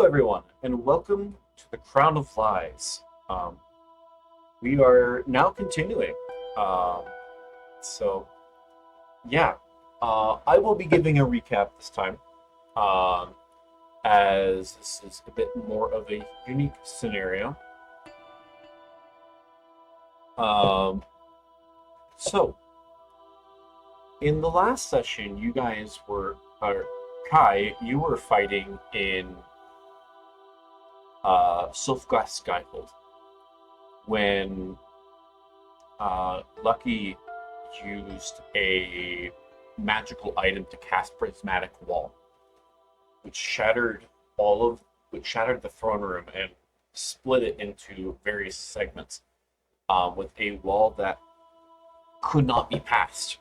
everyone, and welcome to the Crown of Flies. We are now continuing. Um, so, yeah, I will be giving a recap this time, um, as this is a bit more of a unique scenario. Um, so, in the last session, you guys were, or Kai, you were fighting in Silfglass Skyhold when Lucky used a magical item to cast Prismatic Wall, which shattered all of which shattered the throne room and split it into various segments, with a wall that could not be passed.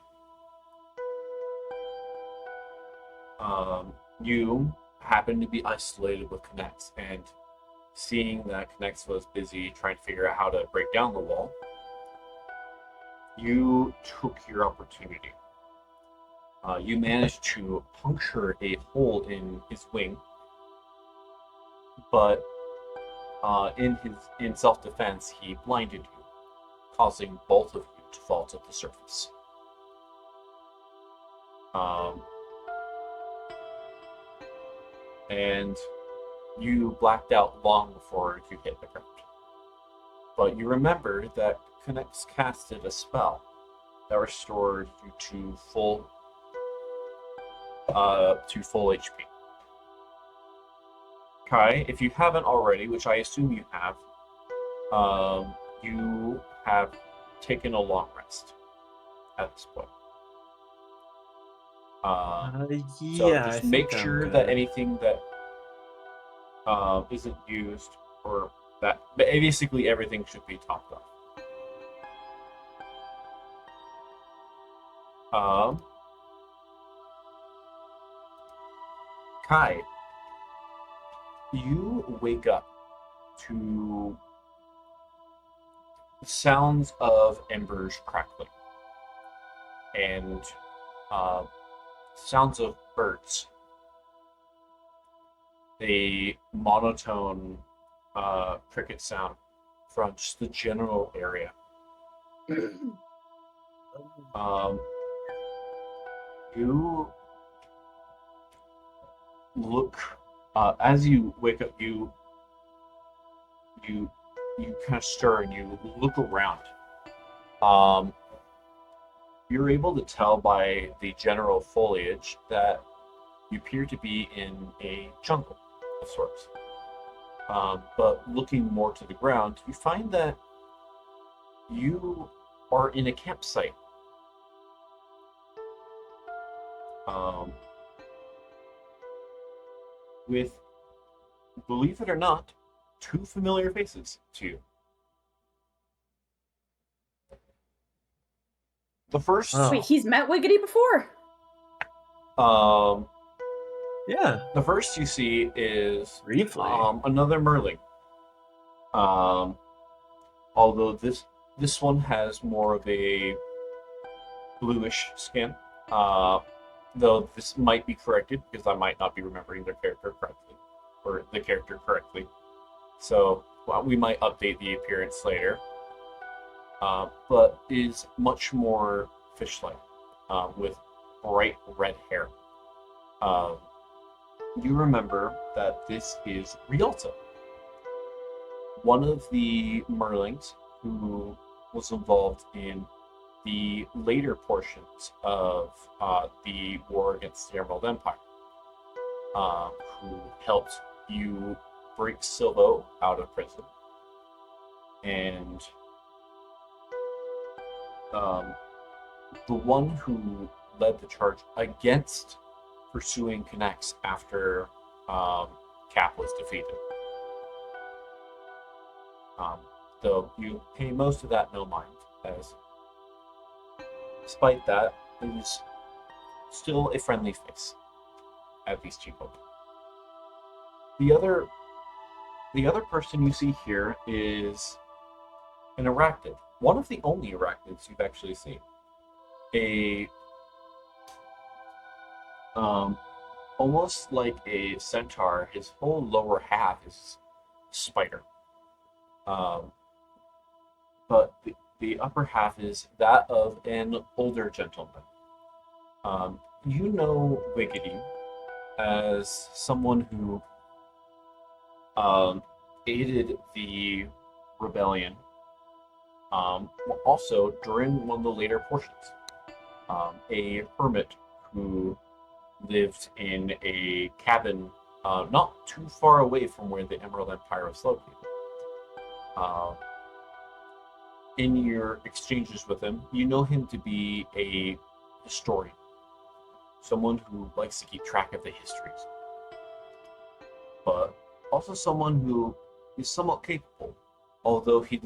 You happened to be isolated with Connects, and seeing that Connects was busy trying to figure out how to break down the wall, you took your opportunity. You managed to puncture a hole in his wing, but in self-defense, he blinded you, causing both of you to fall to the surface. And you blacked out long before you hit the ground. But you remember that Connects casted a spell that restored you to full HP. Kai, if you haven't already, which I assume you have taken a long rest at this point. So Yeah, just I make think sure I'm that good. anything that isn't used, or that basically everything should be topped off. Kai, you wake up to sounds of embers crackling and uh, sounds of birds. A monotone cricket sound from just the general area. Um, you look as you wake up. You you kind of stir and you look around. Um, you're able to tell by the general foliage that you appear to be in a jungle of sorts. But looking more to the ground, you find that you are in a campsite. Um, with, believe it or not, two familiar faces to you. The first, Oh. Wait, he's met Wiggity before? Yeah, the first you see is briefly. another Merling. Although this one has more of a bluish skin. Though this might be corrected because I might not be remembering their character correctly, or the character correctly. So we might update the appearance later. But is much more fish-like, with bright red hair. You remember that this is Rialta, one of the Merlings who was involved in the later portions of the war against the Emerald Empire, who helped you break Silvo out of prison, and the one who led the charge against pursuing Connects after Cap was defeated. Though you pay most of that no mind, as despite that, it is still a friendly face at these two folk. The other person you see here is an arachnid, one of the only arachnids you've actually seen. A almost like a centaur. His whole lower half is spider. Um, but the upper half is that of an older gentleman. You know Wiggity as someone who um, aided the rebellion, also during one of the later portions. A hermit who lived in a cabin not too far away from where the Emerald Empire was located. Uh, in your exchanges with him, you know him to be a historian, someone who likes to keep track of the histories, but also someone who is somewhat capable, although he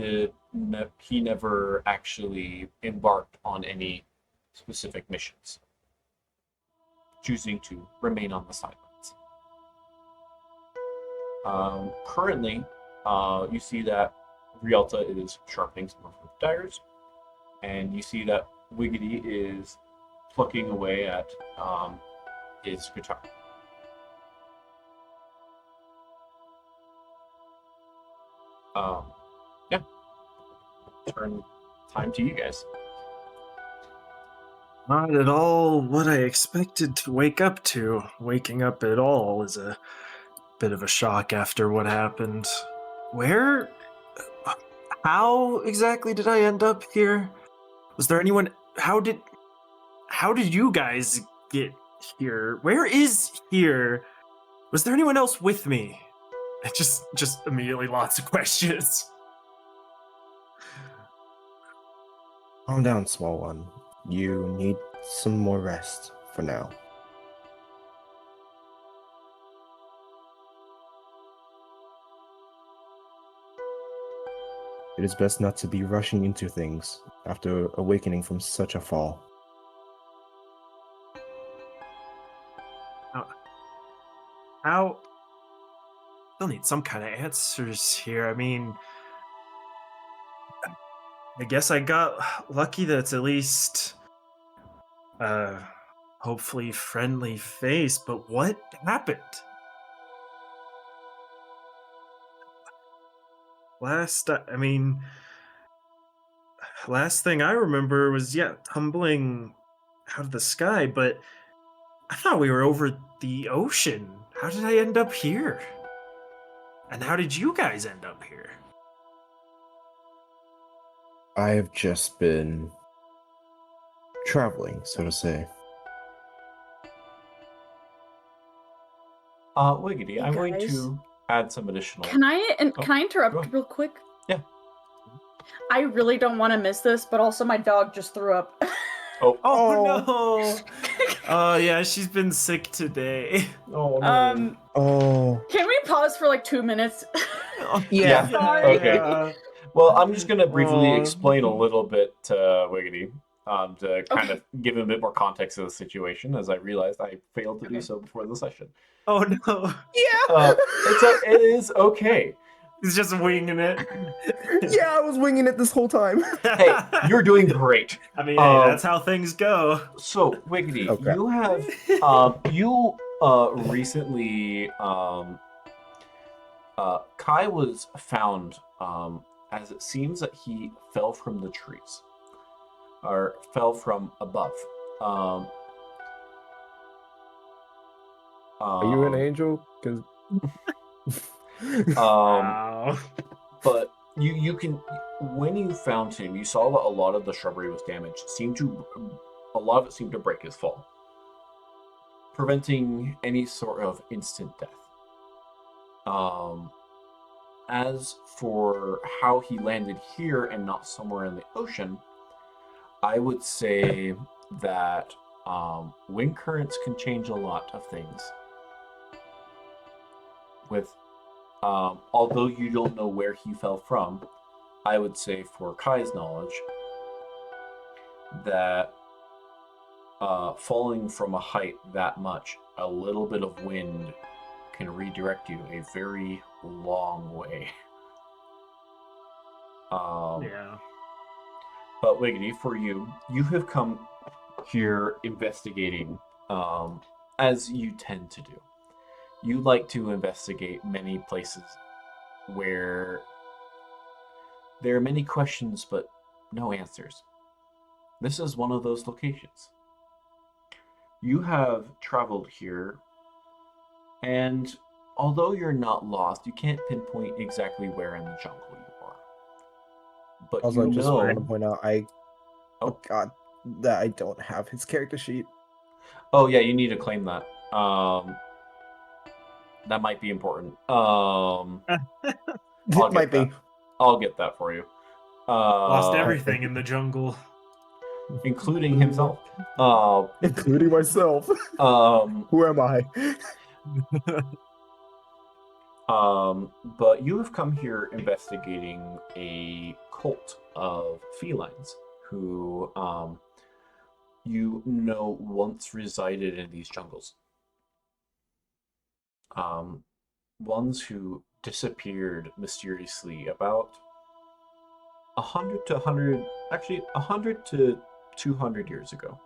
never actually embarked on any specific missions, choosing to remain on the sidelines. Currently, you see that Rialta is sharpening some of her daggers, and you see that Wiggity is plucking away at his guitar. Um, yeah, turn time to you guys. Not at all what I expected to wake up to. Waking up at all is a bit of a shock after what happened. Where? How exactly did I end up here? Was there anyone? How did you guys get here? Where is here? Was there anyone else with me? Just immediately lots of questions. Calm down, small one. You need some more rest for now. It is best not to be rushing into things after awakening from such a fall. How? Still need some kind of answers here. I mean, I guess I got lucky that it's at least hopefully friendly face, but what happened? Last thing I remember was tumbling out of the sky, but I thought we were over the ocean. How did I end up here? And how did you guys end up here? I have just been traveling, so to say. Wiggity, Hey, I'm going guys. to add some additional. Can I Oh, can I interrupt go ahead. real quick? Yeah. I really don't want to miss this, but also my dog just threw up. Oh, Oh no! Oh yeah, she's been sick today. oh no. Oh, Can we pause for like 2 minutes? Yeah. Sorry. Okay. Well, I'm just going to briefly Aw. explain a little bit to Wiggity to kind Okay. of give him a bit more context of the situation, as I realized I failed to do Okay. so before the session. Oh no! It is okay. He's just winging it. yeah, I was winging it this whole time. Hey, you're doing great. I mean, hey, that's how things go. So, Wiggity, Oh, crap. you have recently Kai was found as it seems that he fell from the trees or fell from above. Are you an angel? Because Wow. But you can, when you found him, you saw that a lot of the shrubbery was damaged. A lot of it seemed to break his fall, preventing any sort of instant death. As for how he landed here and not somewhere in the ocean, I would say that wind currents can change a lot of things. With although you don't know where he fell from, I would say for Kai's knowledge that falling from a height that much, a little bit of wind can redirect you a very long way. Yeah. But Wiggity, for you, you have come here investigating as you tend to do, you like to investigate many places where there are many questions but no answers. This is one of those locations. You have traveled here, and although you're not lost, you can't pinpoint exactly where in the jungle you are. But Also, I you just know. want to point out, oh Oh, god, that I don't have his character sheet. oh yeah, you need to claim that. That might be important. I'll It might get that. be. I'll get that for you. Lost Uh, everything in the jungle. including himself. Uh, Including myself. um, Who am I? but you have come here investigating a cult of felines who, you know, once resided in these jungles. Ones who disappeared mysteriously about 100 to 200 years ago.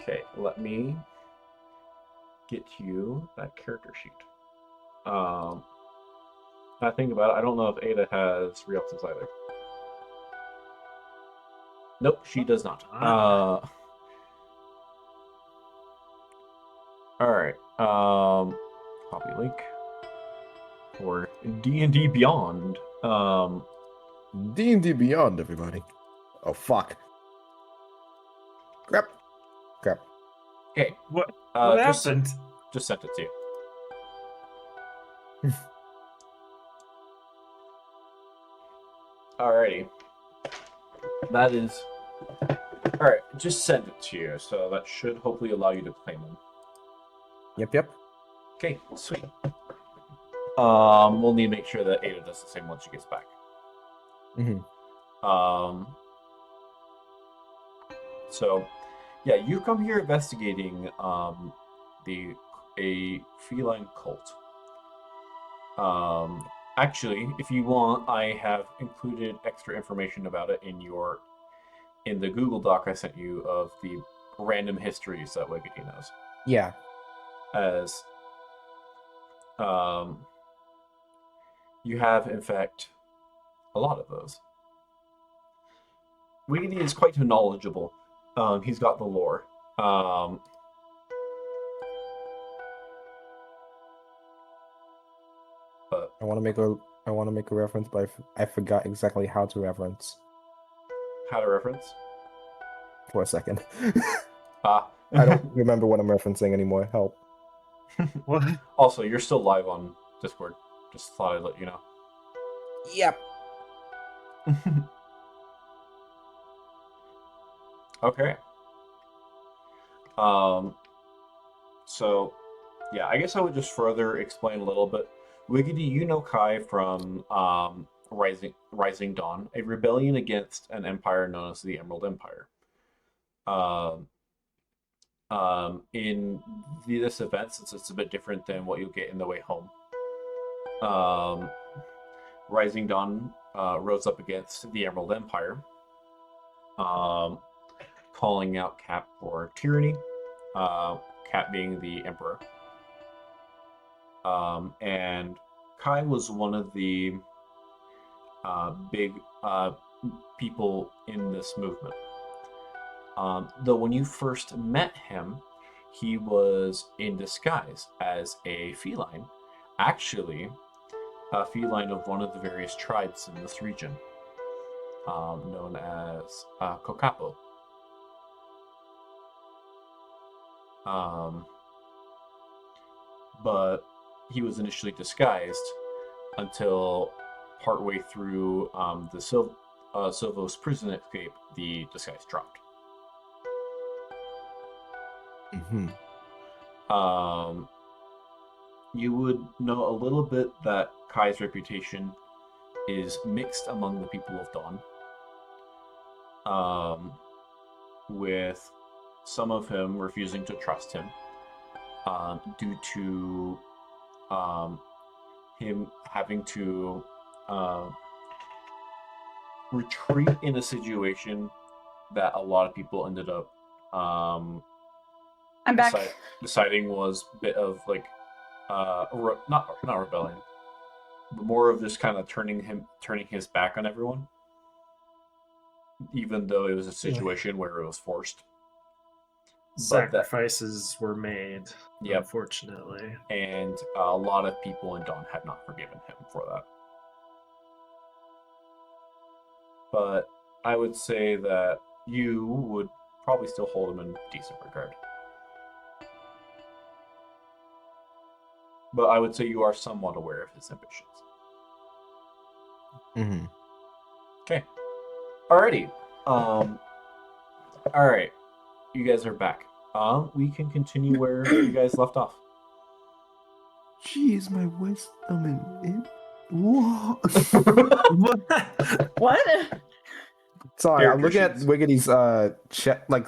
Okay, let me get you that character sheet. I think about it, I don't know if Ada has Rialta's either. Nope, she does not. Alright. Copy link for D&D Beyond. D&D Beyond, everybody. Oh, fuck. Crap. Okay. What Just happened? sent it to you. Alrighty. That is... Alright, just send it to you, so that should hopefully allow you to claim them. Yep. Okay, sweet. We'll need to make sure that Ada does the same once she gets back. So, yeah, you come here investigating a feline cult. Actually, if you want, I have included extra information about it in the Google Doc I sent you of the random histories that Wiggity knows. Yeah. As you have, in fact, a lot of those. Wiggity is quite knowledgeable. He's got the lore. But I want to make a reference, but I forgot exactly how to reference how to reference? for a second. Ah. I don't remember what I'm referencing anymore. Help. What? Also, you're still live on Discord. Just thought I'd let you know. Yep. Okay. So, yeah, I guess I would just further explain a little bit. Wiggity, you know Kai from Rising Dawn, a rebellion against an empire known as the Emerald Empire. In this event, since it's a bit different than what you'll get in The Way Home, Rising Dawn rose up against the Emerald Empire, calling out Cap for tyranny, Cap being the emperor. And Kai was one of the big people in this movement. Though when you first met him, he was in disguise as a feline, actually a feline of one of the various tribes in this region, known as Kokapo. But he was initially disguised until partway through the Silvo's prison escape, the disguise dropped. You would know a little bit that Kai's reputation is mixed among the people of Dawn, with some of him refusing to trust him due to him having to retreat in a situation that a lot of people ended up I'm back. deciding was a bit of like not rebellion, but more of just kind of turning his back on everyone, even though it was a situation where it was forced. Sacrifices were made, Yep. unfortunately. And a lot of people in Dawn have not forgiven him for that. But I would say that you would probably still hold him in decent regard. But I would say you are somewhat aware of his ambitions. Mm-hmm. Okay. Alrighty. Alright. You guys are back. We can continue where you guys left off. Jeez, my wisdom and it. Whoa. What? Sorry, I'm looking at Character Wiggity's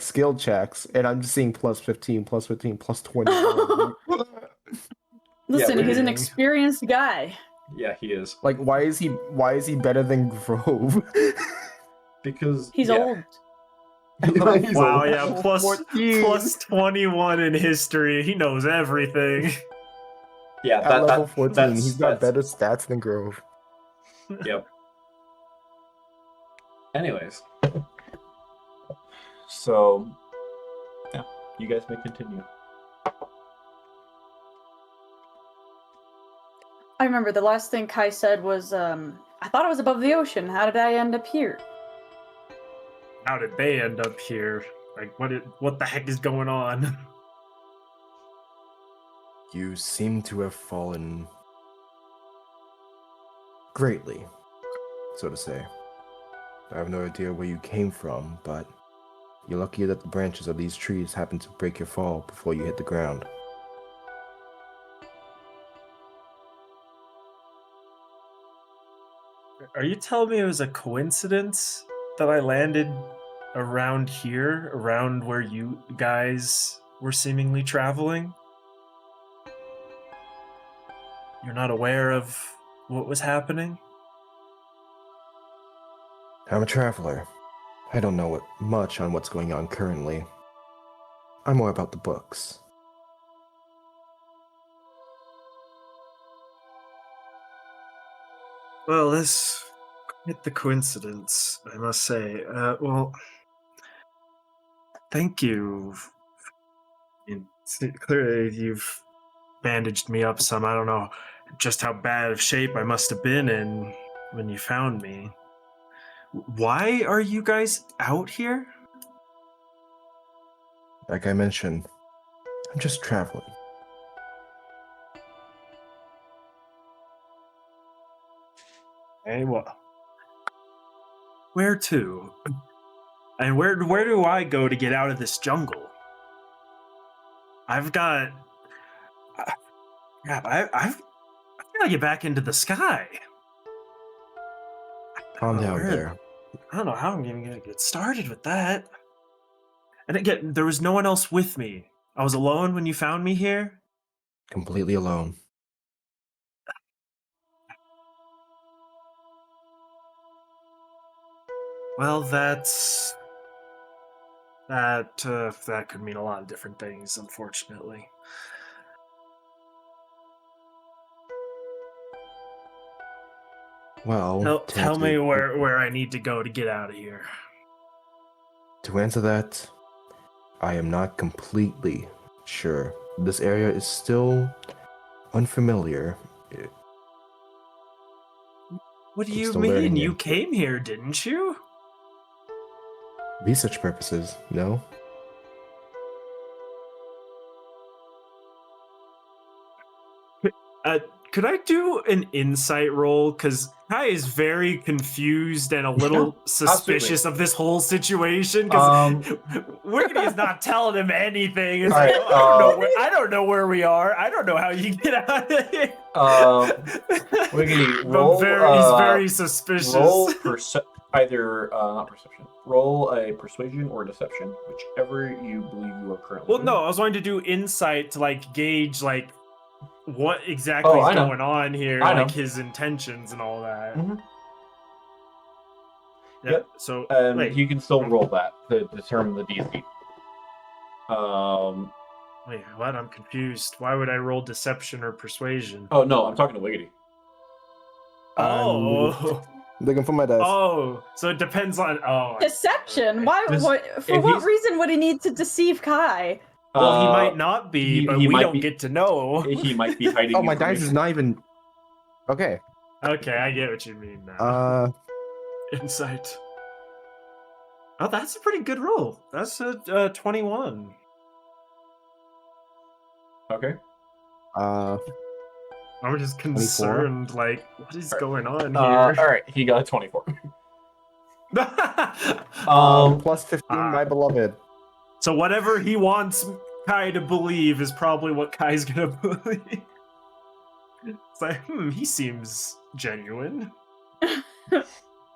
skill checks, and I'm just seeing plus 15, plus 15, plus 20. Listen, he's an Dang. experienced guy. Yeah, he is. Like, why is he better than Grove? Because He's old. He's Wow, old. yeah, plus 21 in history. He knows everything. Yeah, At level 14, that's- he's got that's- better stats than Grove. Yep. Anyways. So, yeah, you guys may continue. I remember the last thing Kai said was, I thought it was above the ocean. How did I end up here? How did they end up here? Like, what the heck is going on? You seem to have fallen greatly, so to say. I have no idea where you came from, but you're lucky that the branches of these trees happened to break your fall before you hit the ground. Are you telling me it was a coincidence that I landed around here, around where you guys were seemingly traveling? You're not aware of what was happening? I'm a traveler. I don't know much on what's going on currently. I'm more about the books. Well, that's quite the coincidence, I must say. Well, thank you. Clearly, you've bandaged me up some. I don't know just how bad of shape I must have been in when you found me. Why are you guys out here? Like I mentioned, I'm just traveling. Hey, what? Where to? And where do I go to get out of this jungle? I've got... Crap, I've gotta get back into the sky. Calm down Where- there. I don't know how I'm even gonna get started with that. And again, there was no one else with me. I was alone when you found me here. Completely alone. Well, that could mean a lot of different things, unfortunately. Well, Tell me where I need to go to get out of here. To answer that, I am not completely sure. This area is still unfamiliar. What do I'm you still mean? learning You it. came here, didn't you? Research purposes, no? Could I do an insight roll? Because Kai is very confused and a little suspicious of this whole situation. Because Wiggity is not telling him anything. It's like, Alright, I don't know where we are. I don't know how you get out of here. Wiggity, But he's very suspicious. Roll not perception. Roll a persuasion or deception, whichever you believe you are currently. Well, doing. no, I was going to do insight to gauge what exactly is I know. going on here, I know. his intentions and all that. Mhm. Yeah. Yep. So And wait, you can still roll that to determine the DC. wait, what? I'm confused. Why would I roll deception or persuasion? Oh no, I'm talking to Wiggity. Oh, Looking for my dice. oh, so it depends on. Oh, Deception. okay. Why? This- For if what he's- reason would he need to deceive Kai? Well, he might not be, he- but he we might don't be- get to know. He might be hiding. Oh, my dice is information. not even. Okay. Okay, I get what you mean now. Insight. Oh, that's a pretty good roll. That's a 21. Okay. I'm just 24? concerned, like, what is going on All here? right. He got a 24. Plus 15, my beloved. So whatever he wants Kai to believe is probably what Kai's gonna believe. It's like, he seems genuine.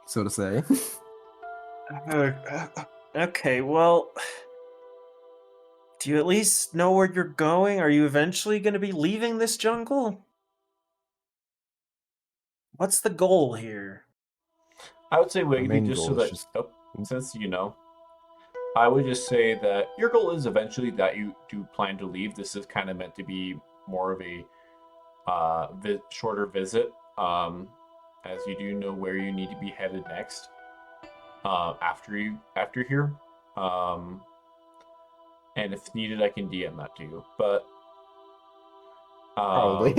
So to say. Okay, well, do you at least know where you're going? Are you eventually going to be leaving this jungle? What's the goal here? I would say Wiggity main just so goal is that just- since you know, I would just say that your goal is eventually that you do plan to leave. This is kind of meant to be more of a shorter visit, as you do know where you need to be headed next. After here, and if needed, I can DM that to you. But Probably.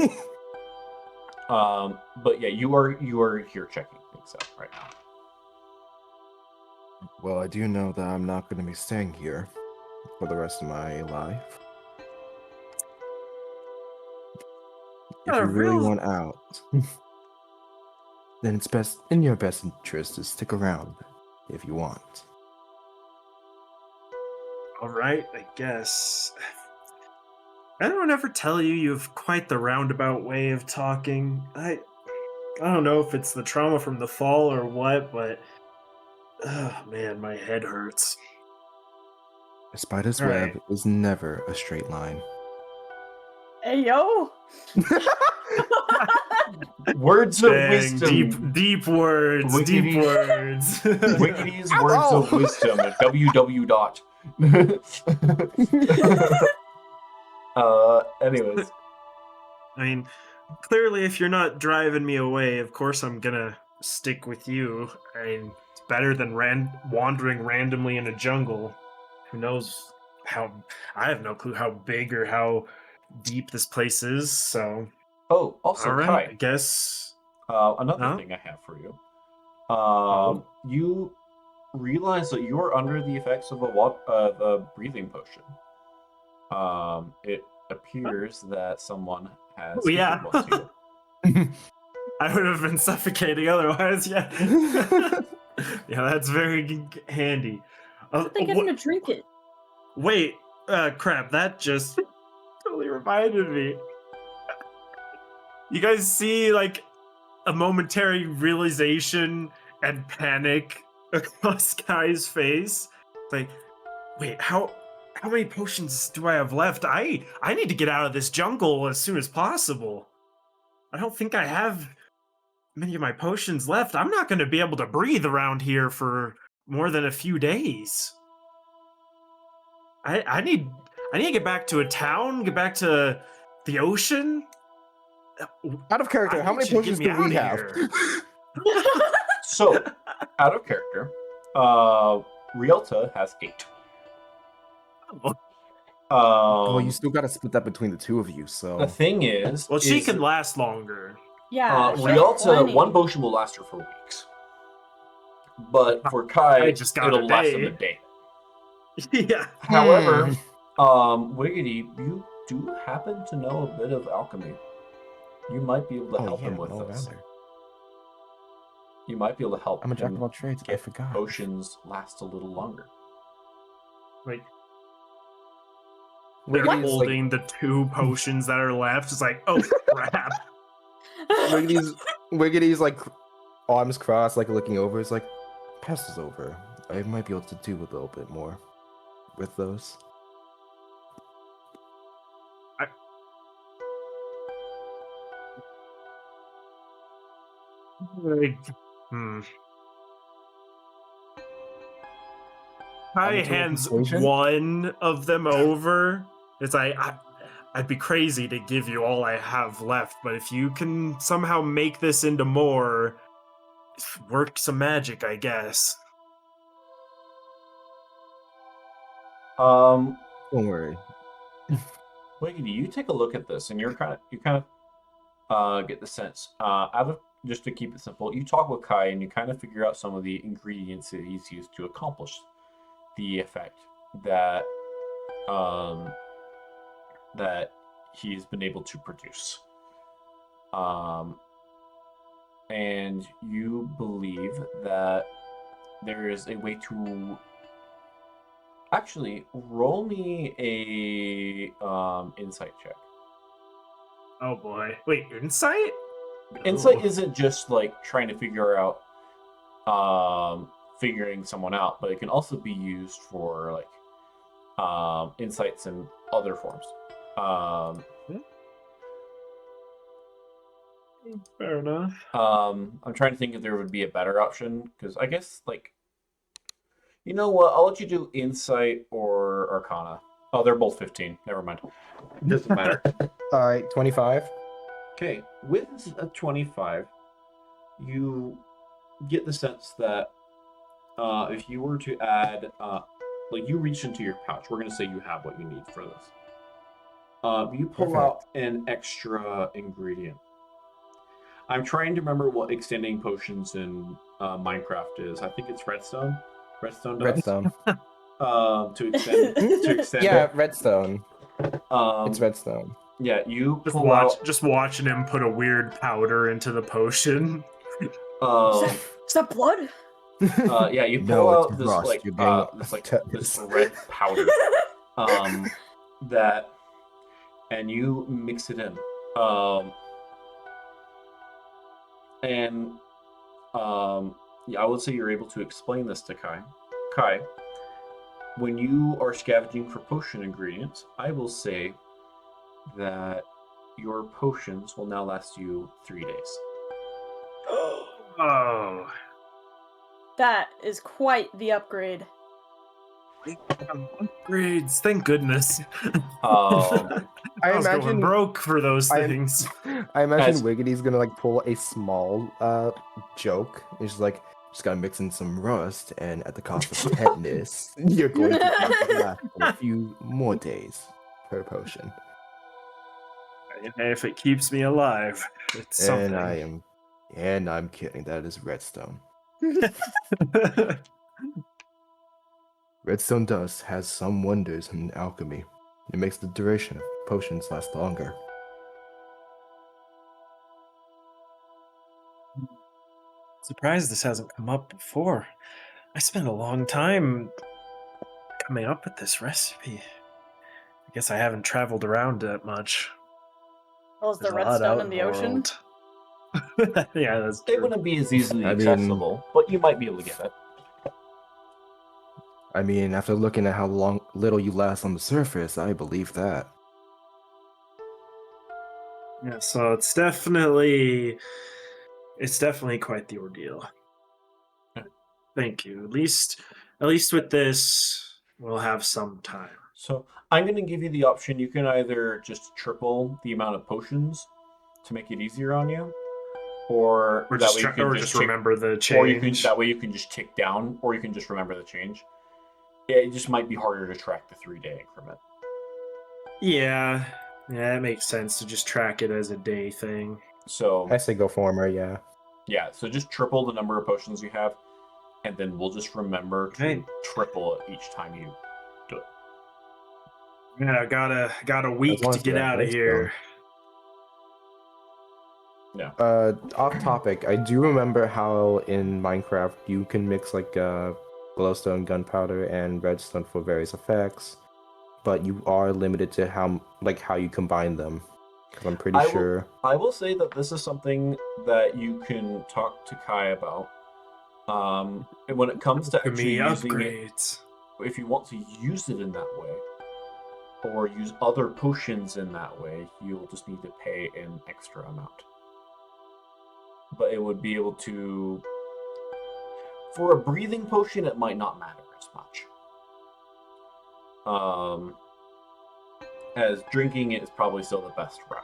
but yeah, you are here checking things out right now. Well, I do know that I'm not going to be staying here for the rest of my life. If you really want out, then it's best in your best interest to stick around if you want. All right, I guess. Anyone ever tell you have quite the roundabout way of talking? I don't know if it's the trauma from the fall or what, but man, my head hurts. A spider's All web right. is never a straight line. Hey yo. Words of Dang, wisdom. deep words, deep Wiggity. words. Wiggity's words of wisdom at www. Anyways, I mean, clearly, if you're not driving me away, of course I'm gonna stick with you. I mean, it's better than wandering randomly in a jungle. Who knows how? I have no clue how big or how deep this place is. So, also all right, I Kai, guess. another Huh? thing I have for you. Oh. You realize that you are under the effects of a breathing potion. It appears that someone has Oh, yeah. given one to you. I would have been suffocating otherwise. Yeah. Yeah, that's very handy. They get him to drink it. Wait, crap, that just totally reminded me. You guys see, like, a momentary realization and panic across Kai's face? Like, wait, how many potions do I have left? I need to get out of this jungle as soon as possible. I don't think I have many of my potions left. I'm not going to be able to breathe around here for more than a few days. I need to get back to a town, get back to the ocean. Out of character, I how need many you to get potions me do out we of have? here. So, out of character, Rialta has 8. Well, you still got to split that between the two of you, so. The thing is, Well, she is, can last longer. Yeah. she has Rialta, plenty. one potion will last her for weeks. But for Kai, I just got it'll a last him a day. day. Yeah. However, Wiggity, you do happen to know a bit of alchemy. You might be able to help him with this. You might be able to help I'm a jack him of all trades. I get forgot. potions last a little longer. Wait, they're Wiggity's holding the 2 potions that are left. It's like, oh crap. Wiggity's like arms crossed, like looking over. It's like, pass this over. I might be able to do a little bit more with those. Like, Kai much of a hands persuasion? one of them over. It's like, I'd be crazy to give you all I have left, but if you can somehow make this into more, work some magic, I guess. Um, Don't worry. Wiggity, you take a look at this, and you kind of get the sense. Out of just to keep it simple, you talk with Kai, and you kind of figure out some of the ingredients that he's used to accomplish the effect that that he's been able to produce. And you believe that there is a way to actually roll me a insight check. Oh boy. Wait, insight? Insight Ooh. isn't just like trying to figure out figuring someone out, but it can also be used for like insights in other forms. Fair enough. I'm trying to think if there would be a better option, because I guess like, you know what? I'll let you do insight or arcana. Oh, they're both 15. Never mind. Doesn't matter. All right, 25. Okay, with a 25, you get the sense that if you were to add, like you reach into your pouch, we're going to say you have what you need for this. You pull out an extra ingredient. I'm trying to remember what extending potions in Minecraft is. I think it's redstone. Redstone does. Redstone. To extend Yeah, it. redstone. It's Um, redstone. yeah, you Just pull out. just watching him put a weird powder into the potion. Is that blood? Yeah, you No, pull it's out this rust. like You're getting this tetanus. red powder that, and you mix it in, and yeah, I would say you're able to explain this to Kai. Kai, when you are scavenging for potion ingredients, I will say that your potions will now last you 3 days. Oh. That is quite the upgrade. Upgrades, thank goodness. Um, I was going imagine broke for those things. I imagine Guys. Wiggity's gonna like pull a small joke. It's just like just gotta mix in some rust, and at the cost of tetanus, you're going to need to last for a few more days per potion. And if it keeps me alive, it's something. And I'm kidding. That is redstone. Redstone dust has some wonders in alchemy. It makes the duration of potions last longer. Surprised this hasn't come up before. I spent a long time coming up with this recipe. I guess I haven't traveled around that much. Well, is the There's a lot redstone out in the ocean? world. Yeah, that's it true. wouldn't be as easily I mean- accessible, but you might be able to get it. I mean, after looking at how little you last on the surface, I believe that. Yeah, so it's definitely quite the ordeal. Thank you. At least with this, we'll have some time. So I'm going to give you the option. You can either just triple the amount of potions to make it easier on you, or Or that just way you can just tick- remember the change. or you can that way you can just tick down, or you can just remember the change. Yeah, it just might be harder to track the 3-day increment. Yeah, it makes sense to just track it as a day thing. So I say go former, yeah. yeah, so just triple the number of potions you have, and then we'll just remember to Right. triple it each time you do it. Yeah, got a week long to as we get have out of here. Yeah. Off topic, I do remember how in Minecraft you can mix like glowstone, gunpowder, and redstone for various effects, but you are limited to how you combine them. Because I'm pretty sure. I will say that this is something that you can talk to Kai about. And when it comes to Give actually me using it, upgrades. if you want to use it in that way, or use other potions in that way, you'll just need to pay an extra amount. But it would be able to... For a breathing potion, it might not matter as much. as drinking it is probably still the best route.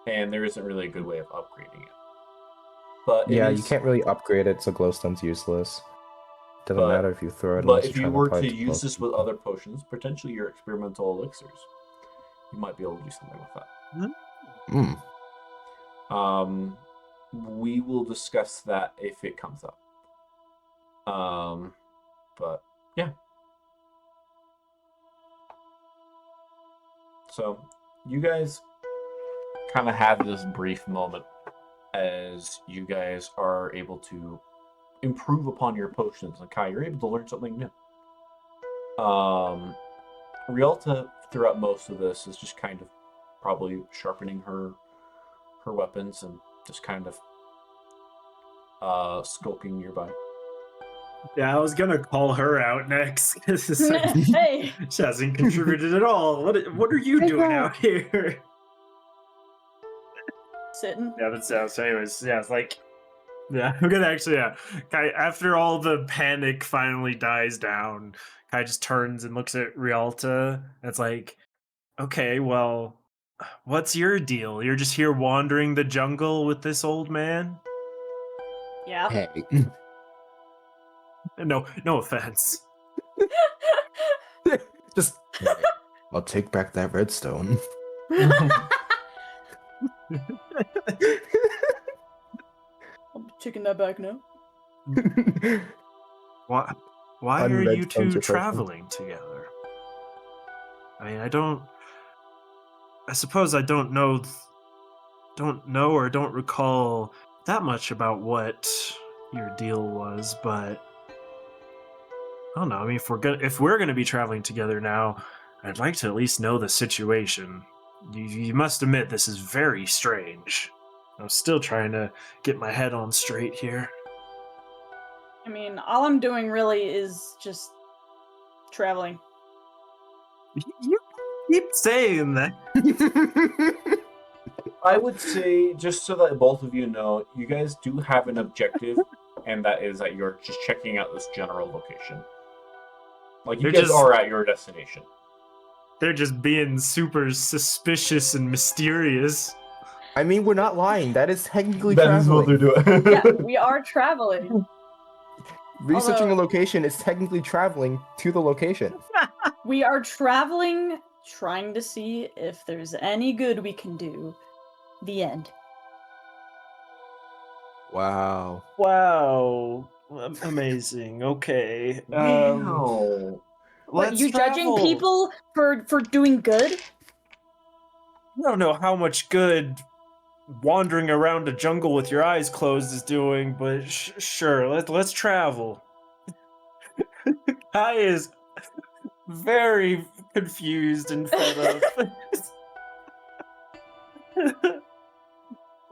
And there isn't really a good way of upgrading it. But Yeah, it is, you can't really upgrade it, so glowstone's useless. Doesn't But- matter if you throw it. But unless if you're you trying were apply to it use this glowstone. with other potions, potentially your experimental elixirs, you might be able to do something with that. Mm. We will discuss that if it comes up. But yeah. So you guys kind of have this brief moment as you guys are able to improve upon your potions. And Kai, you're able to learn something new. Rialta, throughout most of this, is just kind of probably sharpening her weapons and just kind of skulking nearby. Yeah, I was gonna call her out next. 'Cause it's like, Hey, she hasn't contributed at all. What are you Hey, doing girl. out here? sitting. Yeah, but so anyways, yeah, it's like, yeah, I'm gonna actually, yeah. Kai, after all the panic finally dies down, Kai just turns and looks at Rialta. And it's like, okay, well, what's your deal? You're just here wandering the jungle with this old man? Yeah. Hey. No offense. Just. I'll take back that redstone. I'm taking that back now. Why Fun are you redstones two are perfect. traveling together? I mean, I suppose I don't know or don't recall that much about what your deal was, but I don't know. I mean, if we're gonna be traveling together now, I'd like to at least know the situation. You must admit this is very strange. I'm still trying to get my head on straight here. I mean, all I'm doing really is just traveling. You keep saying that. I would say, just so that both of you know, you guys do have an objective, and that is that you're just checking out this general location. Like, you They're guys just- are at your destination. They're just being super suspicious and mysterious. I mean, we're not lying. That is technically That is what traveling. they're doing. Yeah, we are traveling. Researching Although- a location is technically traveling to the location. We are traveling, trying to see if there's any good we can do. The end. Wow. Wow. Amazing. Okay. Wow. What, you judging travel. people for doing good? I don't know how much good wandering around a jungle with your eyes closed is doing, but sure, let's travel. Kai is very confused and fed up.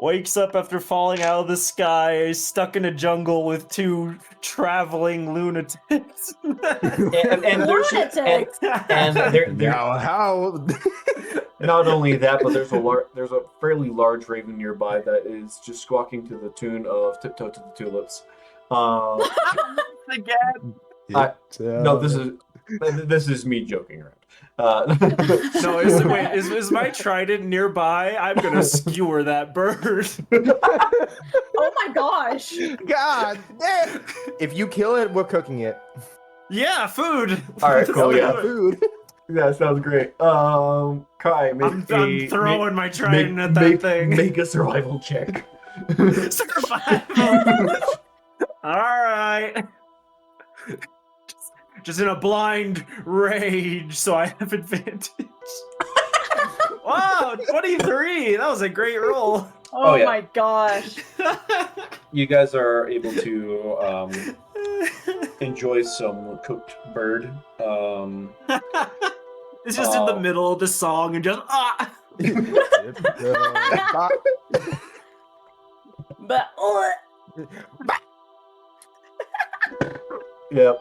Wakes up after falling out of the sky, stuck in a jungle with two traveling lunatics. And there's Lunatics! and there Now how? not only that, but there's a fairly large raven nearby that is just squawking to the tune of "Tiptoe to the Tulips." Again. No, this is me joking around. No, is my trident nearby? I'm gonna skewer that bird. Oh my gosh! God damn! If you kill it, we're cooking it. Yeah, food. All right, cool, Let's yeah. do it. Food. That sounds great. Kai, I'm throwing my trident at that thing. Make a survival check. Survival. All right. Just in a blind rage, so I have advantage. Wow, 23! That was a great roll. Oh yeah. my gosh. You guys are able to enjoy some cooked bird. It's just in the middle of the song and just But Yep.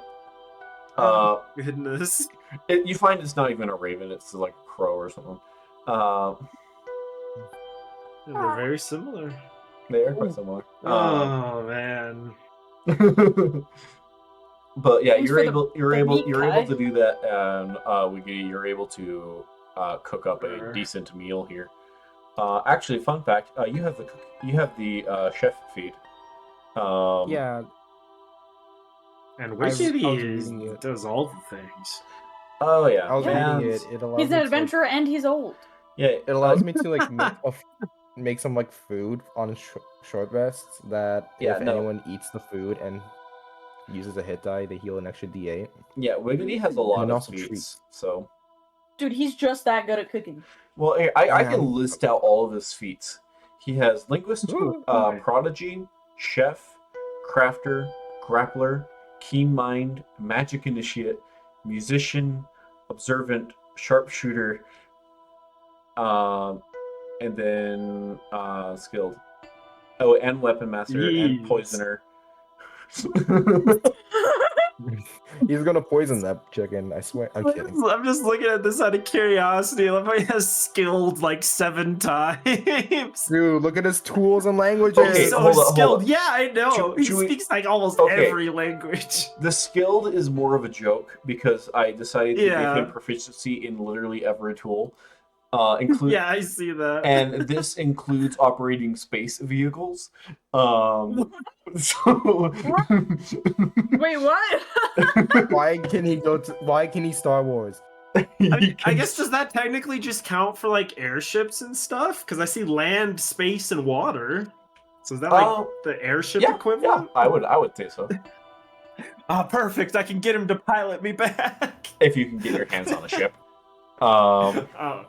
goodness. You find it's not even a raven; it's like a crow or something. They're very similar. They are quite similar. Oh man. But yeah, Thanks for you're the able meat, Kai. to do that, and Wiggity, you're able to cook up a Sure. decent meal here. Actually, fun fact: you have the chef feed. Yeah, And I was Wiggity reading it. does all the things. Oh yeah, I was Yeah. reading and it. It allows He's me an to, like, adventurer and he's old. yeah, it allows me to like make some like food on short rests that Yeah, if no. anyone eats the food and uses a hit die, they heal an extra D8. yeah. Wiggity has a lot then of also feats, treats. so Dude, he's just that good at cooking. well, I Yeah. can list out all of his feats. He has linguist, Right. prodigy, chef, crafter, grappler, keen mind, magic initiate, musician, observant, sharpshooter, and then skilled. Oh, and weapon master and Jeez. poisoner. He's gonna poison that chicken. I swear. I'm kidding. I'm just looking at this out of curiosity. Like he has skilled like 7 times. Dude, look at his tools and languages. Okay, He's so hold on, skilled. hold on. Yeah, I know. He Should we- speaks like almost Okay. every language. The skilled is more of a joke because I decided to give Yeah. him proficiency in literally every tool, include Yeah, I see that. and this includes operating space vehicles. So Wait, what? Why can he Star Wars? I guess does that technically just count for like airships and stuff? Because I see land, space, and water. So is that like the airship yeah, equivalent? I would say so. Ah, perfect. I can get him to pilot me back. If you can get your hands on a ship. Oh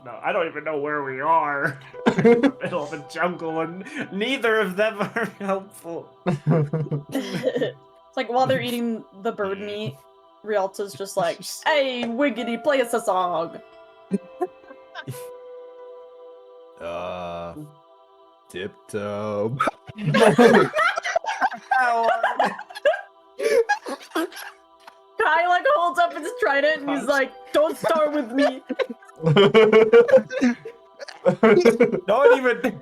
no, I don't even know where we are. In the middle of a jungle, and neither of them are helpful. It's like while they're eating the bird meat, Rialta's just like, "Hey, Wiggity, play us a song." Tiptoe. Kai like holds up his trident and he's like, "Don't start with me." No one even.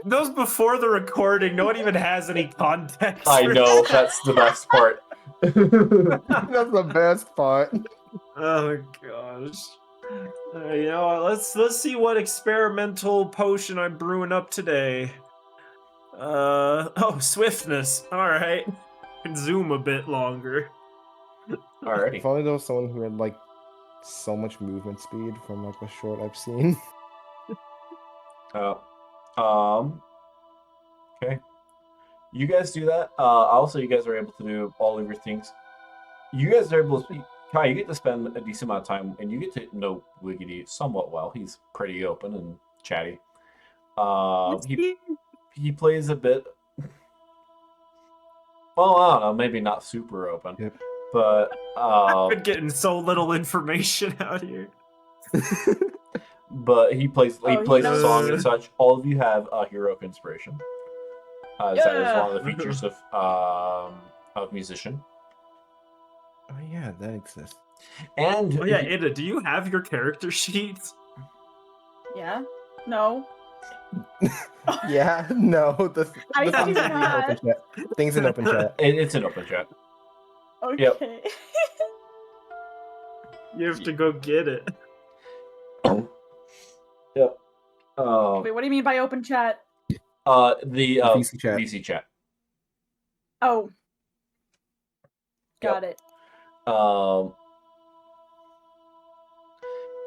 Those before the recording, no one even has any context. I for know, that. that's the best part. That's the best part. Oh gosh. You know what, let's see what experimental potion I'm brewing up today. Oh, swiftness. Alright. Can zoom a bit longer. Alrighty. If only there was someone who had like so much movement speed from like the short I've seen. Okay. You guys do that. Also, you guys are able to do all of your things. You guys are able to. Kai, you get to spend a decent amount of time, and you get to know Wiggity somewhat well. He's pretty open and chatty. He plays a bit. Well, I don't know. Maybe not super open, Yep. but I've been getting so little information out here. but he plays Oh, he a knows. song and such. All of you have heroic inspiration. That is Yeah. one of the features of musician. Oh yeah, that exists. And Oh yeah, Ida, do you have your character sheets? Yeah? No. Yeah, no, I the do things in not. open chat. Things in open chat. it's an open chat. Okay. Yep. You have to go get it. Yep. Wait, what do you mean by open chat? The VC chat. VC chat. Oh. Got it.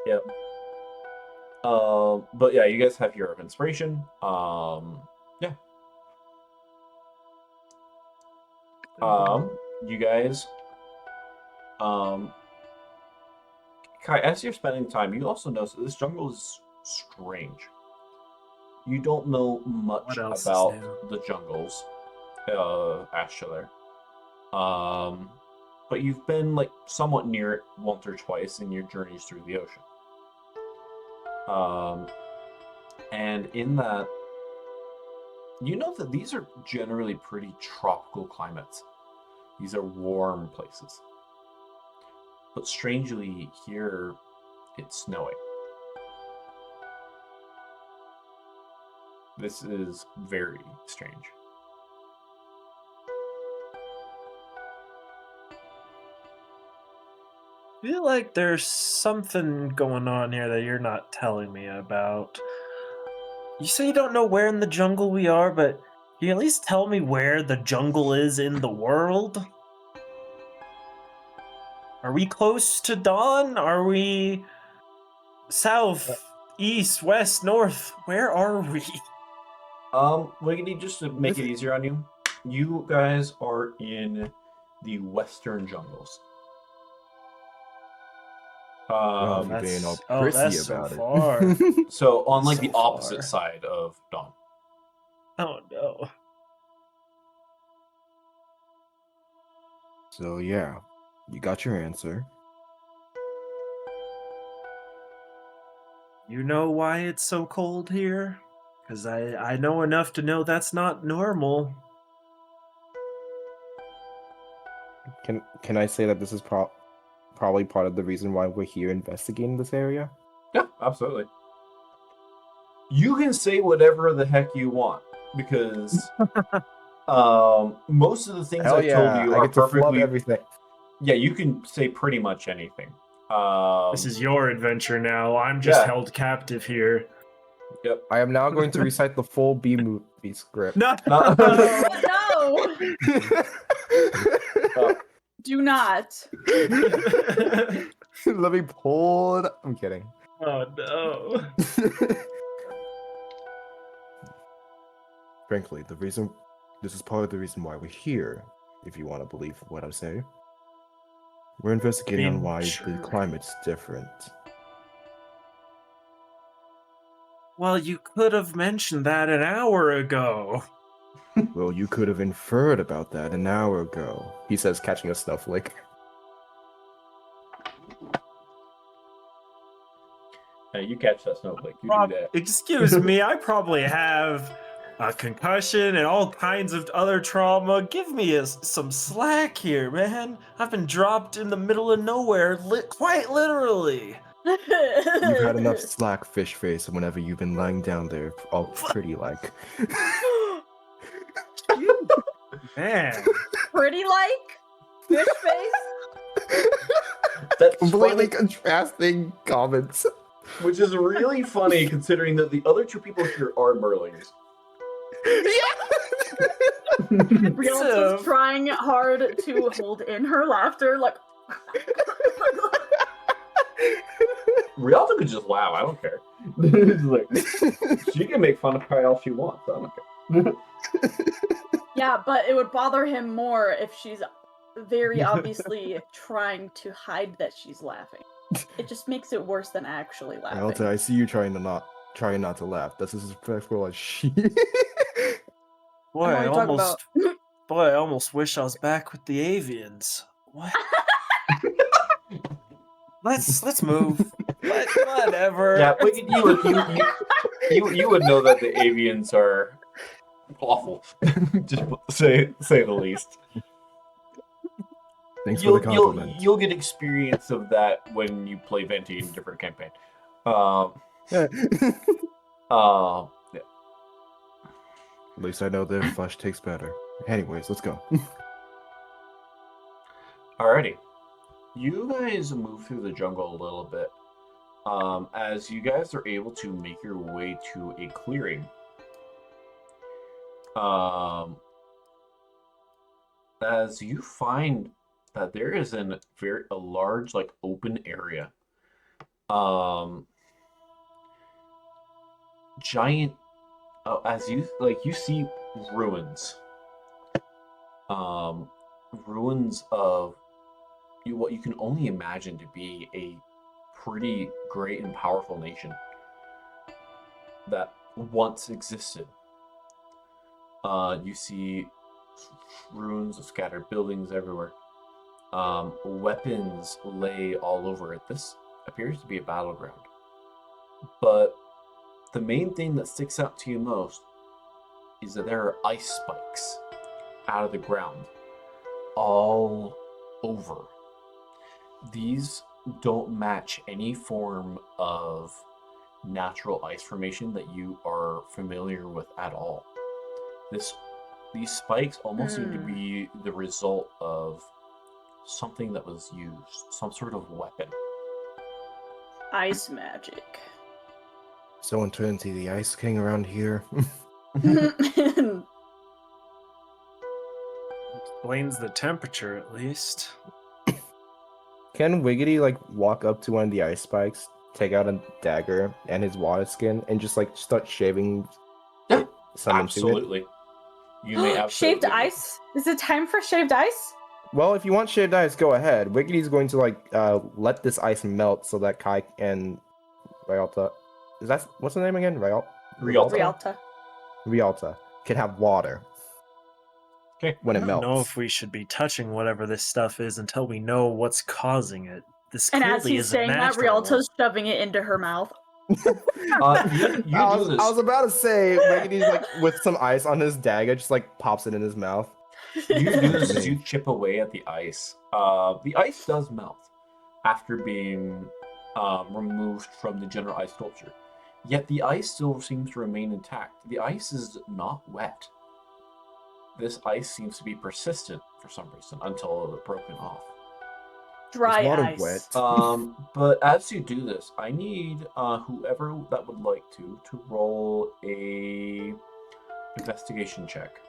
Yep. But yeah, you guys have hero inspiration. Yeah. You guys, Kai, as you're spending time, you also notice that this jungle is strange. You don't know much What else is about new? the jungles, Ashler. But you've been like somewhat near it once or twice in your journeys through the ocean. And in that, you know that these are generally pretty tropical climates. These are warm places. But strangely, here, it's snowing. This is very strange. feel like there's something going on here that you're not telling me about. You say you don't know where in the jungle we are, but can you at least tell me where the jungle is in the world? Are we close to dawn? Are we south, east, west, north? Where are we? Wiggity, just to make it easier on you, you guys are in the western jungles. Well, if you're being all prissy that's so about far. it. So on like So the opposite far. side of dawn. Oh no. So yeah, you got your answer. You know why it's so cold here? Because I know enough to know that's not normal. Can I say that this is probably part of the reason why we're here investigating this area? Yeah, absolutely. You can say whatever the heck you want because most of the things Hell I've told yeah, you I are get to flub perfectly. everything. Yeah, you can say pretty much anything. This is your adventure now. I'm just Yeah. held captive here. Yep. I am now going to recite the full B movie script. No. No. Oh, no! Do not. Let me pull it up. I'm kidding. Oh no. Frankly, this is part of the reason why we're here, if you want to believe what I say. We're investigating on why Sure. the climate's different. Well, you could have mentioned that an hour ago. Well, you could have inferred about that an hour ago, he says, catching a snowflake. Hey, you catch that snowflake. You do that. Excuse me, I probably have a concussion and all kinds of other trauma. Give me some slack here, man. I've been dropped in the middle of nowhere, quite literally. You've had enough slack, fish face, whenever you've been lying down there, all pretty like. Man. Pretty like? Fish face? That's Completely funny, contrasting comments. which is really funny considering that the other two people here are Merlings. Rialta's trying hard to hold in her laughter, like. Rialta could just laugh. I don't care. It's like, she can make fun of her all she wants. I don't care. Yeah, but it would bother him more if she's very obviously trying to hide that she's laughing. It just makes it worse than actually laughing. Alta, I see you trying not to laugh. That's as disrespectful as she. Boy, I wanna talk I almost wish I was back with the avians. What? let's move. Whatever. Yeah, but you would know that the avians are awful. Just say the least. Thanks for the compliment. You'll get experience of that when you play Venti in a different campaign. Yeah. Yeah. At least I know their flesh tastes better. Anyways, let's go. Alrighty. You guys move through the jungle a little bit. As you guys are able to make your way to a clearing. As you find that there is a large, like, open area. Giant, as you see ruins. Ruins of what you can only imagine to be a pretty great and powerful nation that once existed. You see ruins of scattered buildings everywhere. Weapons lay all over it. This appears to be a battleground. But the main thing that sticks out to you most is that there are ice spikes out of the ground all over. These don't match any form of natural ice formation that you are familiar with at all. These spikes almost seem to be the result of something that was used, some sort of weapon. Ice magic. Someone turned into the Ice King around here. Explains the temperature, at least. Can Wiggity like walk up to one of the ice spikes, take out a dagger and his water skin, and just like start shaving Yeah, some into it? absolutely. You may absolutely. Shaved ice? Is it time for shaved ice? Well, if you want shaved ice, go ahead. Wiggity's going to like let this ice melt so that Kai and Rialta, what's the name again? Rialta. Rialta. Rialta can have water. Okay. When I it don't melts. know if we should be touching whatever this stuff is until we know what's causing it. This And clearly as he's isn't saying that, natural. Rialta's shoving it into her mouth. You do this. I was about to say Wiggity's like with some ice on his dagger, just like pops it in his mouth. You do this as you chip away at the ice. The ice does melt after being removed from the general ice sculpture. Yet the ice still seems to remain intact. The ice is not wet. This ice seems to be persistent for some reason until it's broken off. Dry Is water ice. wet? But as you do this, I need whoever that would like to roll a investigation check.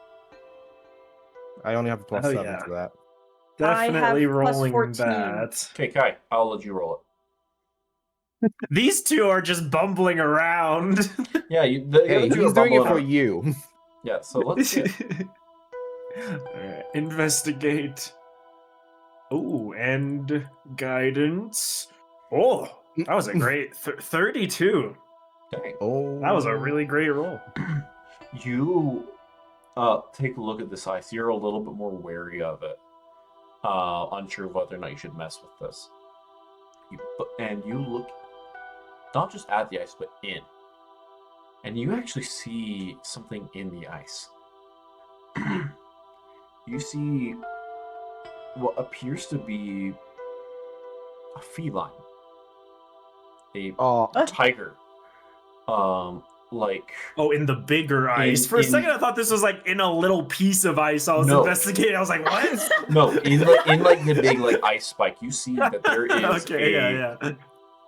I only have a plus Oh, 7 yeah. to that. Definitely I have plus rolling 14. that. Okay, Kai, I'll let you roll These two are just bumbling around. it. Yeah, Hey, he's doing it for you. Yeah, so let's see. Alright, investigate. Oh, and guidance. Oh, that was a great 32. Okay. Oh, That was a really great roll. You take a look at this ice. You're a little bit more wary of it. Unsure of whether or not you should mess with this. And you look not just at the ice, but in. And you actually see something in the ice. You see what appears to be a feline. A tiger. Like... Oh, in the bigger ice. For a second, I thought this was like in a little piece of ice. I was investigating. I was like, what? No, in like the big like ice spike, you see that there is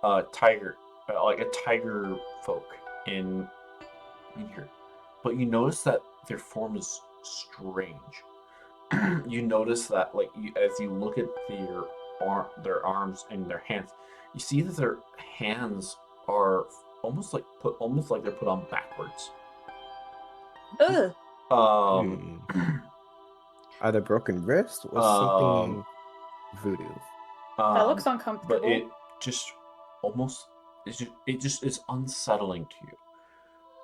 a tiger, like a tiger folk in here. But you notice that their form is strange. You notice that as you look at their arms and their hands, you see that their hands are almost like they're put on backwards. Ugh. Either broken wrist or something voodoo. That looks uncomfortable. But it just is unsettling to you.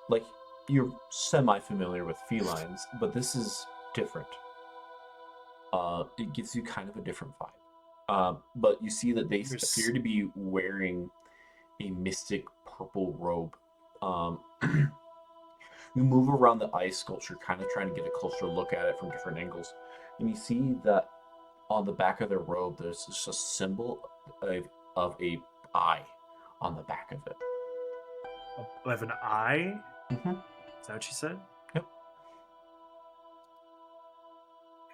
Like, you're semi-familiar with felines, but this is different. It gives you kind of a different vibe. But you see that they appear to be wearing a mystic purple robe. You move around the ice sculpture, kind of trying to get a closer look at it from different angles. And you see that on the back of their robe, there's just a symbol of a eye on the back of it. Of an eye? Mm-hmm. Is that what you said? Yep.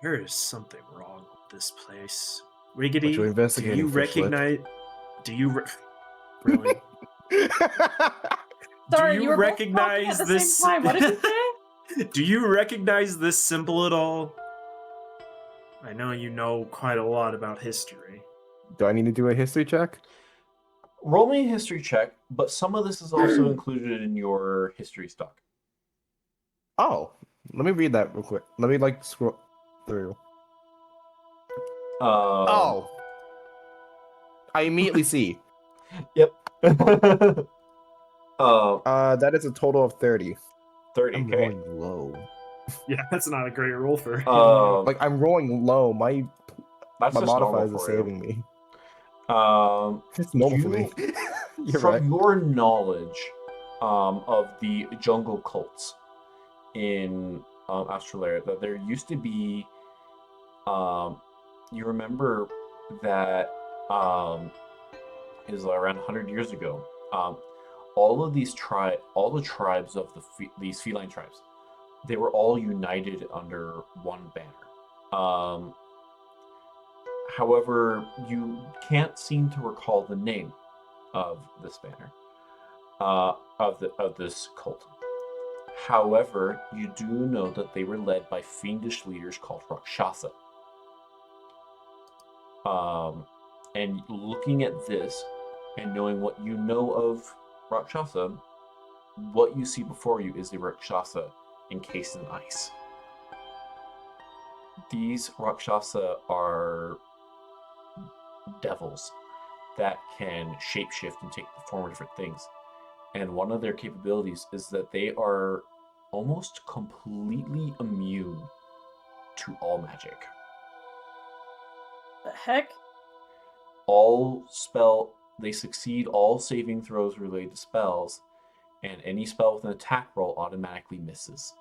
There is something wrong with this place. Wiggity, What you investigating, do you recognize... Really? Sorry, do you you were recognize both talking at the this? same time. What did you say? Do you recognize this symbol at all? I know you know quite a lot about history. Do I need to do a history check? Roll me a history check, but some of this is also included in your history stock. Oh, let me read that real quick. Let me scroll through. I immediately see. Yep. That is a total of 30. 30. I'm Okay. rolling low. Yeah, that's not a great roll for. I'm rolling low. My that's just modifiers normal are for you. saving me. It's normal for me. You're from right. your knowledge of the jungle cults in Australia, that there used to be, you remember that is around 100 years ago, all the tribes of these feline tribes, they were all united under one banner. However, you can't seem to recall the name of this banner, of this cult. However, you do know that they were led by fiendish leaders called Rakshasa. And looking at this and knowing what you know of Rakshasa, what you see before you is a Rakshasa encased in ice. These Rakshasa are devils that can shapeshift and take the form of different things. And one of their capabilities is that they are almost completely immune to all magic. The heck? They succeed all saving throws related to spells, and any spell with an attack roll automatically misses.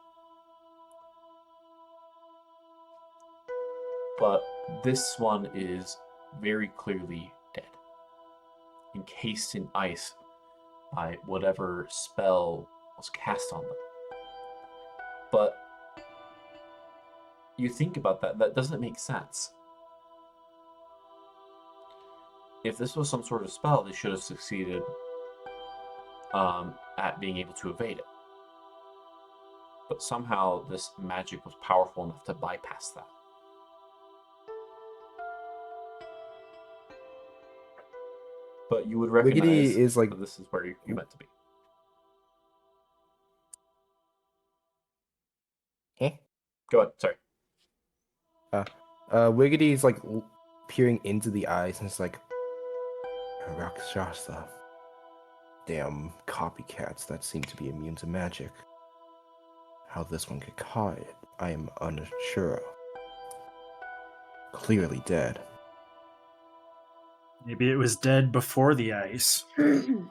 But this one is very clearly dead, encased in ice by whatever spell was cast on them. But you think about that doesn't make sense. If this was some sort of spell, they should have succeeded at being able to evade it. But somehow this magic was powerful enough to bypass that. But you would recognize Wiggity is like that this is where you meant to be. Eh? Go ahead, sorry. Wiggity is like peering into the eyes and it's like Rakshasa. Damn copycats that seem to be immune to magic. How this one get caught, I am unsure of. Clearly dead. Maybe it was dead before the ice. You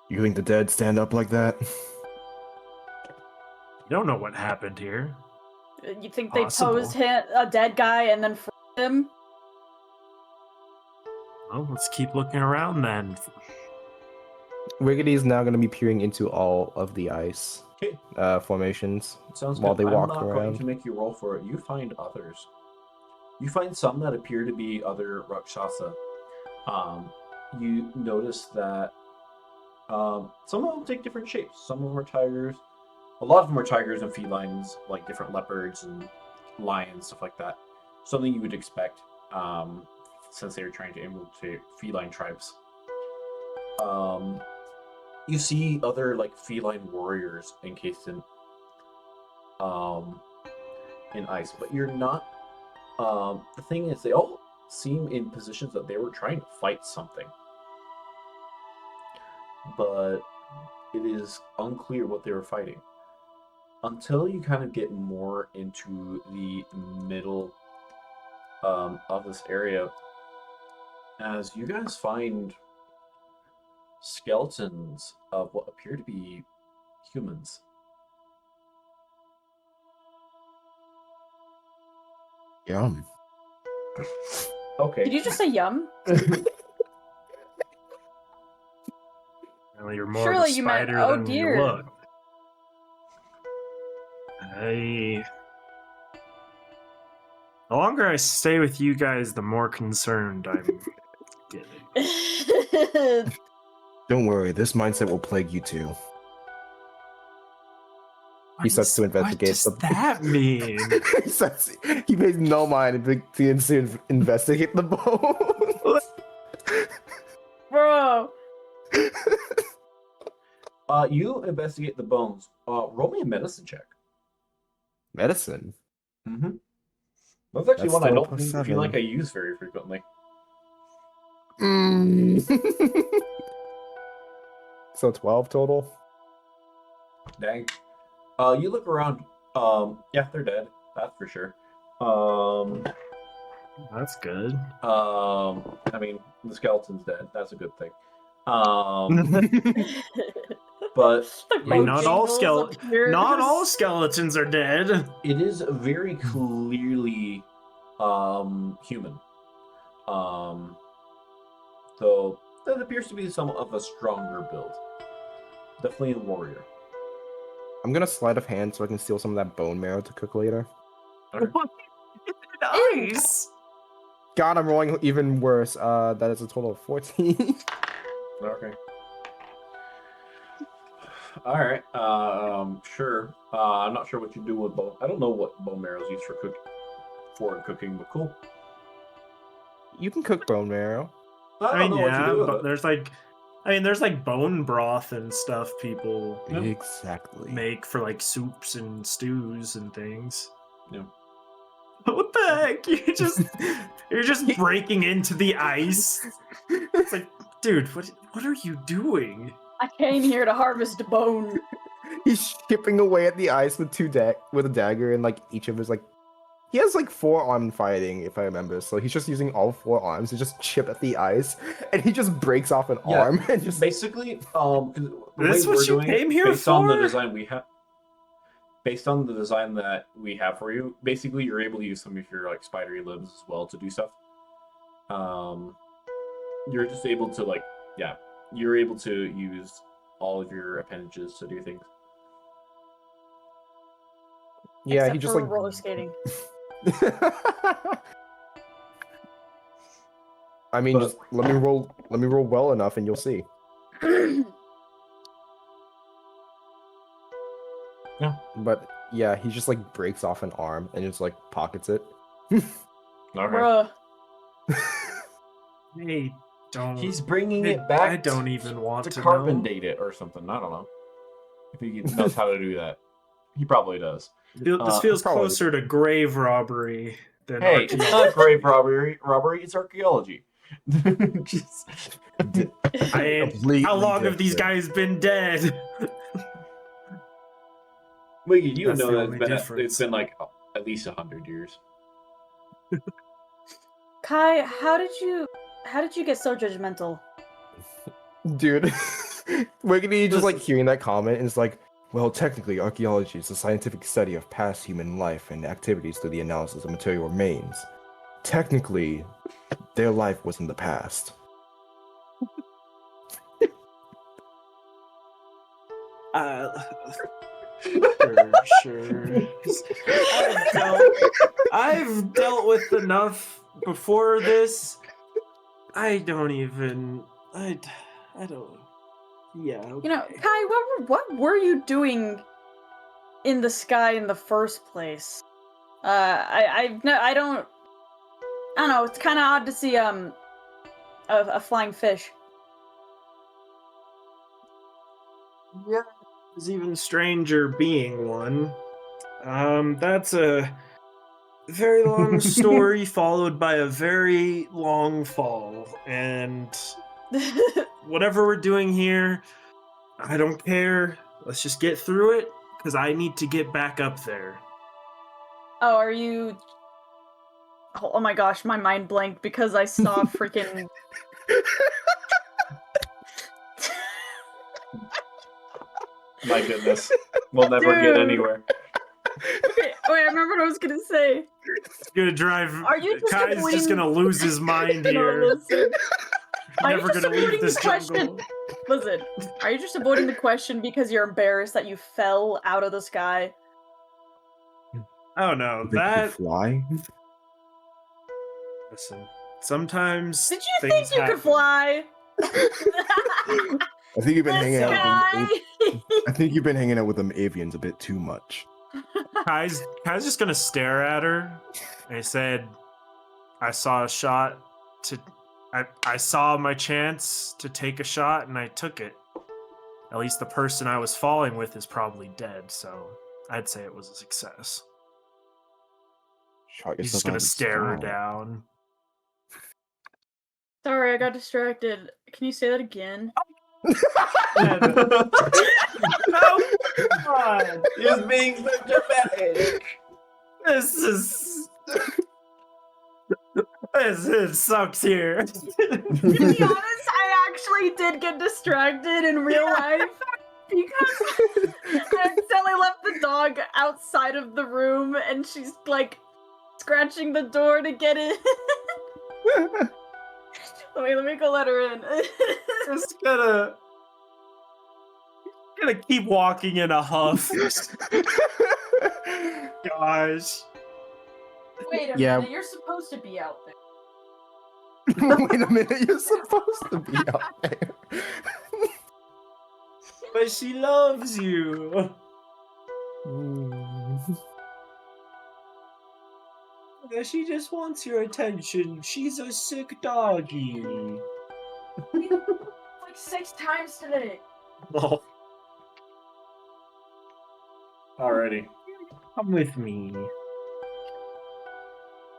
think the dead stand up like that? You don't know what happened here. You think they Possible. posed a dead guy and then froze him? Well, let's keep looking around then. Wiggity is now going to be peering into all of the ice Okay. formations Sounds while good. they walk I'm not going around. to make you roll for it. You find others. You find some that appear to be other Rakshasa. You notice that some of them take different shapes. Some of them are tigers. A lot of them are tigers and felines, like different leopards and lions, stuff like that. Something you would expect, since they were trying to imitate feline tribes. You see other like feline warriors encased in ice, but you're not. The thing is, they all seem in positions that they were trying to fight something, but it is unclear what they were fighting until you kind of get more into the middle of this area, as you guys find skeletons of what appear to be humans. Yum. Okay. Did you just say yum? Well, you're more Surely of a you meant, spider oh than dear. you look. The longer I stay with you guys, the more concerned I'm getting. Don't worry, this mindset will plague you too. He starts to investigate. What does that mean? He pays no mind and begins to investigate the bones. Bro. You investigate the bones. Roll me a medicine check. Medicine. Mm-hmm. That's actually That's one I still a don't +7. feel like I use very frequently. So 12 total. Dang. You look around. Yeah, they're dead. That's for sure. That's good. I mean, the skeleton's dead. That's a good thing. But I mean, not all Bojangles skeletons are dead. it is very clearly human. Though that appears to be some of a stronger build. Definitely a warrior. I'm gonna sleight of hand so I can steal some of that bone marrow to cook later. Okay. Nice. God, I'm rolling even worse. That is a total of 14. Okay. All right. Sure. I'm not sure what you do with bone. I don't know what bone marrow is used for cooking, but cool. You can cook bone marrow. I I don't mean, know what you yeah, do with but it. there's like bone broth and stuff people Yeah. Exactly. make for like soups and stews and things. Yeah. What the heck? You're just breaking into the ice. It's like, dude, what are you doing? I came here to harvest bone. He's chipping away at the ice with with a dagger, and like each of his like, he has like 4 arm fighting, if I remember. So he's just using all 4 arms to just chip at the ice, and he just breaks off an Yeah, arm and just. Basically, the This way what we're you doing came it, here based on the for? design we have, based on the design that we have for you, basically you're able to use some of your like spidery limbs as well to do stuff. You're just able to you're able to use all of your appendages to do things. Yeah, Except he just for like. roller skating. I mean, But- just let me roll. Let me roll well enough, and you'll see. Yeah. But yeah, he just like breaks off an arm and just like pockets it. Okay. Bruh. Hey, don't. He's bringing I- it back. I don't even want to carbon know. date it or something. I don't know if he knows how to do that. He probably does. This feels probably. closer to grave robbery than Hey, it's archaeology. not grave robbery. It's archaeology. Just- How long have these guys been dead? Wiggy, you That's know the that only it's difference. been like at least 100 years. Kai, how did you get so judgmental? Dude, Wiggity just like Listen. hearing that comment and it's like, well, technically, archaeology is the scientific study of past human life and activities through the analysis of material remains. Technically, their life was in the past. Sure. I've dealt with enough before this. I don't. Yeah. You know, okay. Kai, what were you doing in the sky in the first place? I don't know. It's kind of odd to see a flying fish. Yeah, there's even stranger being one. That's a very long story followed by a very long fall. And whatever we're doing here, I don't care. Let's just get through it, because I need to get back up there. Oh, are you? Oh my gosh, my mind blanked because I saw freaking. My goodness, we'll never get Dude. anywhere. Wait, I remember what I was gonna say. Gonna drive. Are you just Kai's just avoiding- gonna lose his mind No, here. listen. Are you Never just gonna leave avoiding this the question? jungle. Listen, are you just avoiding the question because you're embarrassed that you fell out of the sky? Oh no, Think you that. fly? Listen, sometimes. Did you things think you happen. could fly? I think you've been This hanging out. guy. I think you've been hanging out with them avians a bit too much. Kai's just gonna stare at her. I said, I saw a shot to. I saw my chance to take a shot and I took it. At least the person I was falling with is probably dead, so I'd say it was a success. Shot He's yourself just out gonna of the stare her sky. down. Sorry, I got distracted. Can you say that again? No, come on. He's being so dramatic. This sucks here. To be honest, I actually did get distracted in real life because I accidentally left the dog outside of the room and she's like scratching the door to get in. Let me go let her in. Just gonna keep walking in a huff. Gosh. Wait a Yeah. minute, you're supposed to be out there. Wait a minute, you're supposed to be out there. But she loves you. She just wants your attention. She's a sick doggy. Like 6 times today. Oh. Alrighty. Come with me.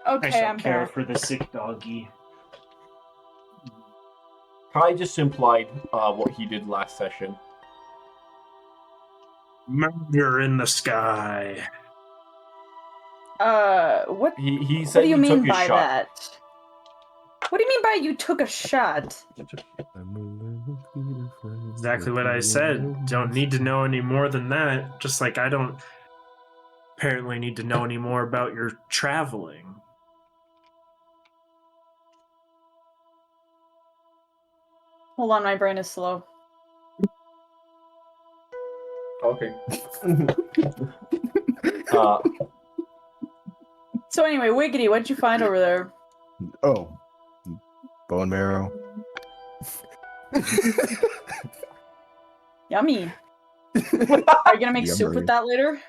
I Okay, shall I'm care back. for the sick doggy. Kai just implied what he did last session. Murder in the sky. What He said do you he mean took his by shot. that? What do you mean by you took a shot? Exactly what I said. Don't need to know any more than that. Just like I don't apparently need to know any more about your traveling. Hold on, my brain is slow. Okay. So anyway, Wiggity, what'd you find over there? Oh, bone marrow. Yummy. Are you gonna make soup Yummy. with that later?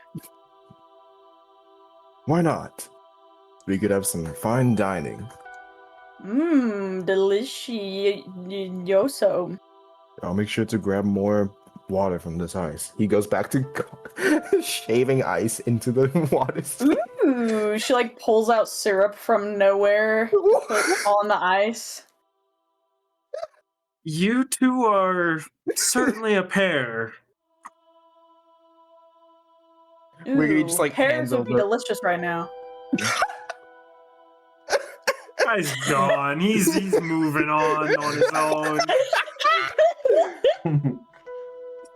Why not? We could have some fine dining. Delicioso. I'll make sure to grab more water from this ice. He goes back to shaving ice into the water. Ooh, she like pulls out syrup from nowhere, puts it all on the ice. You two are certainly a pair. Ooh, Wiggity just, like, pears hands would be over- delicious right now. Guy's gone. He's moving on his own.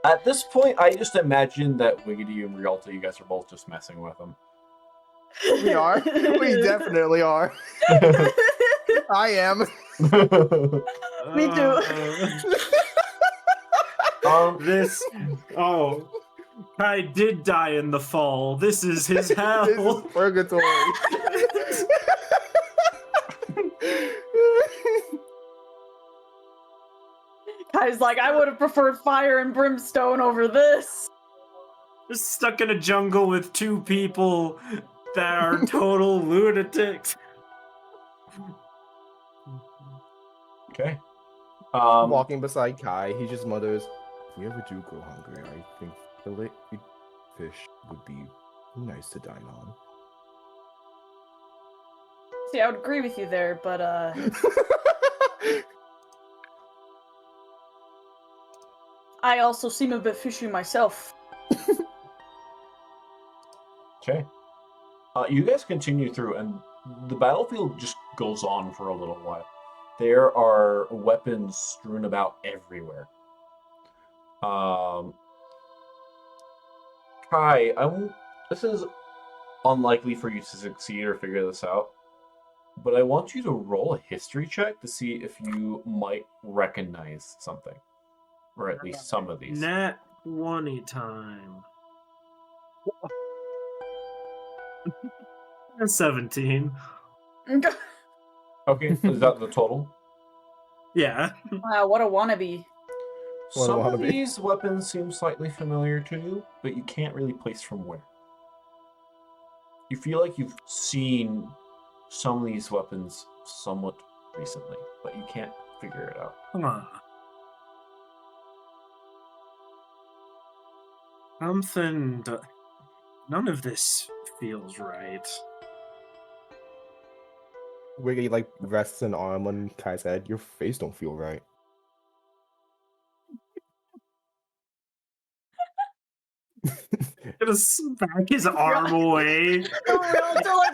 At this point, I just imagine that Wiggity and Rialta, you guys are both just messing with him. We are. We definitely are. I am. Me too. This. Oh. Kai did die in the fall. This is his hell. This is purgatory. Kai's like, I would have preferred fire and brimstone over this. Just stuck in a jungle with 2 people that are total lunatics. Okay. Walking beside Kai, he just mutters, "If we ever do go hungry, I think fillet fish would be nice to dine on." See, I would agree with you there, but I also seem a bit fishy myself. Okay. You guys continue through, and the battlefield just goes on for a little while. There are weapons strewn about everywhere. Kai, this is unlikely for you to succeed or figure this out, but I want you to roll a history check to see if you might recognize something, or at least some of these. Nat 20 time. 17. Okay, is that the total? Yeah. Wow, what a wannabe. What a Some of wannabe. these weapons seem slightly familiar to you, but you can't really place from where. You feel like you've seen some of these weapons somewhat recently, but you can't figure it out. Huh. None of this feels right. Wiggity like rests an arm on Kai's head. Your face don't feel right. Gonna smack his arm away. Rialta, like,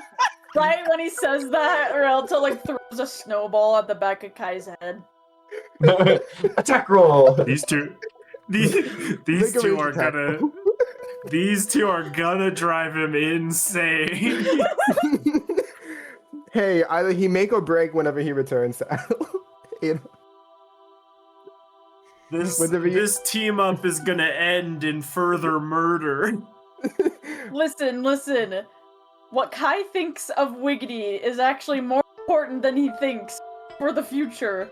right when he says that, Rialta like throws a snowball at the back of Kai's head. Attack roll! These two are gonna drive him insane. Hey, either he make or break whenever he returns to you know? This team up is gonna end in further murder. Listen. what Kai thinks of Wiggity is actually more important than he thinks for the future.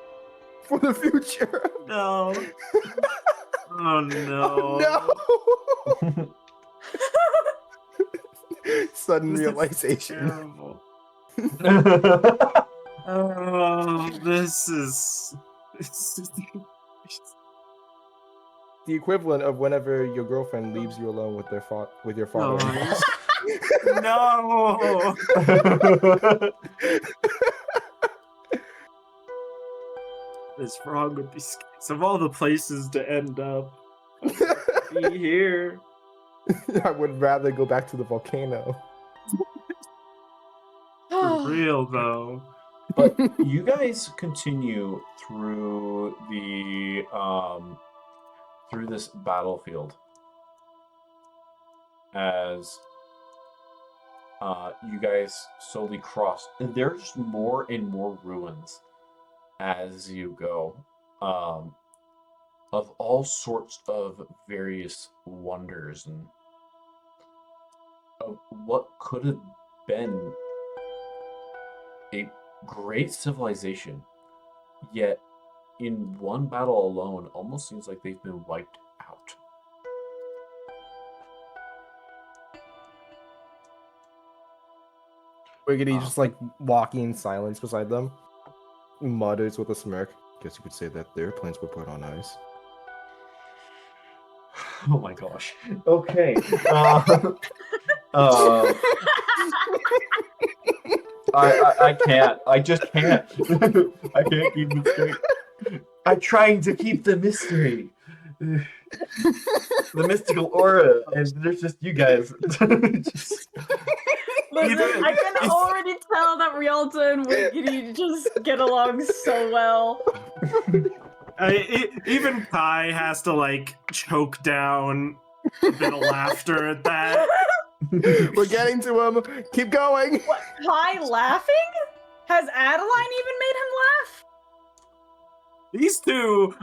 For the future. No. Oh no. Oh, no. Sudden This is realization. terrible. Oh, this is. The equivalent of whenever your girlfriend leaves you alone with with your father. No. What's wrong with these guys? Of all the places to end up, be here. I would rather go back to the volcano. For real though. But you guys continue through the through this battlefield as you guys slowly cross. And there's more and more ruins as you go, of all sorts of various wonders and of what could have been a great civilization, yet in one battle alone almost seems like they've been wiped out. Wiggity just like walking in silence beside them, mutters with a smirk. Guess you could say that their plans were put on ice. Oh my gosh. Okay. I can't. I just can't. I can't keep it straight. I'm trying to keep the mystery. The mystical aura, and there's just you guys. Listen, I can already tell that Rialta and Wiggity just get along so well. Even Kai has to like choke down a bit of laughter at that. We're getting to him. Keep going. What, Kai laughing? Has Adeline even made him laugh? These two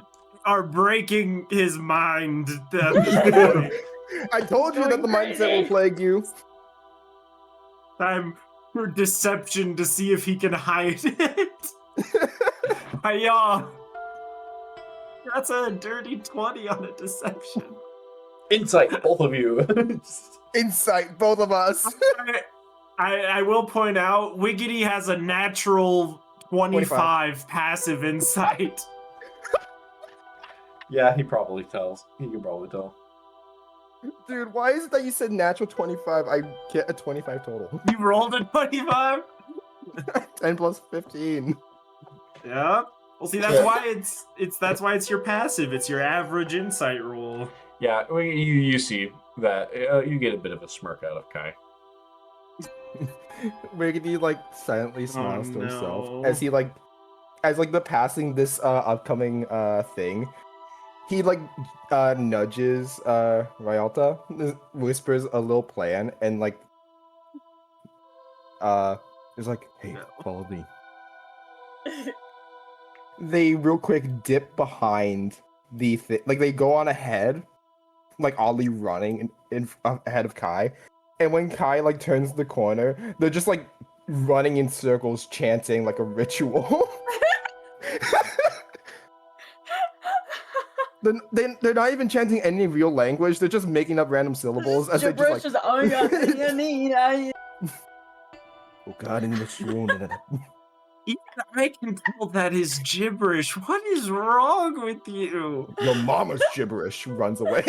are breaking his mind. I told you that the mindset will plague you. Time for deception to see if he can hide it. Hiya! That's a dirty 20 on a deception. Insight, both of you. Insight, both of us. I will point out, Wiggity has a natural 25 passive insight. Yeah, he probably tells. He can probably tell. Dude, why is it that you said natural 25? I get a 25 total. You rolled a 25? 10 plus 15. Yeah. Well, see, that's why that's why it's your passive. It's your average insight roll. Yeah, well, you see that you get a bit of a smirk out of Kai. Wiggity like silently smiles to no. himself as he as the passing this upcoming thing. He like nudges Rialta, whispers a little plan, and like is like, "Hey, follow me." They real quick dip behind the thing, like they go on ahead, like oddly running in ahead of Kai, and when Kai like turns the corner, they're just like running in circles, chanting like a ritual. They're not even chanting any real language. They're just making up random syllables as they just like. Oh God, in this room. Even I can tell that is gibberish. What is wrong with you? Your mama's gibberish runs away.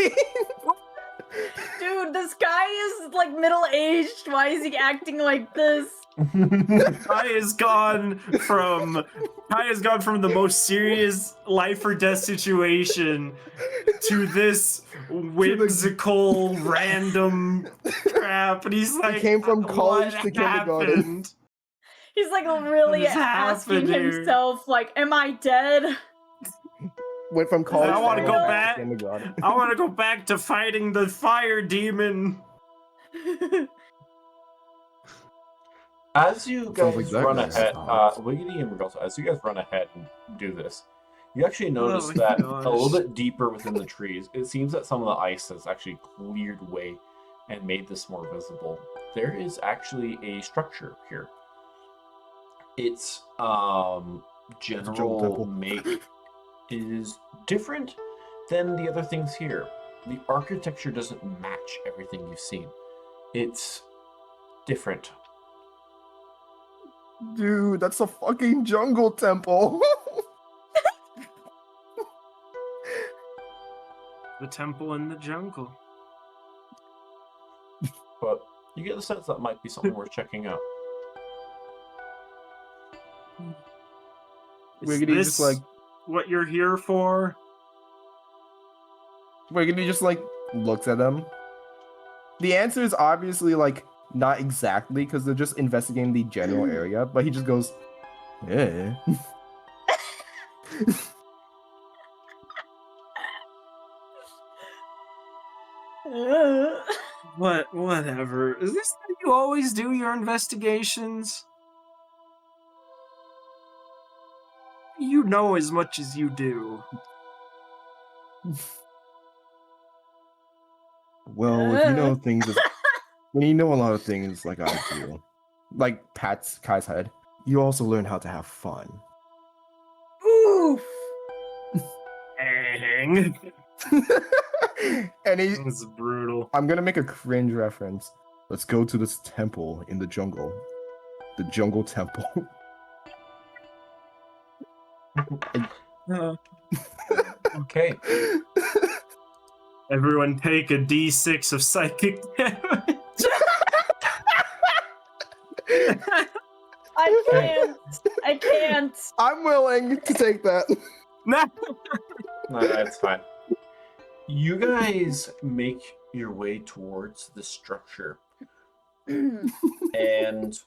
Dude, this guy is like middle-aged. Why is he acting like this? Kai has gone from the most serious life or death situation to this whimsical random crap, and he's like, He came from college "What to kindergarten." happened?" He's like really What is asking happening? himself, like, am I dead? Went from college. I want to go to back. kindergarten. I want to go back to fighting the fire demon. As you Sounds guys like that run guy's ahead, thoughts. Wiggity and Rialta, as you guys run ahead and do this, you actually notice my that gosh. a little bit deeper within the trees, it seems that some of the ice has actually cleared away and made this more visible. there is actually a structure here. Its general temple. make is different than the other things here. The architecture doesn't match everything you've seen. It's different. Dude, that's a fucking jungle temple. The temple in the jungle. But you get the sense that might be something worth checking out. Is Wiggity this just like what you're here for? Wiggity just like looks at them. The answer is obviously like not exactly because they're just investigating the general area, but he just goes, yeah. Whatever. Is this how you always do your investigations? You know as much as you do. Well, if you know things, when you know a lot of things like I do, like pats Kai's head, you also learn how to have fun. Oof. Dang. And he, That was brutal. I'm gonna make a cringe reference. Let's go to this temple in the jungle. The jungle temple. Okay. Everyone take a d6 of psychic damage. I can't. I'm willing to take that. No. No, that's fine. You guys make your way towards the structure. And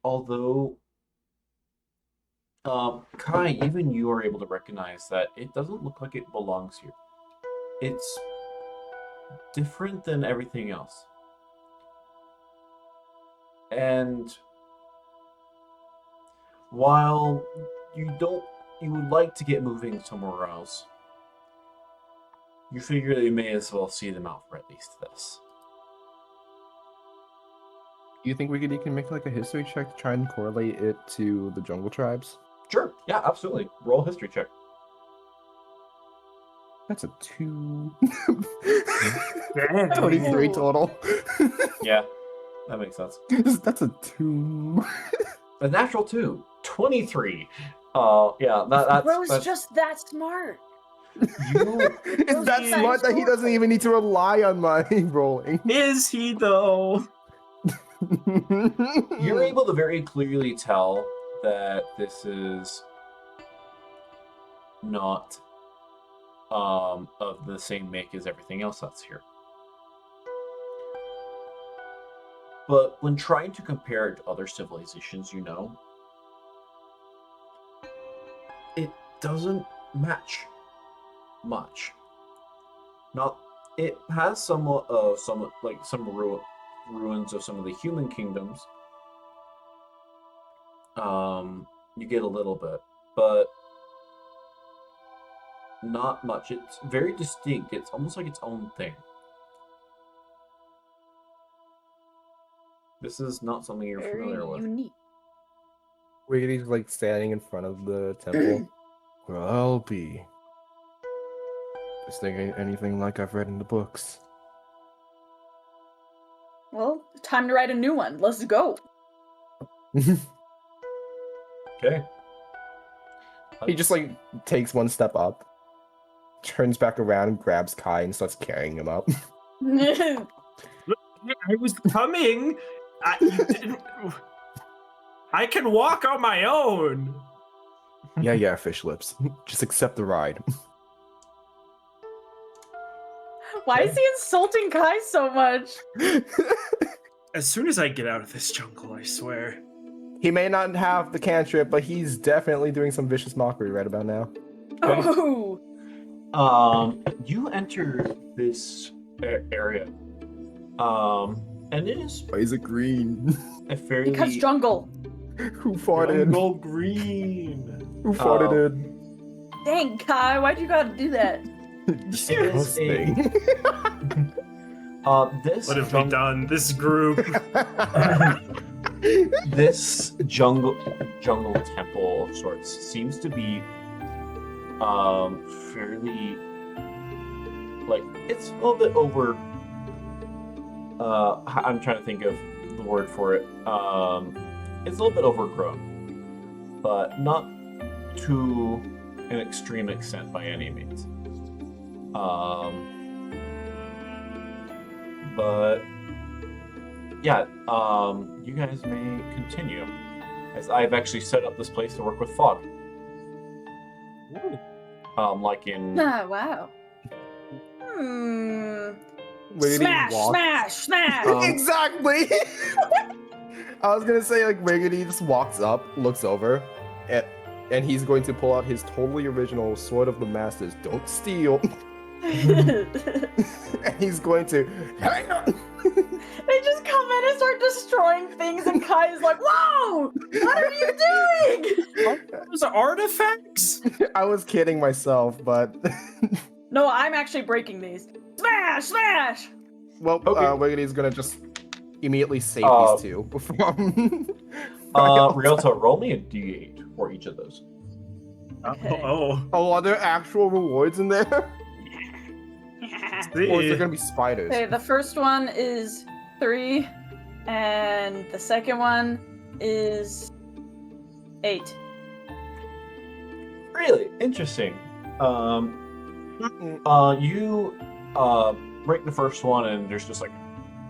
although Kai, even you are able to recognize that it doesn't look like it belongs here. It's different than everything else. And while you would like to get moving somewhere else, you figure that you may as well see them out for at least this. You think Wiggity can make like a history check to try and correlate it to the jungle tribes? Sure, yeah, absolutely. Roll a history check. That's a 2. Dang. 23 total. Yeah, that makes sense. That's a 2. A natural 2. 23. Yeah, Bro's that's just that smart. you. It's that Those smart that he guys doesn't even need to rely on my rolling. Is he though? You're able to very clearly tell that this is not of the same make as everything else that's here. But when trying to compare it to other civilizations, you know, it doesn't match much. Not, it has somewhat of some ruins of some of the human kingdoms. You get a little bit, but not much. It's very distinct. It's almost like its own thing. This is not something you're Very familiar with. unique. Wiggity's like standing in front of the temple. Where I'll be. This thing ain't anything like I've read in the books. Well, time to write a new one. Let's go. Okay. He just like takes one step up, turns back around, grabs Kai, and starts carrying him up. I was coming. You didn't. I can walk on my own. Yeah, fish lips. Just accept the ride. Why is he insulting Kai so much? As soon as I get out of this jungle, I swear. He may not have the cantrip, but he's definitely doing some vicious mockery right about now. Oh. You enter this area. And it is Why is it green? a fairly Because jungle. Who farted? Jungle green. Who farted? Dang, Kai, why'd you gotta do that? Disgusting. This What have we done? This group. this jungle temple of sorts seems to be fairly like it's a little bit over. I'm trying to think of the word for it. It's a little bit overgrown, but not to an extreme extent by any means. But yeah, you guys may continue, as I've actually set up this place to work with fog. Like in Oh, wow. Wiggity Smash, walks- smash, smash! Exactly. I was gonna say like Wiggity just walks up, looks over, and he's going to pull out his totally original Sword of the Masters. Don't steal. And he's going to. They just come in and start destroying things, and Kai is like, "Whoa! What are you doing?" Those artifacts? I was kidding myself, but No, I'm actually breaking these. Smash, smash! well, Okay. Wiggity's gonna just immediately save these two from. Rialta, roll me a d8 for each of those. Okay. Oh, are there actual rewards in there? Or is there gonna be spiders? Okay, the first one is 3, and the second one is 8. Really interesting. You break the first one, and there's just like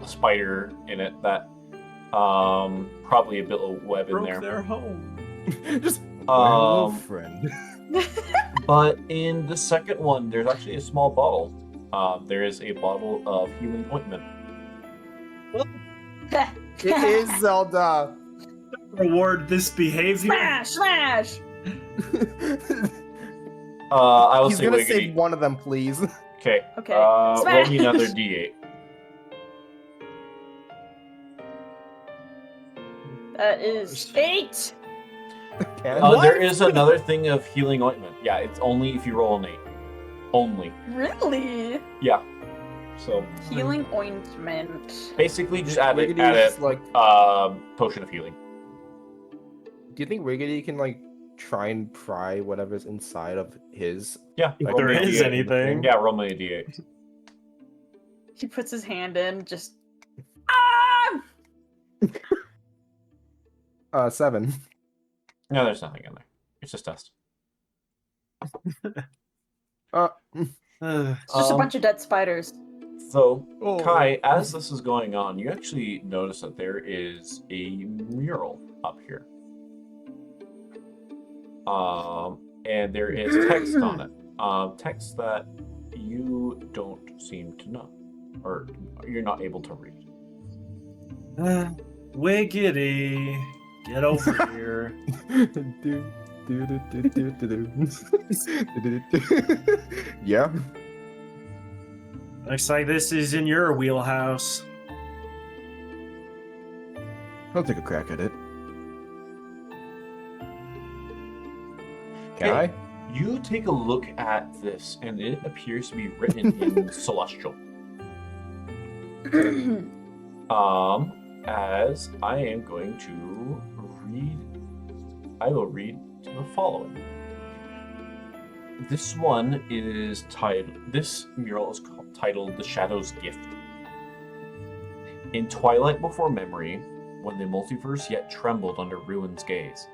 a spider in it that probably a bit of web in Broke there. their home. Just hello, Um, friend. but in the second one, there's actually a small bottle. There is a bottle of healing ointment. It is Zelda. Reward this behavior. Smash, smash! I will He's say gonna Wiggity. save one of them, please. Okay. Okay. Roll Smash! me another d8. That is 8. Can There is another thing of healing ointment. Yeah, it's only if you roll an 8. Only. Really? Yeah. So Healing ointment. basically, just add Wiggity it. is like. Potion of healing. Do you think Wiggity can like try and pry whatever's inside of his? Yeah. If roll there me a is D8. anything. Yeah, roll me a d8. He puts his hand in, just. 7. No, there's nothing in there. It's just dust. It's just a bunch of dead spiders. So, Oh. Kai, as this is going on, you actually notice that there is a mural up here. And there is text on it. Text that you don't seem to know, or you're not able to read. Wiggity, get over here. Yeah. Looks like this is in your wheelhouse. I'll take a crack at it. Can Okay. I? You take a look at this, and it appears to be written in Celestial. As I am going to read, I will read the following. This one is titled, this mural is titled The Shadow's Gift. In twilight before memory, when the multiverse yet trembled under ruin's gaze,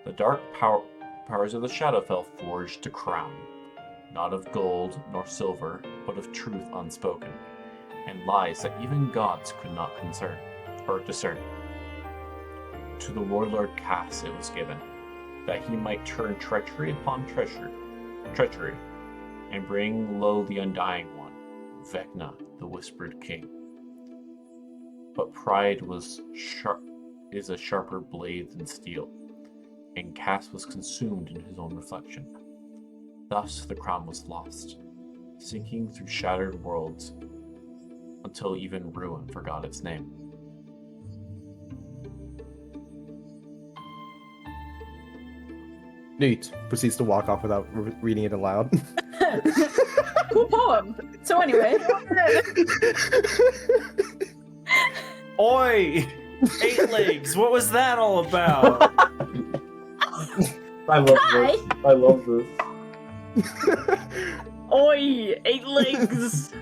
the dark powers of the Shadowfell forged a crown, not of gold nor silver, but of truth unspoken, and lies that even gods could not discern. To the warlord Cass it was given, that he might turn treachery upon treachery, and bring low the undying one, Vecna, the whispered king. But pride is a sharper blade than steel, and Cass was consumed in his own reflection. Thus the crown was lost, sinking through shattered worlds, until even ruin forgot its name. Neat. Proceeds to walk off without reading it aloud. Cool poem. So anyway, Oi! 8 legs, what was that all about? I love Kai! this. I love this. oi, 8 legs.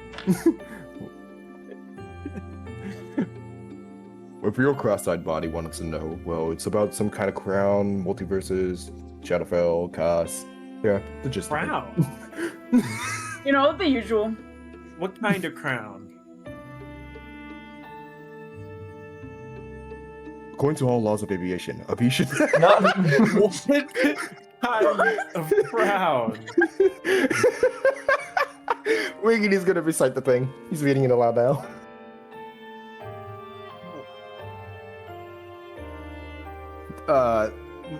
If your cross-eyed body wanted to know, well, it's about some kind of crown, multiverses, Shadowfell, Cast. Yeah, the gist of it. Crown? You know, the usual. What kind of crown? According to all laws of aviation, aviation. Not, What kind of crown? Wiggity's gonna recite the thing. He's reading it aloud now.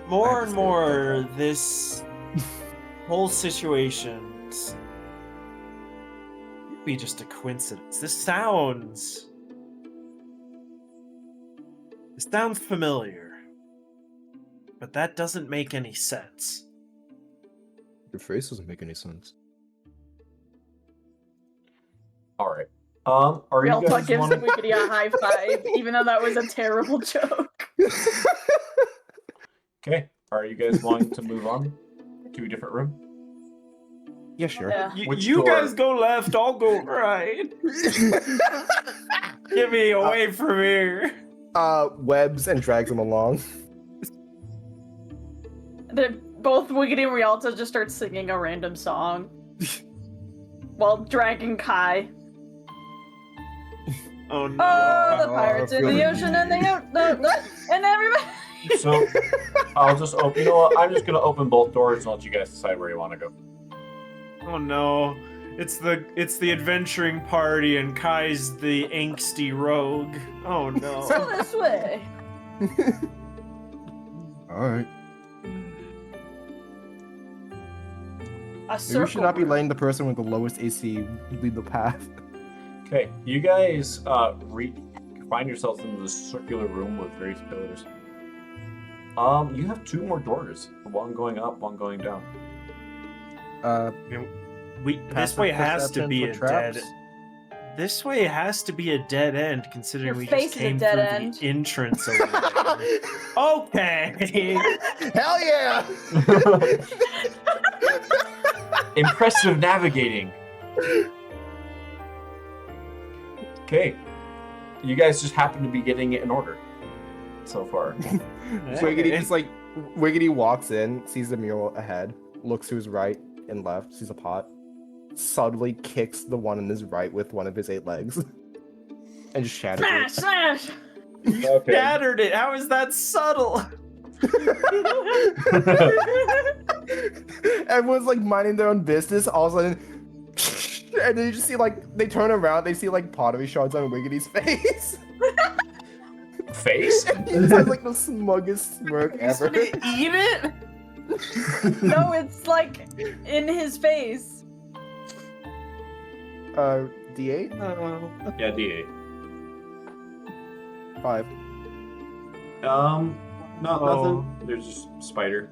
More I and understand more, that. this whole situation could be just a coincidence. This sounds familiar, but that doesn't make any sense. Your face doesn't make any sense. all right. Are you Rialta guys gives wanting... Wiggity a high five, even though that was a terrible joke. Okay. Are you guys wanting to move on to a different room? Yeah, sure. Yeah. Which You door? guys go left, I'll go right. Get me away from here. Webs and drags him along. Both Wiggity and Rialta just start singing a random song while dragging Kai. Oh no. Oh, the pirates in the feeling ocean and and everybody. So I'll just open. You know what? I'm just gonna open both doors and let you guys decide where you want to go. Oh no. It's the adventuring party and Kai's the angsty rogue. Oh no. Go this way. Alright. A Maybe we should not be circle. letting the person with the lowest AC lead the path. Okay, you guys find yourselves in this circular room with various pillars. You have 2 more doors, one going up, one going down. This Passive way has to perception be for a traps? dead. This way has to be a dead end, considering Your we face just is a came dead through end. the entrance over there. Okay. Hell yeah! Impressive navigating. Okay, you guys just happen to be getting it in order so far. Wiggity just like Wiggity walks in, sees the mural ahead, looks to his right and left, sees a pot, subtly kicks the one on his right with one of his 8 legs, and just shatters Smash, it. smash. Okay. Shattered it. How is that subtle? Everyone's like minding their own business, all of a sudden, and then you just see like they turn around, they see like pottery shards on Wiggity's face. Face? He just has like the smuggest smirk You ever. gonna eat it? No, it's like in his face. D8? Yeah, D8. 5. No, Oh. nothing. There's just spider.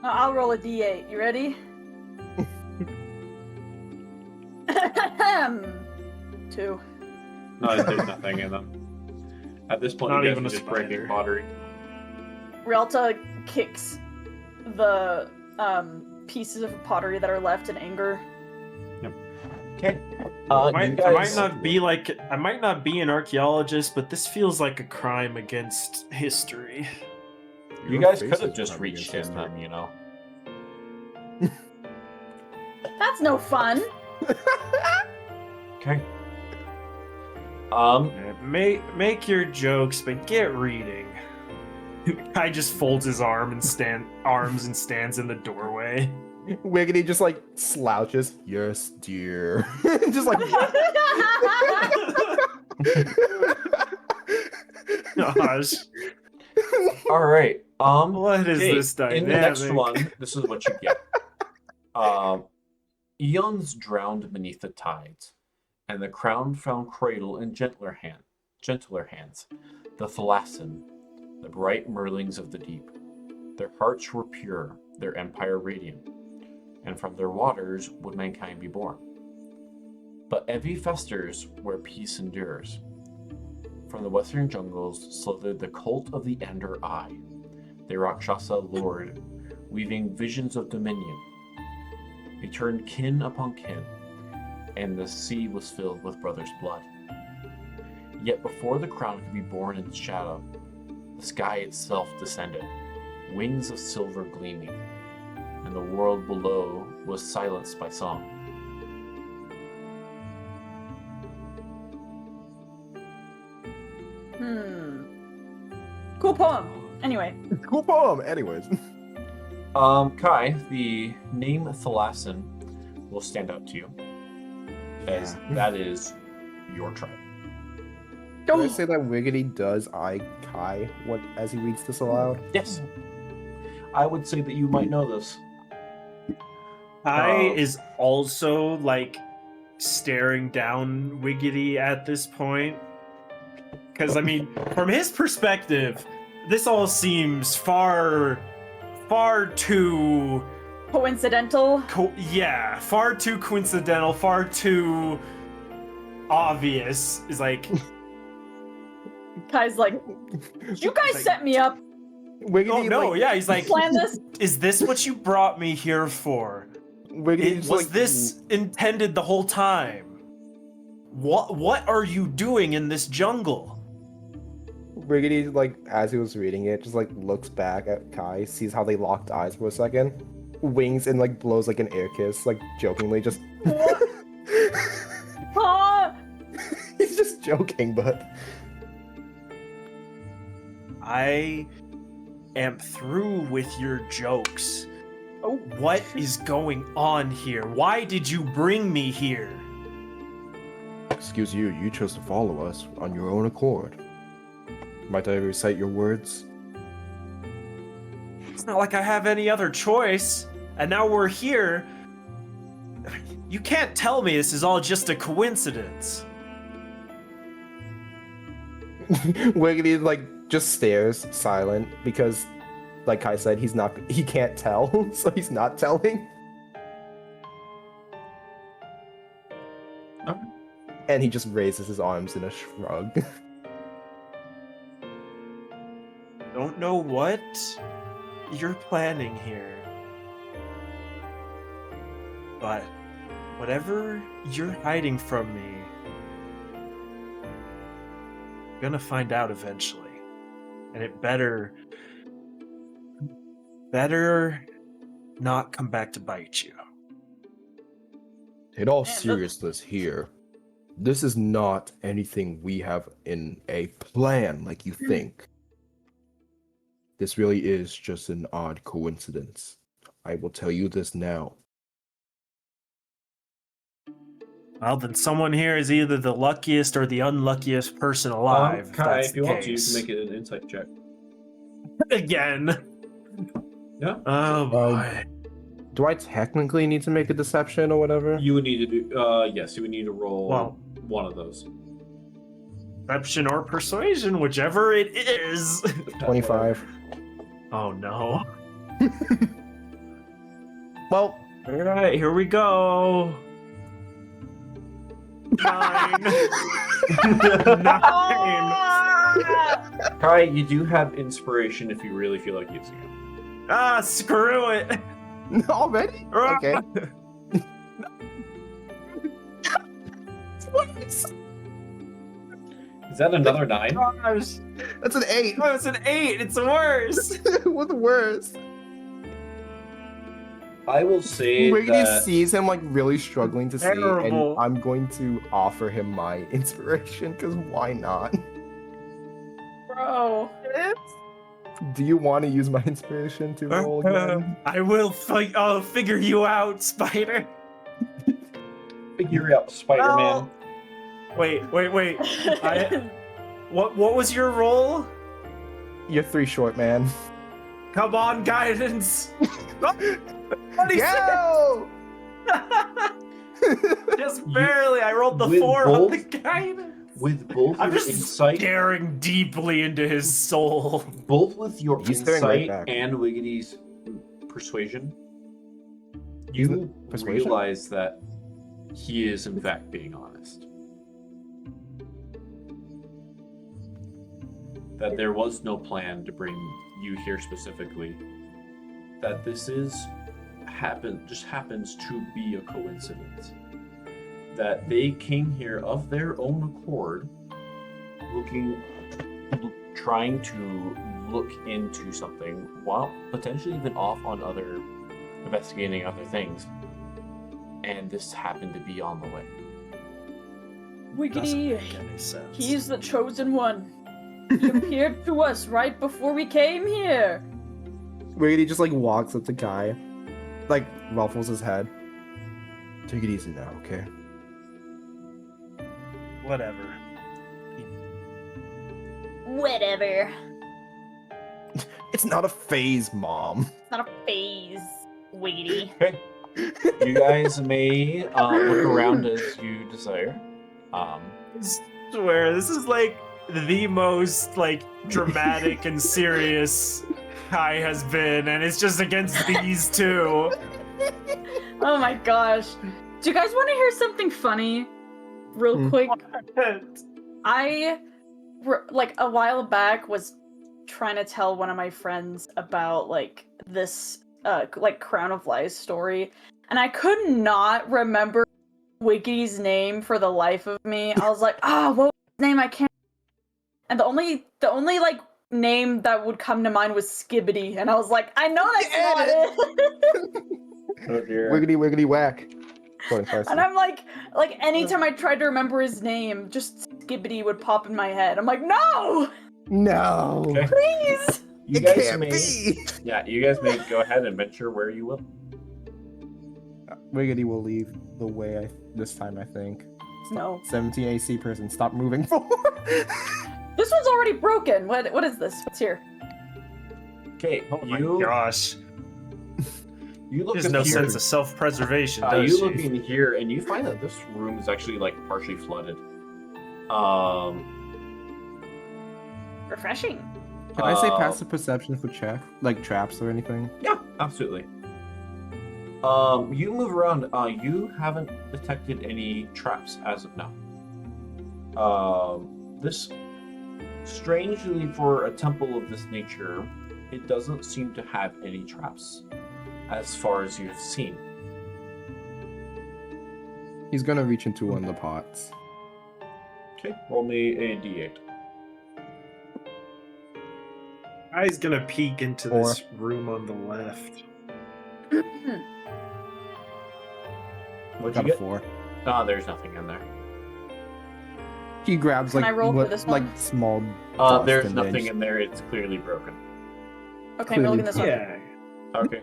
I'll roll a d8. You ready? 2. No, there's nothing in them. At this point, Not you guys even are a just breaking spider. pottery. Rialta kicks the pieces of pottery that are left in anger. Okay. I might not be an archaeologist, but this feels like a crime against history. You guys could have just reached him, then, you know. That's no fun. Okay. Make your jokes, but get reading. Kai just folds his arms and stands in the doorway. Wiggity just like slouches. Yes, dear. Just like. Gosh, All right. what is okay, this dynamic? in the next one, this is what you get. Eons drowned beneath the tides, and the crown found cradle in gentler hands. The Thalassin, the bright merlings of the deep. Their hearts were pure, their empire radiant, and from their waters would mankind be born. But envy festers where peace endures. From the western jungles slithered the cult of the Ender Eye, the Rakshasa lord, weaving visions of dominion. He turned kin upon kin, and the sea was filled with brothers' blood. Yet before the crown could be born in its shadow, the sky itself descended, wings of silver gleaming, and the world below was silenced by song. Cool poem. Anyway. Cool poem. Anyways. Kai, the name Thalassin will stand out to you, as that is your tribe. Can I say that Wiggity does eye Kai as he reads this aloud? Yes. I would say that you might know this. Kai is also like staring down Wiggity at this point. Because, I mean, from his perspective, this all seems far too... Coincidental? Far too coincidental, far too obvious. Is like... Kai's like, did you guys set me up? Wiggity, oh, no, yeah, he's like, plan this? is this what you brought me here for? Was this intended the whole time? What are you doing in this jungle? Wiggity, like, as he was reading it, just, like, looks back at Kai, sees how they locked eyes for a second, winks and, like, blows, like, an air kiss, like, jokingly, just... What? Huh? He's just joking, but... I am through with your jokes. Oh, what is going on here? Why did you bring me here? Excuse you chose to follow us on your own accord. Might I recite your words? It's not like I have any other choice. And now we're here. You can't tell me this is all just a coincidence. Wiggity, like, just stares, silent, because, like Kai said, he can't tell, so he's not telling. Okay. And he just raises his arms in a shrug. Don't know what you're planning here. But whatever you're hiding from me, I'm gonna find out eventually. And it better not come back to bite you. In all Man, seriousness here, this is not anything we have in a plan like you think. This really is just an odd coincidence. I will tell you this now. Well, then someone here is either the luckiest or the unluckiest person alive. Kai, that's if you the want to, you case. can make it an insight check. Again. Yeah. Oh boy. Do I technically need to make a deception or whatever? You would need to do, yes, you would need to roll Well, one of those. deception or persuasion, whichever it is. 25. Oh no. Well, All right, here we go. 9. 9. Kai, you do have inspiration if you really feel like using it. Ah, screw it. already? Okay. Is that another 9? Gosh. That's an 8. Oh, it's an 8. It's worse. What's worse? I will say Wiggity that sees him like really struggling to see, and Terrible. I'm going to offer him my inspiration because why not? Bro. Do you want to use my inspiration to roll again? I will I'll figure you out, Spider. figure out Spider-Man. Wait. What was your roll? You're 3 short, man. Come on, guidance. 26. Yo! Just barely. I rolled the With 4 on the both- guidance. With both I'm your just insight, staring deeply into his soul. both with your He's staring right insight back. and Wiggity's persuasion, He's you persuasion? realize that he is in fact being honest. That there was no plan to bring you here specifically. That this just happens to be a coincidence. That they came here of their own accord, trying to look into something while potentially even off on investigating other things. And this happened to be on the way. Doesn't Wiggity, make any sense. he's the chosen one. He appeared to us right before we came here. Wiggity just like walks up to Guy, like ruffles his head. Take it easy now, okay? Whatever. Whatever. It's not a phase, Mom. It's not a phase, Wiggity. Okay. You guys may look around as you desire. I swear, this is like the most like dramatic and serious Kai has been, and it's just against these two. Oh my gosh. Do you guys want to hear something funny? Real quick. Like a while back was trying to tell one of my friends about like this like Crown of Lies story, and I could not remember Wiggity's name for the life of me. I was like, what was his name? I can't. And the only like name that would come to mind was Skibbity, and I was like, I know that's not it. Oh dear. Wiggity wiggity whack. Go ahead, And I'm like anytime I tried to remember his name, just Skibbity would pop in my head. I'm like, no, no. Okay. please. You It guys can't may, be. yeah, you guys may go ahead and venture where you will. Wiggity will leave the way this time, I think. No, 17 AC person, stop moving forward. this one's already broken. What is this? What's here? Okay, Oh my you gosh. you look There's up no here. sense of self-preservation, does You she? look in here and you find that this room is actually like partially flooded. Refreshing. Can I say passive perception for check? Like traps or anything? Yeah, absolutely. You move around. You haven't detected any traps as of now. This, strangely for a temple of this nature, it doesn't seem to have any traps, as far as you've seen. He's gonna reach into one of the pots. Okay, roll me a d8. Guy's gonna peek into this room on the left. What'd Got you a get? 4. There's nothing in there. He grabs Can like I roll for what, this like one? small. dust There's and nothing then- in there. It's clearly broken. Okay, I'm looking this up. Yeah. Okay.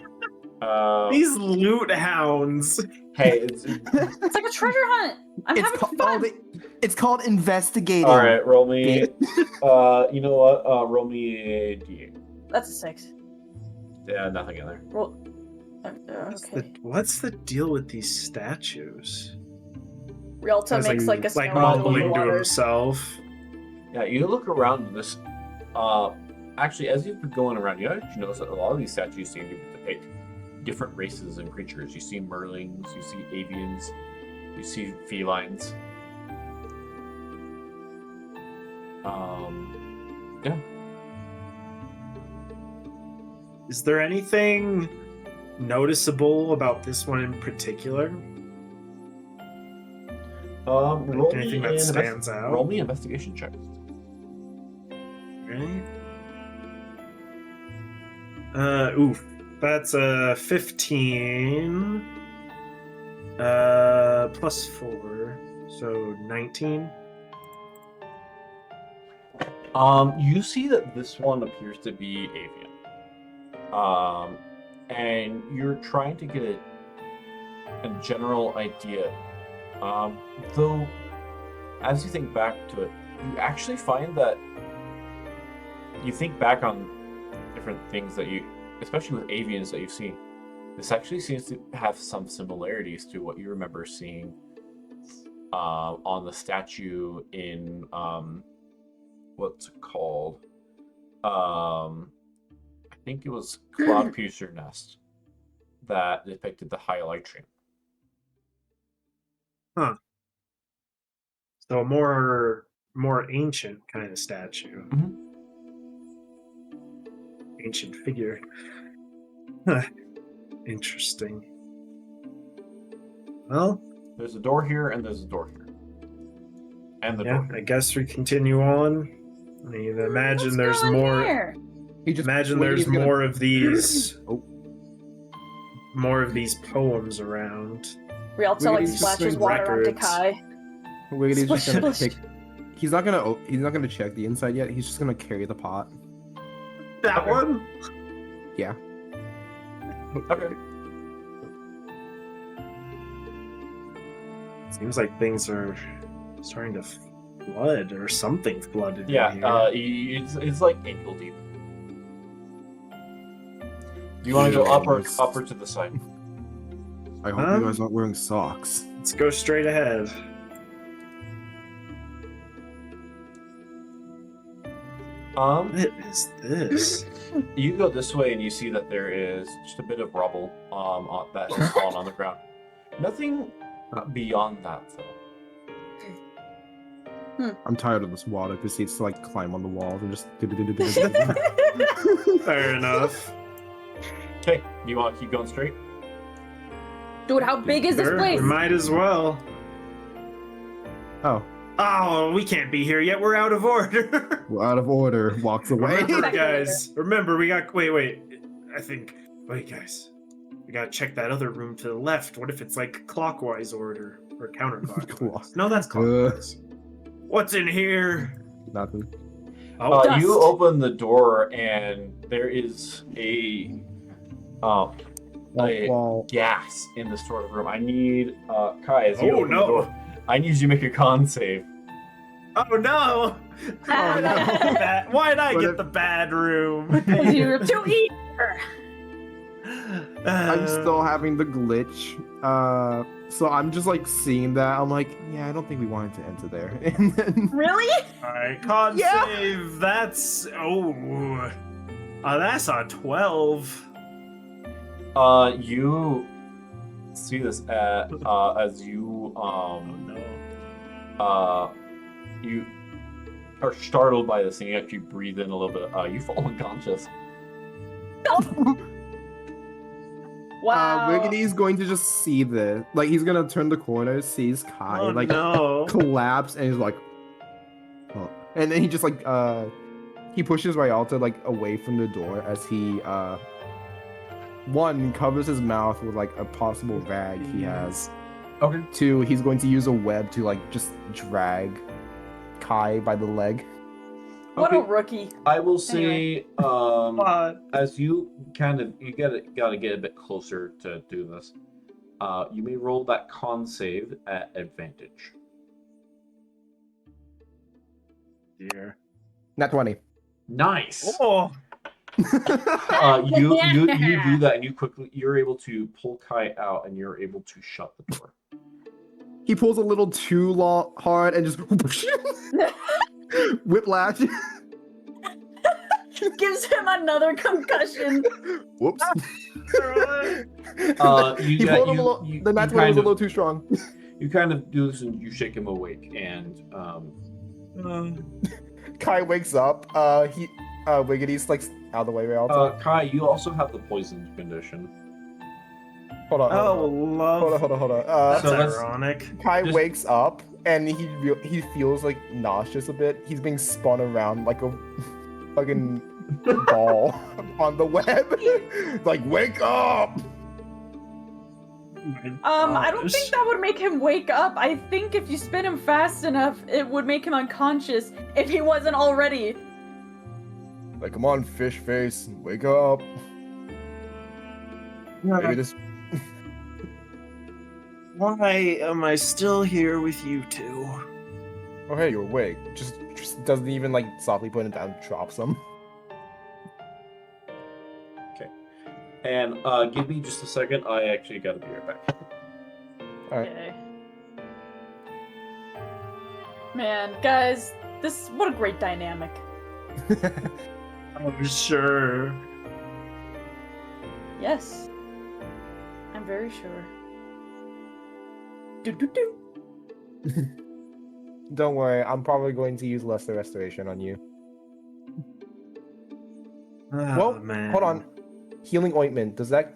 These loot hounds. Hey, it's It's like a treasure hunt. I'm It's having called. fun. It's called investigating. all right. Roll me. You know what? Roll me a d8. That's a 6. Yeah, nothing in there. Roll. Okay. What's the deal with these statues? Rialta Guy's makes like a like snow out of the mumbling to water. himself. Yeah, you look around this. Actually, as you've been going around, you actually notice that a lot of these statues seem to depict different races and creatures. You see merlings, you see avians, you see felines. Yeah. Is there anything noticeable about this one in particular? Roll Anything me that an stands out? Roll me an investigation check. Right? Oof. That's a 15. Plus 4. So 19. You see that this one appears to be avian. And you're trying to get a general idea. Though, as you think back to it, you actually find that you think back on different things that you, especially with avians that you've seen, this actually seems to have some similarities to what you remember seeing on the statue in what's it called? I think it was Cloud Piercer Nest that depicted the Hylitrium. Huh. So a more ancient kind of statue. Mhm. Ancient figure. Huh. Interesting. Well, There's a door here, and there's a door here, and the yeah, door I here. guess we continue on. I mean, imagine What's there's going more. here? He just Imagine Wiggity's there's gonna- more of these. Oh. More of these poems around. Rialta like Wiggity's splashes just water onto records. Kai. Wiggity's just gonna Splish, pick. He's not gonna check the inside yet. He's just gonna carry the pot. That Okay. one? Yeah. Okay. Seems like things are starting to flood or something flooded Yeah, in here. it's like ankle deep. Do you want to go up or to the side? I hope you guys aren't wearing socks. Let's go straight ahead. What is this? You go this way and you see that there is just a bit of rubble that has fallen on the ground. Nothing beyond that, though. I'm tired of this water because he needs to like climb on the walls and just. Fair enough. Okay, you want to keep going straight? Dude, how big is this Sure, place? we might as well. Oh, Oh, we can't be here yet. We're out of order. we're out of order. Walks away. Remember, Back guys. Remember, we got. Wait. I think. Wait, guys. We gotta check that other room to the left. What if it's like clockwise order or counterclockwise? No, that's clockwise. What's in here? Nothing. Oh, Dust. You open the door and there is a Wall. gas in the sort of room. I need Kai, as you Oh, open the no. door, I need you to make a con save. Oh no! Oh, no. Why'd I What get if- the bad room? You're too eager. I'm still having the glitch. So I'm just like seeing that. I'm like, yeah, I don't think we wanted to enter there. And then Really? Alright, con Yeah. save. That's that's a 12. You see this as you No. you are startled by this, and you actually breathe in a little bit. You fall unconscious. Wow. Wiggity's going to just see this. Like he's gonna turn the corner, sees Kai, Oh like no. collapse, and he's like, oh. And then he just like he pushes Rialta like away from the door as he one covers his mouth with like a possible rag he has. Okay. Two, he's going to use a web to like just drag Kai by the leg. What a Okay. rookie. I will say, What? as you gotta get a bit closer to do this. You may roll that con save at advantage. Dear. Not 20. Nice. Oh. You do that, and you're able to pull Kai out, and you're able to shut the door. He pulls a little too hard and just whiplash. Gives him another concussion. Whoops. You He pulled a little. The nat 20 was a little too strong. You kind of do this, and you shake him awake, and Kai wakes up. Wiggity's like out of the way. Kai, you also have the poisoned condition. Hold on. Oh, love. Hold on. That's So let's- ironic. Kai just- wakes up and he feels like nauseous a bit. He's being spun around like a fucking ball on the web. Like, wake up! I don't think that would make him wake up. I think if you spin him fast enough, it would make him unconscious if he wasn't already. Like, come on, fish face, wake up. Maybe this. Why am I still here with you two? Oh, hey, you're awake. Just doesn't even like softly put it down, drops them. And give me just a second. I actually gotta be right back. Alright. Okay. Man, guys, what a great dynamic. I'm sure. Yes. I'm very sure. Do do do. Don't worry, I'm probably going to use lesser restoration on you. Oh, Well, man. hold on. Healing ointment. Does that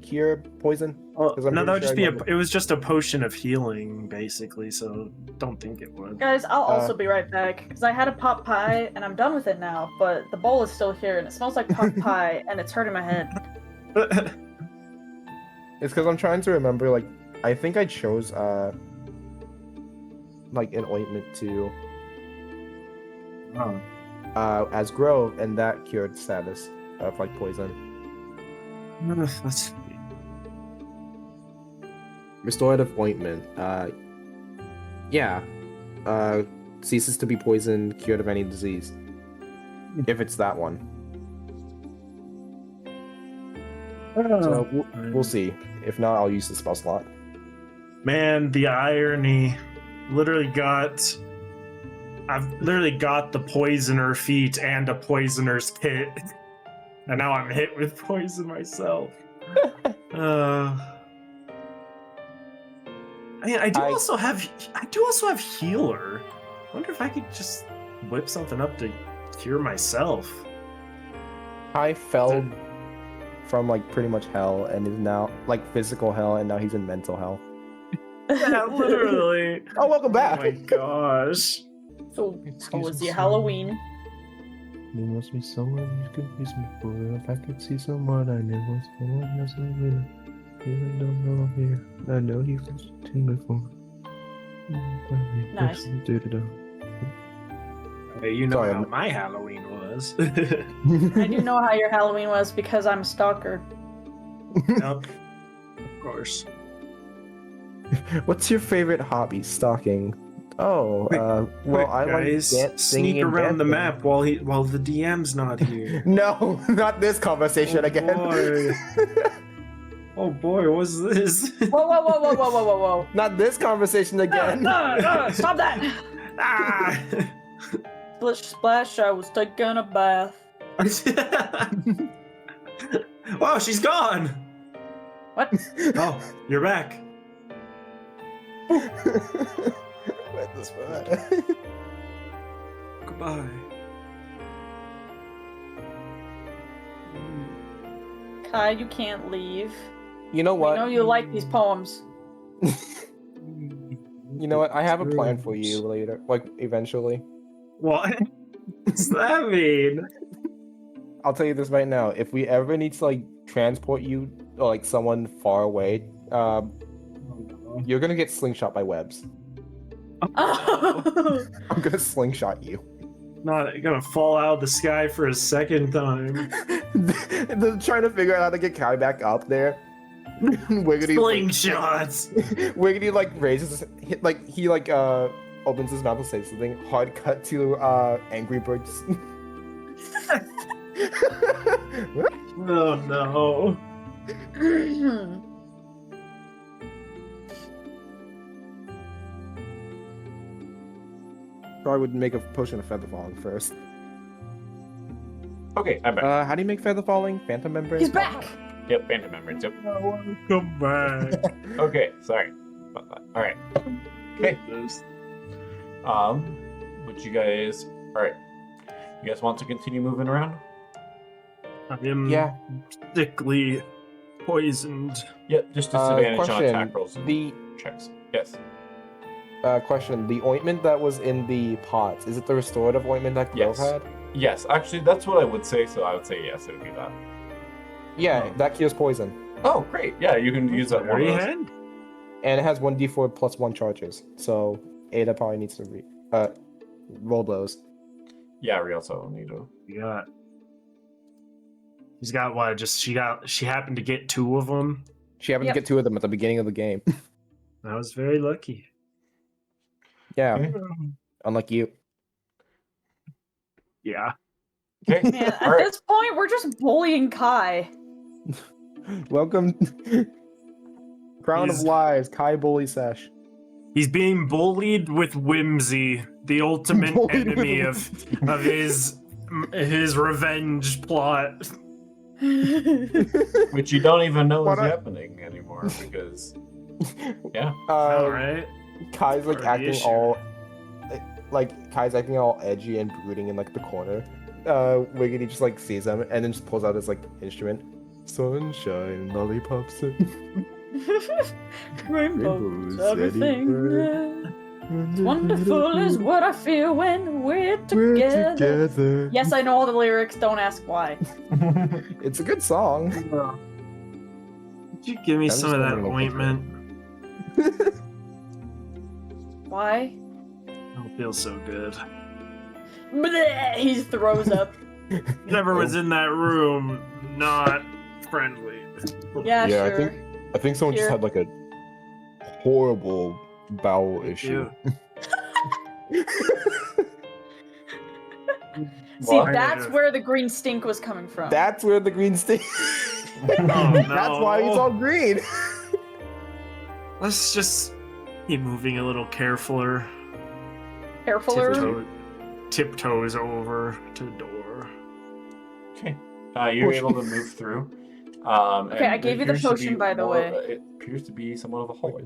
cure poison? Oh, 'Cause I'm no, that would pretty just sure be I it was just a potion of healing, basically, so don't think it would. Guys, I'll also be right back, because I had a pot pie, and I'm done with it now, but the bowl is still here, and it smells like pot pie, and it's hurting my head. It's because I'm trying to remember, like, I think I chose, like, an ointment to, Oh. as Grove, and that cured status of, like, poison. Let's see. Restorative ointment, yeah, ceases to be poisoned, cured of any disease. If it's that one. So, we'll see. If not, I'll use the spell slot. Man, the irony. I've literally got the poisoner feat and a poisoner's kit. And now I'm hit with poison myself. I do also have healer. I wonder if I could just whip something up to cure myself. I fell from, like, pretty much hell and is now, like, physical hell, and now he's in mental hell. Yeah, literally. Oh, welcome back! Oh my gosh. So, Excuse how was me, your sir. Halloween? There must be someone you could miss me for. If I could see someone I never someone else I will. You don't know I'm here. I know you've seen before. Nice. Hey, you know Sorry, how I'm- my Halloween was. I do know how your Halloween was because I'm a stalker. Yep. Of course. What's your favorite hobby? Stalking. Oh, well, Quick, I like guys, singing sneak and around the dancing. map while the DM's not here. No, not this conversation Oh, again. boy. Oh boy, what's this? Whoa, whoa, whoa, whoa, whoa, whoa, whoa, whoa. Not this conversation again. Stop that! Ah! Splish splash, I was taking a bath. Wow, she's gone. What? Oh, you're back. What the fuck? Goodbye. Kai, you can't leave. You know We what? know you like these poems. You know what? I have a plan for you later. Like, eventually. What? What's that mean? I'll tell you this right now. If we ever need to, like, transport you, or, like, someone far away, you're gonna get slingshot by webs. Oh. I'm gonna slingshot you. Not gonna fall out of the sky for a second time. They're trying to figure out how to get Kai back up there. Wiggity, Slingshots. Wiggity, like, raises, he opens his mouth to say something. Hard cut to Angry Birds. Oh no. Probably would make a potion of feather falling first. Okay, I'm back. How do you make feather falling? Phantom membrane? He's back! Yep, phantom membranes. Yep. I want to come back. Okay, sorry about that. All right. Okay. Would you guys? All right. You guys want to continue moving around? I am Yeah. thickly poisoned. Yeah, just disadvantage on Question. attack rolls and The checks. Yes. question. The ointment that was in the pots, is it the restorative ointment that Grove Yes. had? Yes, actually, that's what I would say. So I would say yes. It would be that. Yeah, Oh. that cures poison. Oh, great. Yeah, you can use that one. Very Of those. hand. And it has 1d4 plus 1 charges. So Ada probably needs to roll those. Yeah, Rialta will need to. You got. He's got what? She happened to get 2 of them. She happened Yep. to get 2 of them at the beginning of the game. I was very lucky. Yeah, Okay. unlike you. Yeah. Okay. Man, All at right. this point, we're just bullying Kai. Welcome. Crown He's- of Lies, Kai Bully Sesh. He's being bullied with whimsy, the ultimate Bullied with enemy of his revenge plot. Which you don't even know Why is not? happening anymore because. Yeah. All right. Kai's like Part of the acting issue. all Kai's acting all edgy and brooding in like the corner. Wiggity just like sees him and then just pulls out his like instrument. Sunshine, lollipops, and Rainbows, rainbows, everything. anywhere. Wonderful is what I feel when we're together. We're together. Yes, I know all the lyrics. Don't ask why. It's a good song. Could you give me I'm some just of that gonna look into ointment? Why? I don't feel so good. Bleh, he throws up. Whoever was in that room, not friendly. Yeah, Yeah, I sure. I think someone Here. just had like a horrible bowel issue. See, What? that's where the green stink was coming from. That's where the green stain. no. That's why he's all green. Let's just keep moving a little carefuler. Carefuler. Tiptoes over to the door. Okay. You're able to move through. Okay, and I gave it you the appears to potion, be by the more- way. It appears to be somewhat of a hallway.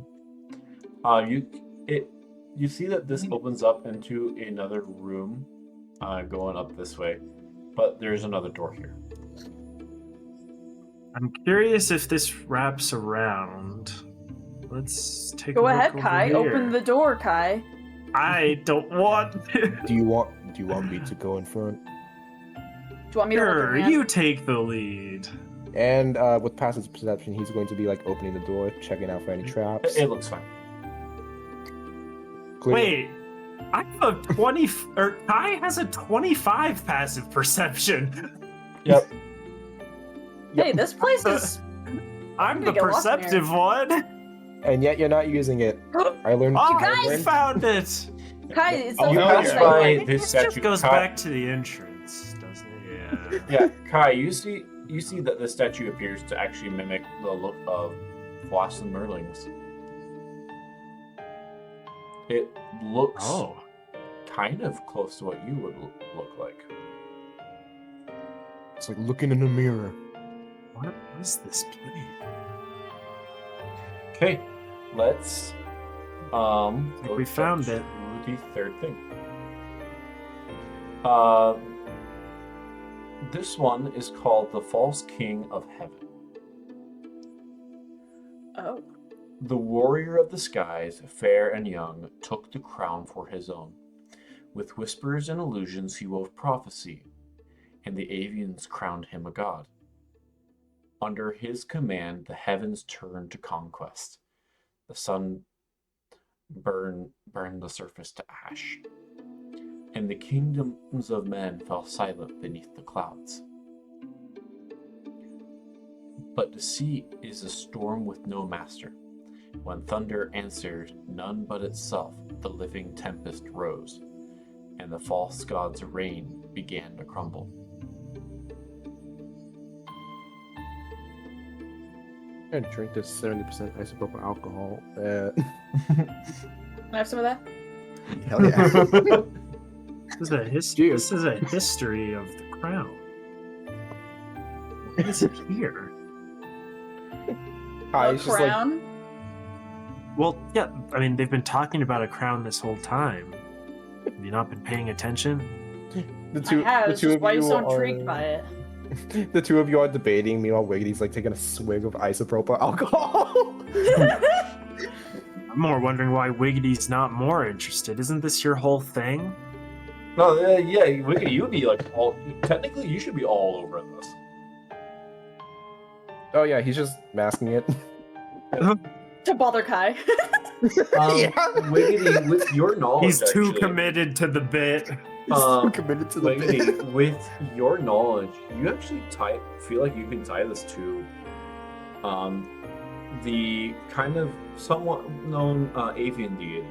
You see that this opens up into another room, going up this way, but there's another door here. I'm curious if this wraps around. Let's take a Go look ahead, over Kai. here. Open the door, Kai. I don't want. Do you want me to go in front? Do you want me to Sure, hold your hand? you take the lead. And with passive perception, he's going to be like opening the door, checking out for any traps. It looks fine. Clear- Wait, I have a 20, or Kai has a 25 passive perception. Yep. Hey, this place is. I'm gonna the get lost in here. perceptive one. And yet you're not using it. I learned. Oh, guys I found it. Kai, it's You those no, pass things you're that by you- It this just statue. goes Kai, back to the entrance, doesn't it? Yeah. Yeah, Kai, you see that this statue appears to actually mimic the look of Floss and Merling's. It looks Oh. kind of close to what you would look like. It's like looking in a mirror. What is this place? Okay, let's think we found it. to the third thing. This one is called the False King of Heaven. Oh. The warrior of the skies, fair and young, took the crown for his own. With whispers and illusions he wove prophecy, and the avians crowned him a god. Under his command the heavens turned to conquest. The sun burned the surface to ash, and the kingdoms of men fell silent beneath the clouds. But deceit is a storm with no master. When thunder answered none but itself, the living tempest rose, and the false god's reign began to crumble. I'm gonna drink this 70% isopropyl alcohol. Can I have some of that? Hell yeah. This is a history. Cheers. This is a history of the crown. Why is it here? Hi, A it's just like crown? Well, yeah. I mean, they've been talking about a crown this whole time. Have you not been paying attention? the two. I have. The It's two just of why you you're so are. intrigued by it. The two of you are debating. Meanwhile, Wiggity's like taking a swig of isopropyl alcohol. I'm more wondering why Wiggity's not more interested. Isn't this your whole thing? No, yeah, you'd be like all. Technically, you should be all over this. Oh yeah, he's just masking it. To bother Kai. Wiggity, with your knowledge, He's too actually, committed to the bit. He's so committed to the bit. Wiggity, with your knowledge, you actually feel like you can tie this to the kind of somewhat known avian deity,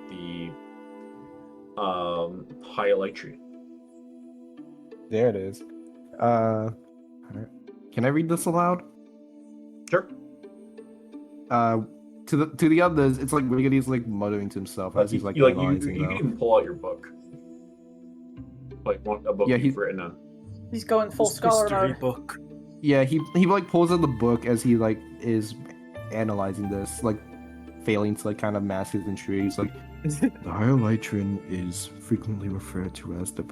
the High Elytria. There it is. Alright. Can I read this aloud? Sure. To the others, it's like Wiggity's like muttering to himself as he's like you analyzing can though. even pull out your book, like a book Yeah, you've he- written on. He's going full This scholar history mode. book. Yeah, he like pulls out the book as he like is analyzing this, like failing to like kind of mask his injury. He's like, The Hyolitron is frequently referred to as the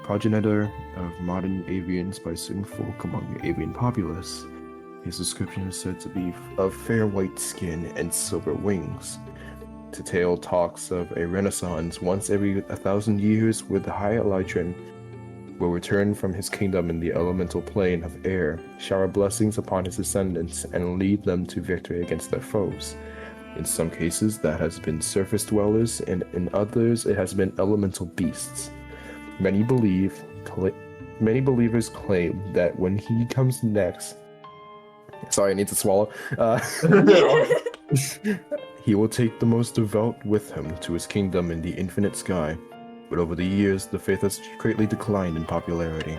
progenitor of modern avians by certain folk among the avian populace. His description is said to be of fair white skin and silver wings. The tale talks of a renaissance once every 1,000 years where the Hyolitron will return from his kingdom in the elemental plane of air, shower blessings upon his descendants, and lead them to victory against their foes. In some cases, that has been surface dwellers, and in others, it has been elemental beasts. Many believers claim that when he comes next, sorry, I need to swallow. He will take the most devout with him to his kingdom in the infinite sky. But over the years, the faith has greatly declined in popularity.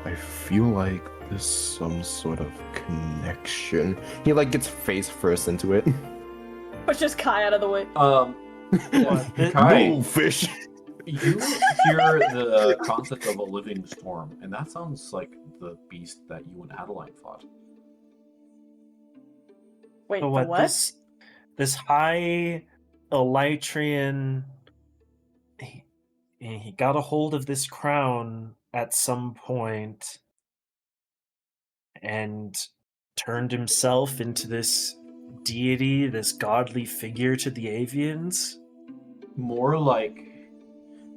I feel like there's some sort of connection. He like gets face first into it. Pushes Kai out of the way. Kai, No fish. you hear the concept of a living storm, and that sounds like the beast that you and Adeline fought. Wait, So the what? This high Elytrian, he got a hold of this crown at some point and turned himself into this deity, this godly figure to the avians. More like,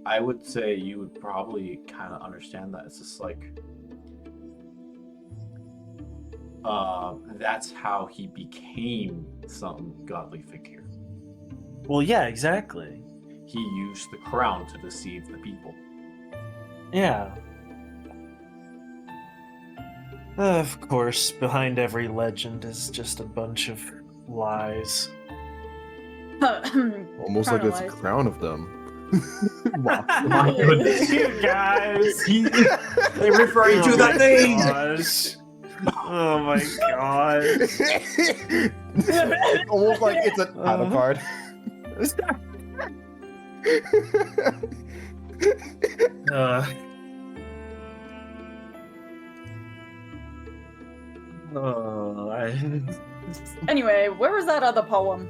I would say you would probably kind of understand that it's just like, that's how he became some godly figure. Well, yeah, exactly. He used the crown to deceive the people. Yeah. Of course, behind every legend is just a bunch of lies. Almost like it's a Lies. crown of them. My goodness. You guys! They're referring to that name! Gosh. Oh my god. Almost like it's a title card. Anyway, where was that other poem?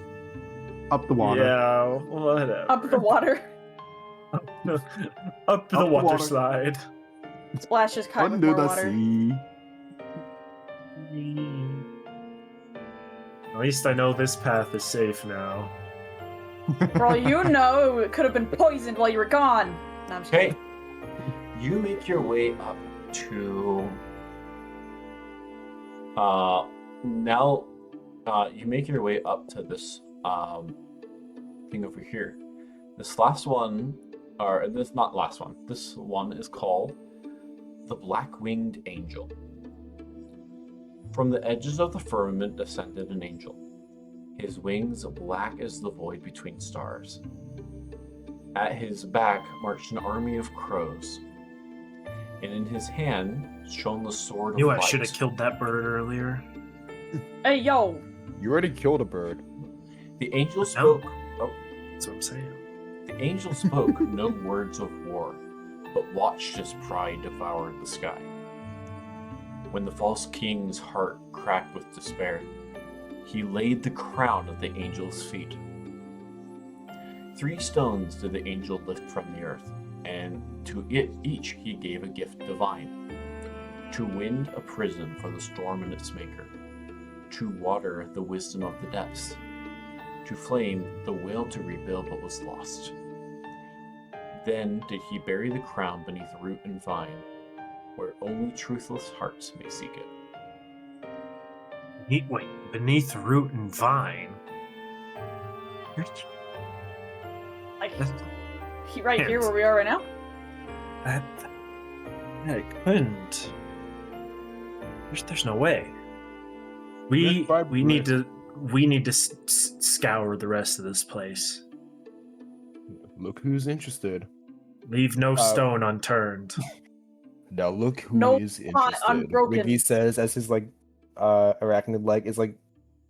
Up the water. Yeah, whatever. Up the water. Up the the water water. slide. Splashes Kai with Under more the water. sea. At least I know this path is safe now. For all you know, it could have been poisoned while you were gone. No, I'm just Okay, kidding. you make your way up to you make your way up to this thing over here. This last one, or this not last one, this one is called the Black-Winged Angel. From the edges of the firmament descended an angel, his wings black as the void between stars. At his back marched an army of crows, and in his hand shone the sword of Knew light. I should have killed that bird earlier. Hey, yo. You already killed a bird. The angel spoke. That's what I'm saying. The angel spoke no words of war, but watched as pride devoured the sky. When the false king's heart cracked with despair, he laid the crown at the angel's feet. 3 stones did the angel lift from the earth, and to it each he gave a gift divine. To wind, a prison for the storm and its maker. To water, the wisdom of the depths. To flame, the will to rebuild what was lost. Then did he bury the crown beneath root and vine, where only truthless hearts may seek it. Beneath root and vine? Like, right here where we are right now? I couldn't. There's no way. We need to scour the rest of this place. Look who's interested. Leave no stone unturned. Now look who No is pot interested. unbroken. Wiggy says as his like arachnid leg is like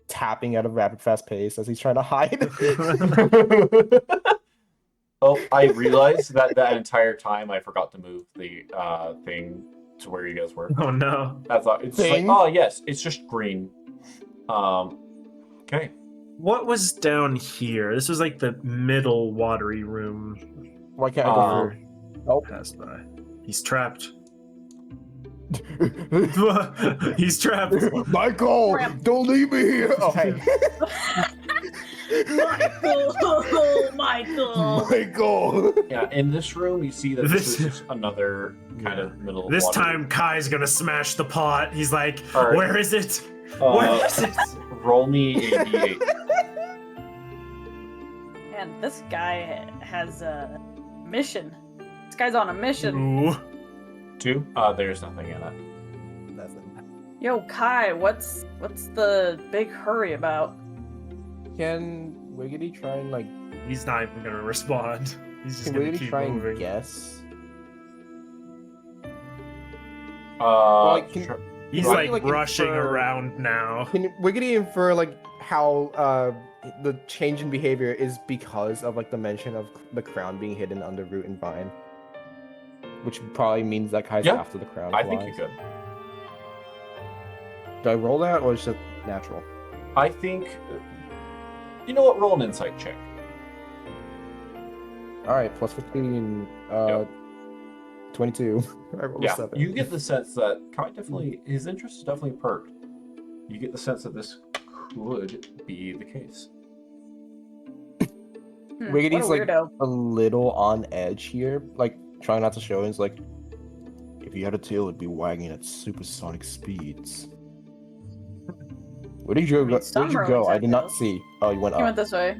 tapping at a rapid fast pace as he's trying to hide. Oh, I realized that entire time I forgot to move the thing to where you guys were. Oh no. That's all. It's like, Thing? oh yes, it's just green. Okay. What was down here? This was like the middle watery room. Why can't I go Uh, through? Oh. Passed by. He's trapped. He's trapped. Michael, Crap. don't leave me here. Oh, hey. Michael. Michael. Yeah, in this room, you see that this This- is just another kind of middle. This water. time Kai's gonna smash the pot. He's like, All right. where is it? Where is it? Roll me a d8. Man, this guy has a mission. This guy's on a mission. Ooh. 2. There's nothing in it. Yo, Kai, what's the big hurry about? Can Wiggity try and like? He's not even gonna respond. He's just Can gonna Wiggity keep try moving. and guess? Uh, can- sure. He's Right. like Like, rushing infer- around now. Can Wiggity infer like how the change in behavior is because of like the mention of the crown being hidden under root and vine? Which probably means that Kai's Yeah, after the crown. I think you flies. could. Do I roll that or is it natural? I think. You know what? Roll an insight check. Alright, plus 15. Yep. 22. I rolled a Yeah, 7. you get the sense that Kai definitely, his interest is definitely perked. You get the sense that this could be the case. Wiggity's what a like weirdo. a little on edge here, like trying not to show. He's like, if you had a tail, it'd be wagging at supersonic speeds. Where did you I mean, go? some Where'd you rodents go? I have did not tails. see. Oh, you went He up. went this way.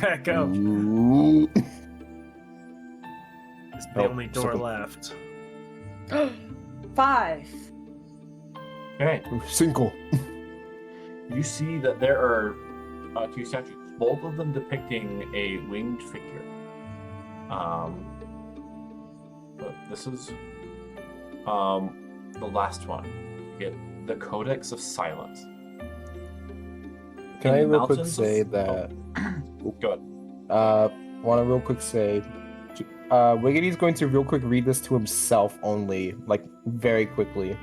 Back up. Ooh. It's the Oh, only door something. left. 5. Okay, Cinco. you see that there are 2 statues, both of them depicting a winged figure. But this is the last one. You get the Codex of Silence. Can In I the real quick mountains say of- that? Go ahead. Want to real quick say, Wiggity's going to real quick read this to himself only, like very quickly,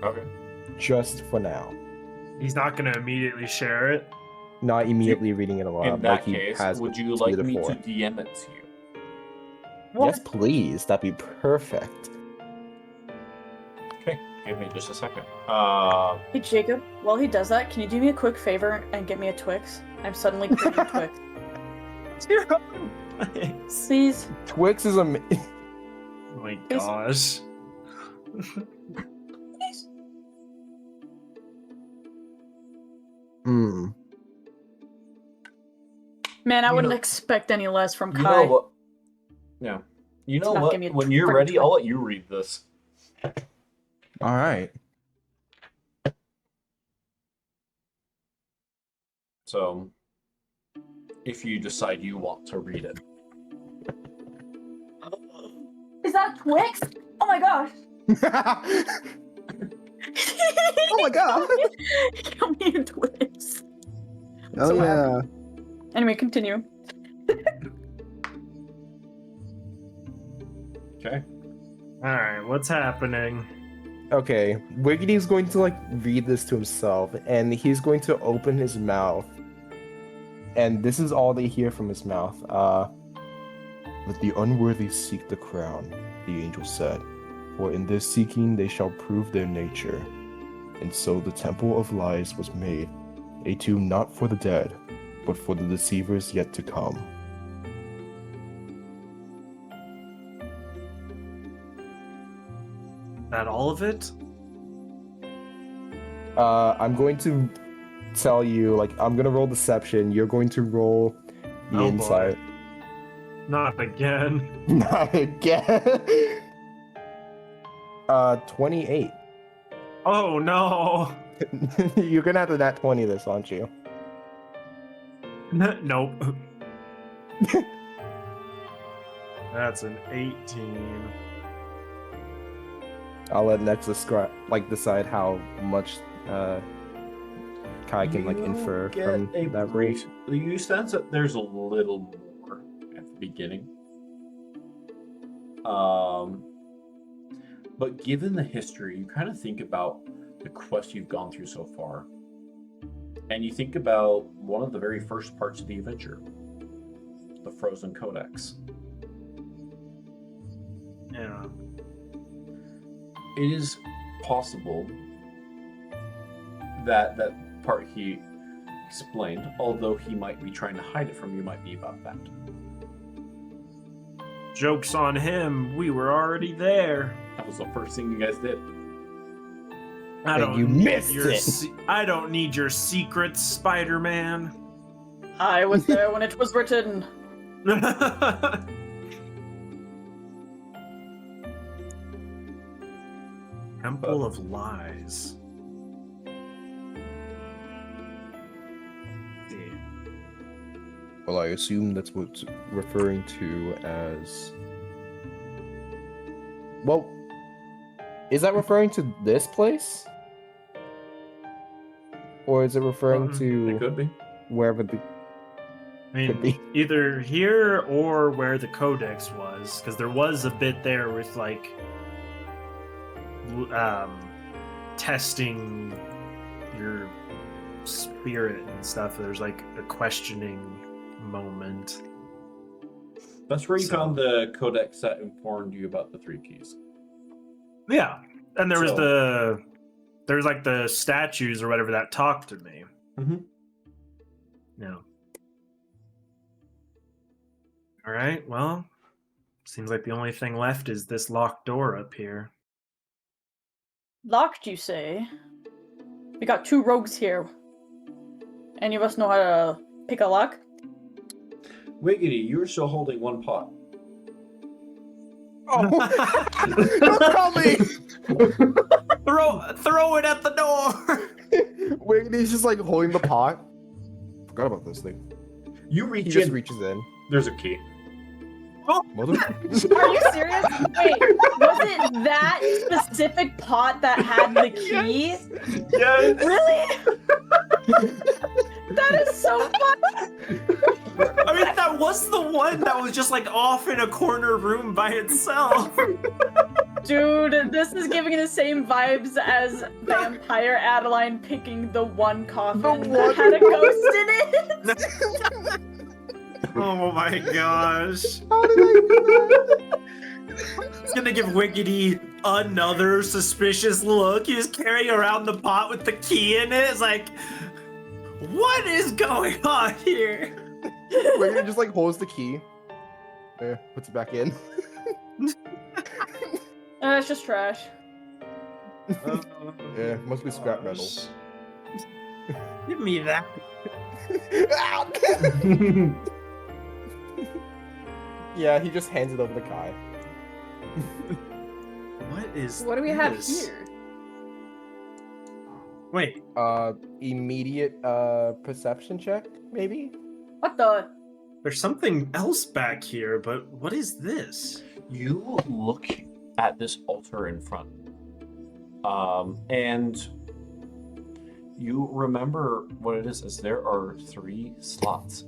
Okay. just for now. He's not gonna immediately share it. Not immediately reading it aloud. In like that he case, has would you to like the me to fore. DM it to you? Yes, please. That'd be perfect. Okay, give me just a second. Hey, Jacob, while he does that, can you do me a quick favor and get me a Twix? I'm suddenly craving Twix. Thanks. Please. Twix is Oh my gosh. Hmm. Man, I You wouldn't know- expect any less from You Kai. know what? Yeah. You know Not what? give me a When you're friggin' ready, Twix. I'll let you read this. All right. So, if you decide you want to read it. Is that a Twix? Oh my gosh. Oh my god. Got me a Twix. Oh So yeah. Anyway, continue. Okay. Alright, what's happening? Okay, Wiggity's going to like read this to himself, and he's going to open his mouth, and this is all they hear from his mouth. Let the unworthy seek the crown, the angel said, for in this seeking they shall prove their nature. And so the temple of lies was made, a tomb not for the dead, but for the deceivers yet to come. That all of it? I'm going to tell you, like, I'm gonna roll deception. You're going to roll the Oh, boy. insight. Not again. Not again. 28. Oh no. You're gonna have to nat 20 this, aren't you? Nope. That's an 18. I'll let Nex decide how much Kai can like You infer get from a that roll. brief. You sense that there's a little more at the beginning. But given the history, you kind of think about the quest you've gone through so far. And you think about one of the very first parts of the adventure, the Frozen Codex. Yeah. It is possible that that part he explained, although he might be trying to hide it from you, might be about that. Joke's on him. We were already there. That was the first thing you guys did. I And don't you need missed your it. I don't need your secrets, Spider-Man. I was there when it was written. Temple of Lies. See. Well, I assume that's what's referring to as. Well, is that referring to this place? Or is it referring Um, It to could be. wherever the I Could mean, be. either here or where the codex was, because there was a bit there with like testing your spirit and stuff. There's like a questioning moment. That's where you So- found the codex that informed you about the 3 keys. Yeah, and there was So- there's like the statues or whatever that talked to me. Mhm. Yeah. All right. Well, seems like the only thing left is this locked door up here. Locked, you say? We got 2 rogues here. Any of us know how to pick a lock? Wiggity, you were still holding one pot. Don't tell me! Throw it at the door. Wiggity's just like holding the pot. Forgot about this thing. You He reach just in. reaches in. There's a key. Mother. Are you serious? Wait, was it that specific pot that had the key? Yes. Really? That is so fun! I mean, that was the one that was just like off in a corner room by itself. Dude, this is giving the same vibes as Vampire Adeline picking the one coffin that had a ghost in it. Oh my gosh. How did I do that? He's gonna give Wiggity another suspicious look. He's carrying around the pot with the key in it. It's like, what is going on here? Wiggity just like holds the key. There, puts it back in. It's just trash. Yeah, must be scrap metal. Give me that. Yeah, he just hands it over to Kai. What is What do we have this? here? Wait, Immediate perception check, maybe? What the? there's something else back here, but what is this? You look at this altar in front, and you remember what it is. Is there are 3 slots,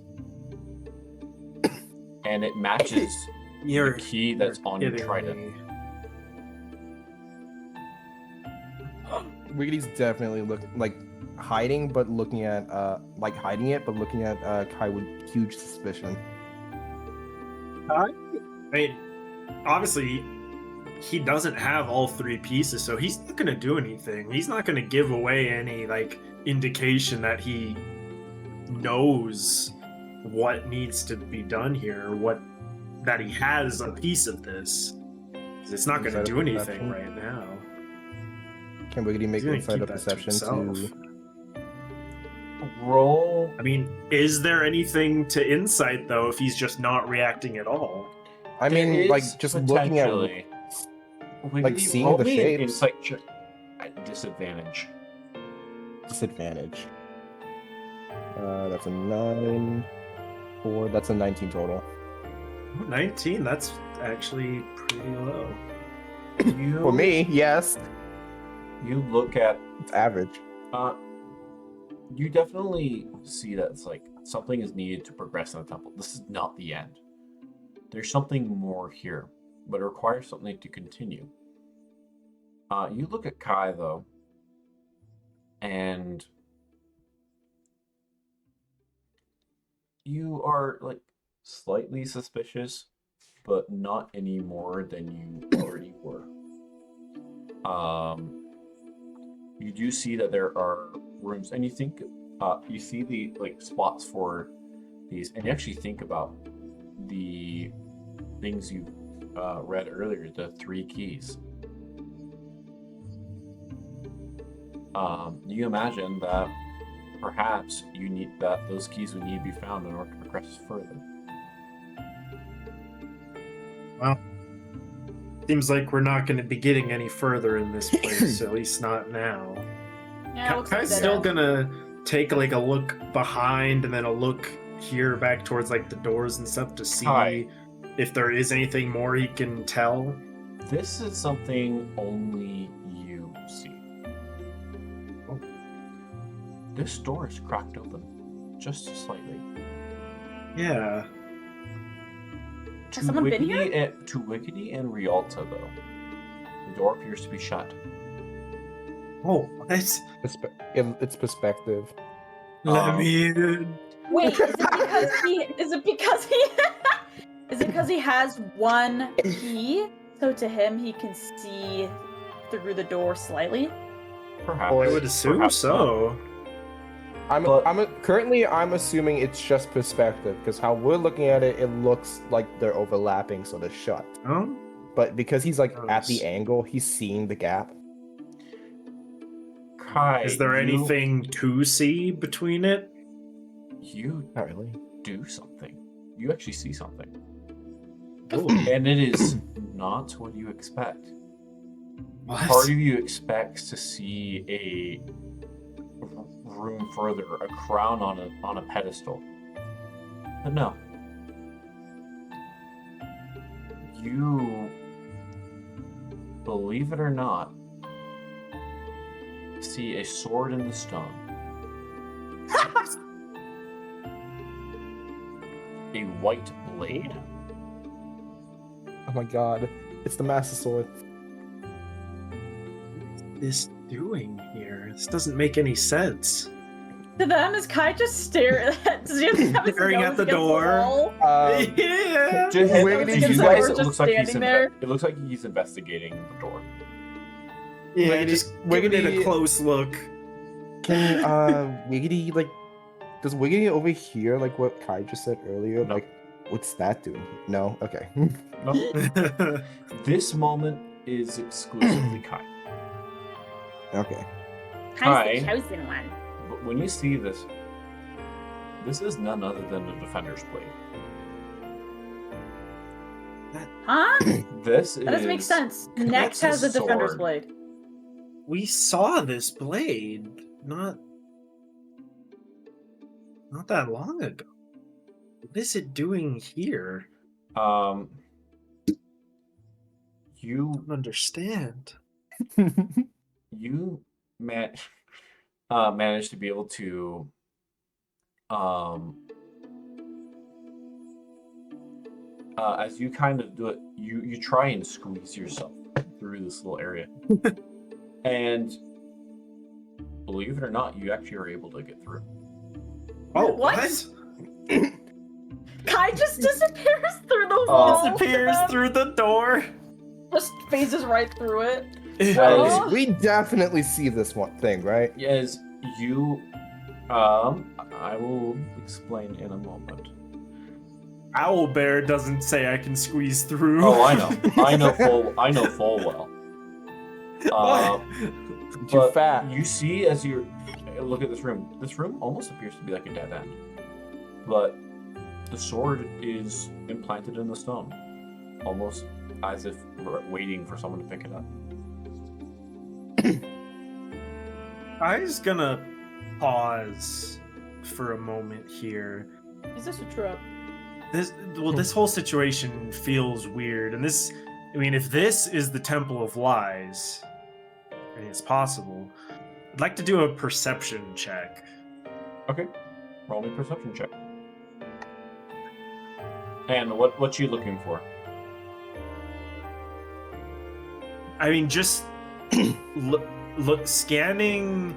and it matches You're the key that's you're on your kidding trident. me. Wiggity's definitely hiding, but looking at hiding it, but looking at Kai with huge suspicion. I mean, obviously, he doesn't have all 3 pieces, so he's not gonna do anything. He's not gonna give away any indication that he knows what needs to be done here, or that he has a piece of this. 'Cause it's not gonna Insight do of anything perception. right now. Can Wiggity make He's gonna inside keep of that to perception himself. to? Roll. I mean, is there anything to insight though if he's just not reacting at all? I mean, There like is just looking at. potentially. like, Wiggity, seeing roll the me an shapes. Insight check at disadvantage. Disadvantage. That's a 9. 4. That's a 19 total. 19, that's actually pretty low. You, For me, yes. you look at. It's average. You definitely see that it's like something is needed to progress in the temple. This is not the end. There's something more here, but it requires something to continue. You look at Kai though, and you are like slightly suspicious, but not any more than you already were. You do see that there are rooms, and you think you see the like spots for these, and you actually think about the things you read earlier, the 3 keys. You imagine that perhaps you need that those keys would need to be found in order to progress further. Well, seems like we're not going to be getting any further in this place, at least not now. Yeah, it looks like Kai's that still is. gonna take like a look behind and then a look here back towards like the doors and stuff to see Kai. if there is anything more he can tell. This is something only you see. This door is cracked open, just slightly. Yeah. Has someone been here? To Wiggity and Rialta, though, the door appears to be shut. Oh, what? It's perspective. Let me in. Wait, is it because he has one key? So to him, he can see through the door slightly. Perhaps. I would assume perhaps so. Currently I'm assuming it's just perspective because how we're looking at it, it looks like they're overlapping, so they're shut. Oh, But because he's like at the Gross. angle, he's seeing the gap. not. Kai, is there anything to see between it? You Not really. do something. You actually see something. Oh, And it is not what you expect. what? Part of you expects to see a room further, a crown on a pedestal. But no. You, believe it or not, see a sword in the stone. A white blade. Oh my god. It's the Master Sword. This doing here? This doesn't make any sense. To them, is Kai just stare at does he just have his Staring nose at the against door. wall? Yeah. Just, Wiggity, you just guys, it just looks like he's standing there. it looks like he's investigating the door. Yeah, Wiggity- just giving it a Wiggity- close look. Can Wiggity does Wiggity overhear like what Kai just said earlier? No. Like, what's that doing? No? Okay. No, this moment is exclusively Kai. Okay. Kai's the Kai. chosen one. But when you see this, this is none other than the Defender's Blade. Huh? This That doesn't make is- sense. That's Next a has the Defender's sword. Blade. We saw this blade not that long ago. What is it doing here? You I don't understand. you managed to be able to as you kind of do it, you try and squeeze yourself through this little area. And believe it or not, you actually are able to get through. Oh, What? Kai just disappears through the wall. Disappears through the door. Just phases right through it. Well, Oh. We definitely see this one thing, right? Yes, you I will explain in a moment. Owlbear doesn't say I can squeeze through. Oh, I know. I know full well. What? Too But fat. You see as you look at this room. This room almost appears to be like a dead end. But the sword is implanted in the stone. Almost as if waiting for someone to pick it up. I was gonna pause for a moment here. Is this a trap? This whole situation feels weird, and if this is the Temple of Lies, and it's possible, I'd like to do a perception check. Okay. Roll me a perception check. And what you looking for? I mean, just look, scanning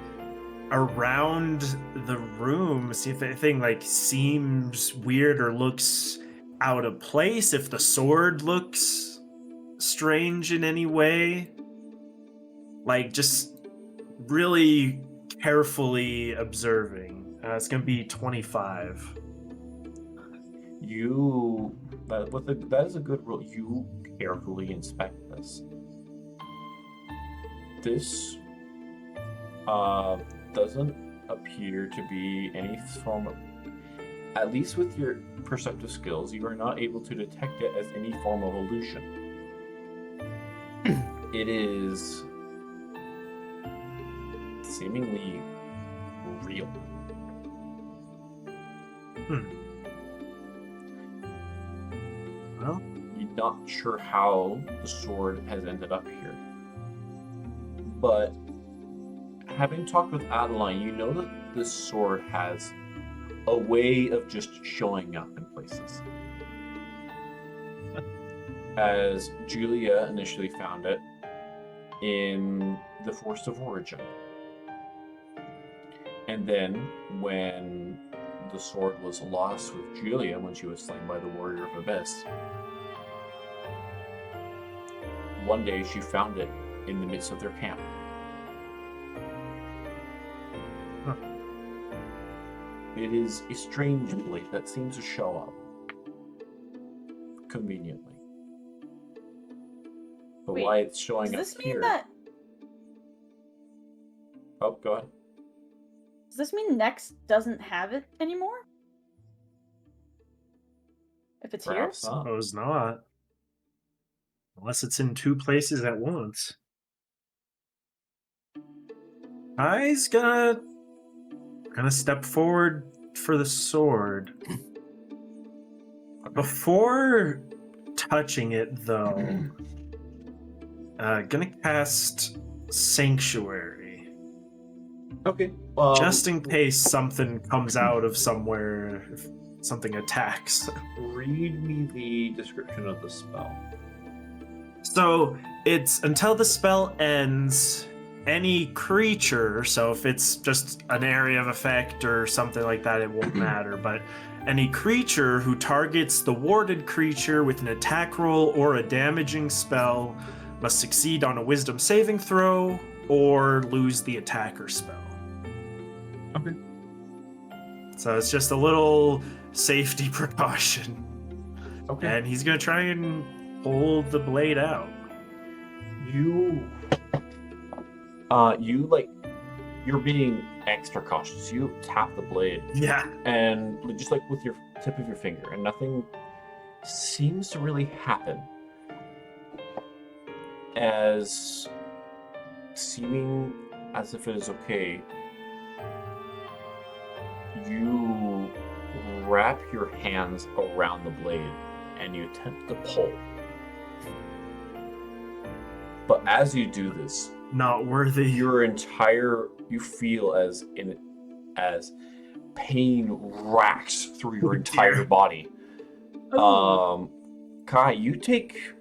around the room, see if anything like seems weird or looks out of place, if the sword looks strange in any way. Like just really carefully observing. It's gonna be 25. That is a good rule. You carefully inspect this. This doesn't appear to be any form of, at least with your perceptive skills, you are not able to detect it as any form of illusion. It is seemingly real. Well, You're not sure how the sword has ended up here. But having talked with Adeline, you know that this sword has a way of just showing up in places. As Julia initially found it in the Forest of Origin. And then when the sword was lost with Julia when she was slain by the Warrior of Abyss, one day she found it in the midst of their camp. Huh. It is a strange blade that seems to show up conveniently. But Wait, why it's showing Does up this mean here? that? Oh, go ahead. Does this mean Next doesn't have it anymore? If it's Perhaps here? not. suppose not. Unless it's in two places at once. I's gonna step forward for the sword. Before touching it, though, gonna cast Sanctuary. Okay. Just in case something comes out of somewhere, if something attacks. Read me the description of the spell. So it's until the spell ends, any creature, so if it's just an area of effect or something like that, it won't matter, but any creature who targets the warded creature with an attack roll or a damaging spell must succeed on a wisdom saving throw or lose the attacker spell. Okay. So it's just a little safety precaution. Okay. And he's gonna try and pull the blade out. You're being extra cautious. You tap the blade, Yeah. and just like with your tip of your finger, and nothing seems to really happen. As seeming as if it is okay, you wrap your hands around the blade and you attempt to pull. But as you do this, Not worthy. you feel as pain racks through your Oh, entire dear. body. Oh. Kai, you take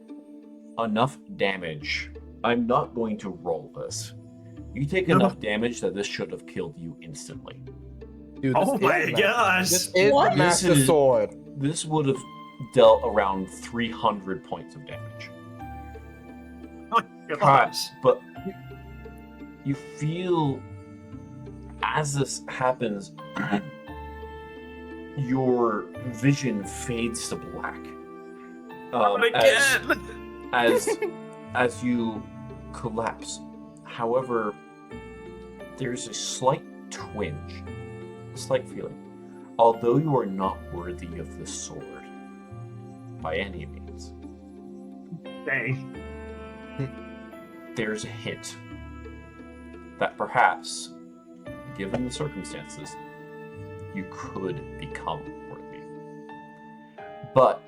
enough damage. I'm not going to roll this. You take No. enough damage that this should have killed you instantly. Dude, Oh my gosh. This is What? the Master This is- Sword. This would have dealt around 300 points of damage. Oh my Kai, gosh. but you feel as this happens, your vision fades to black. Not again. As you collapse. However, there's a slight twinge, a slight feeling. Although you are not worthy of this sword by any means, Dang. there's a hint that perhaps, given the circumstances, you could become worthy. But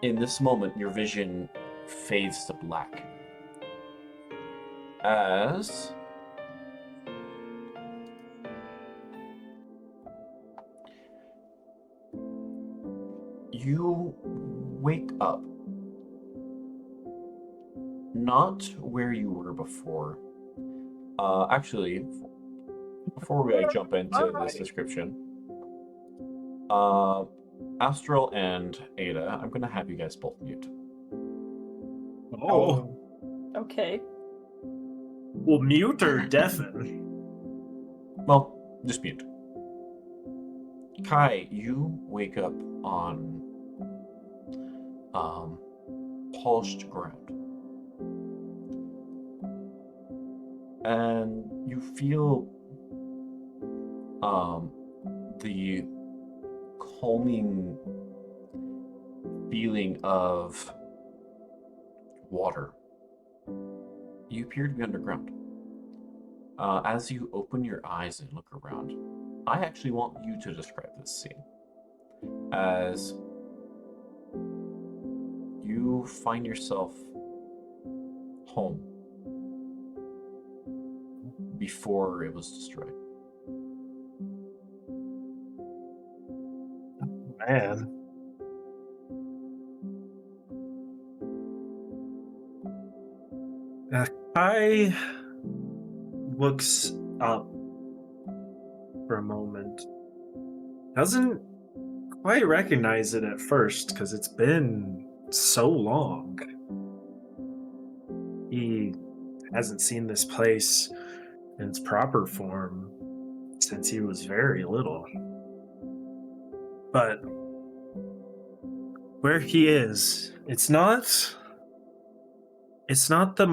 in this moment, your vision fades to black. As you wake up, not where you were before. Actually, before we jump into this description, Astral and Ada, I'm gonna have you guys both mute. Oh, Okay. well, mute or deafen? Well, just mute. Kai, you wake up on polished ground. And you feel the calming feeling of water. You appear to be underground. As you open your eyes and look around, I actually want you to describe this scene as you find yourself home before it was destroyed. Man. Kai looks up for a moment. Doesn't quite recognize it at first because it's been so long. He hasn't seen this place in its proper form since he was very little. But where he is, it's not it's not the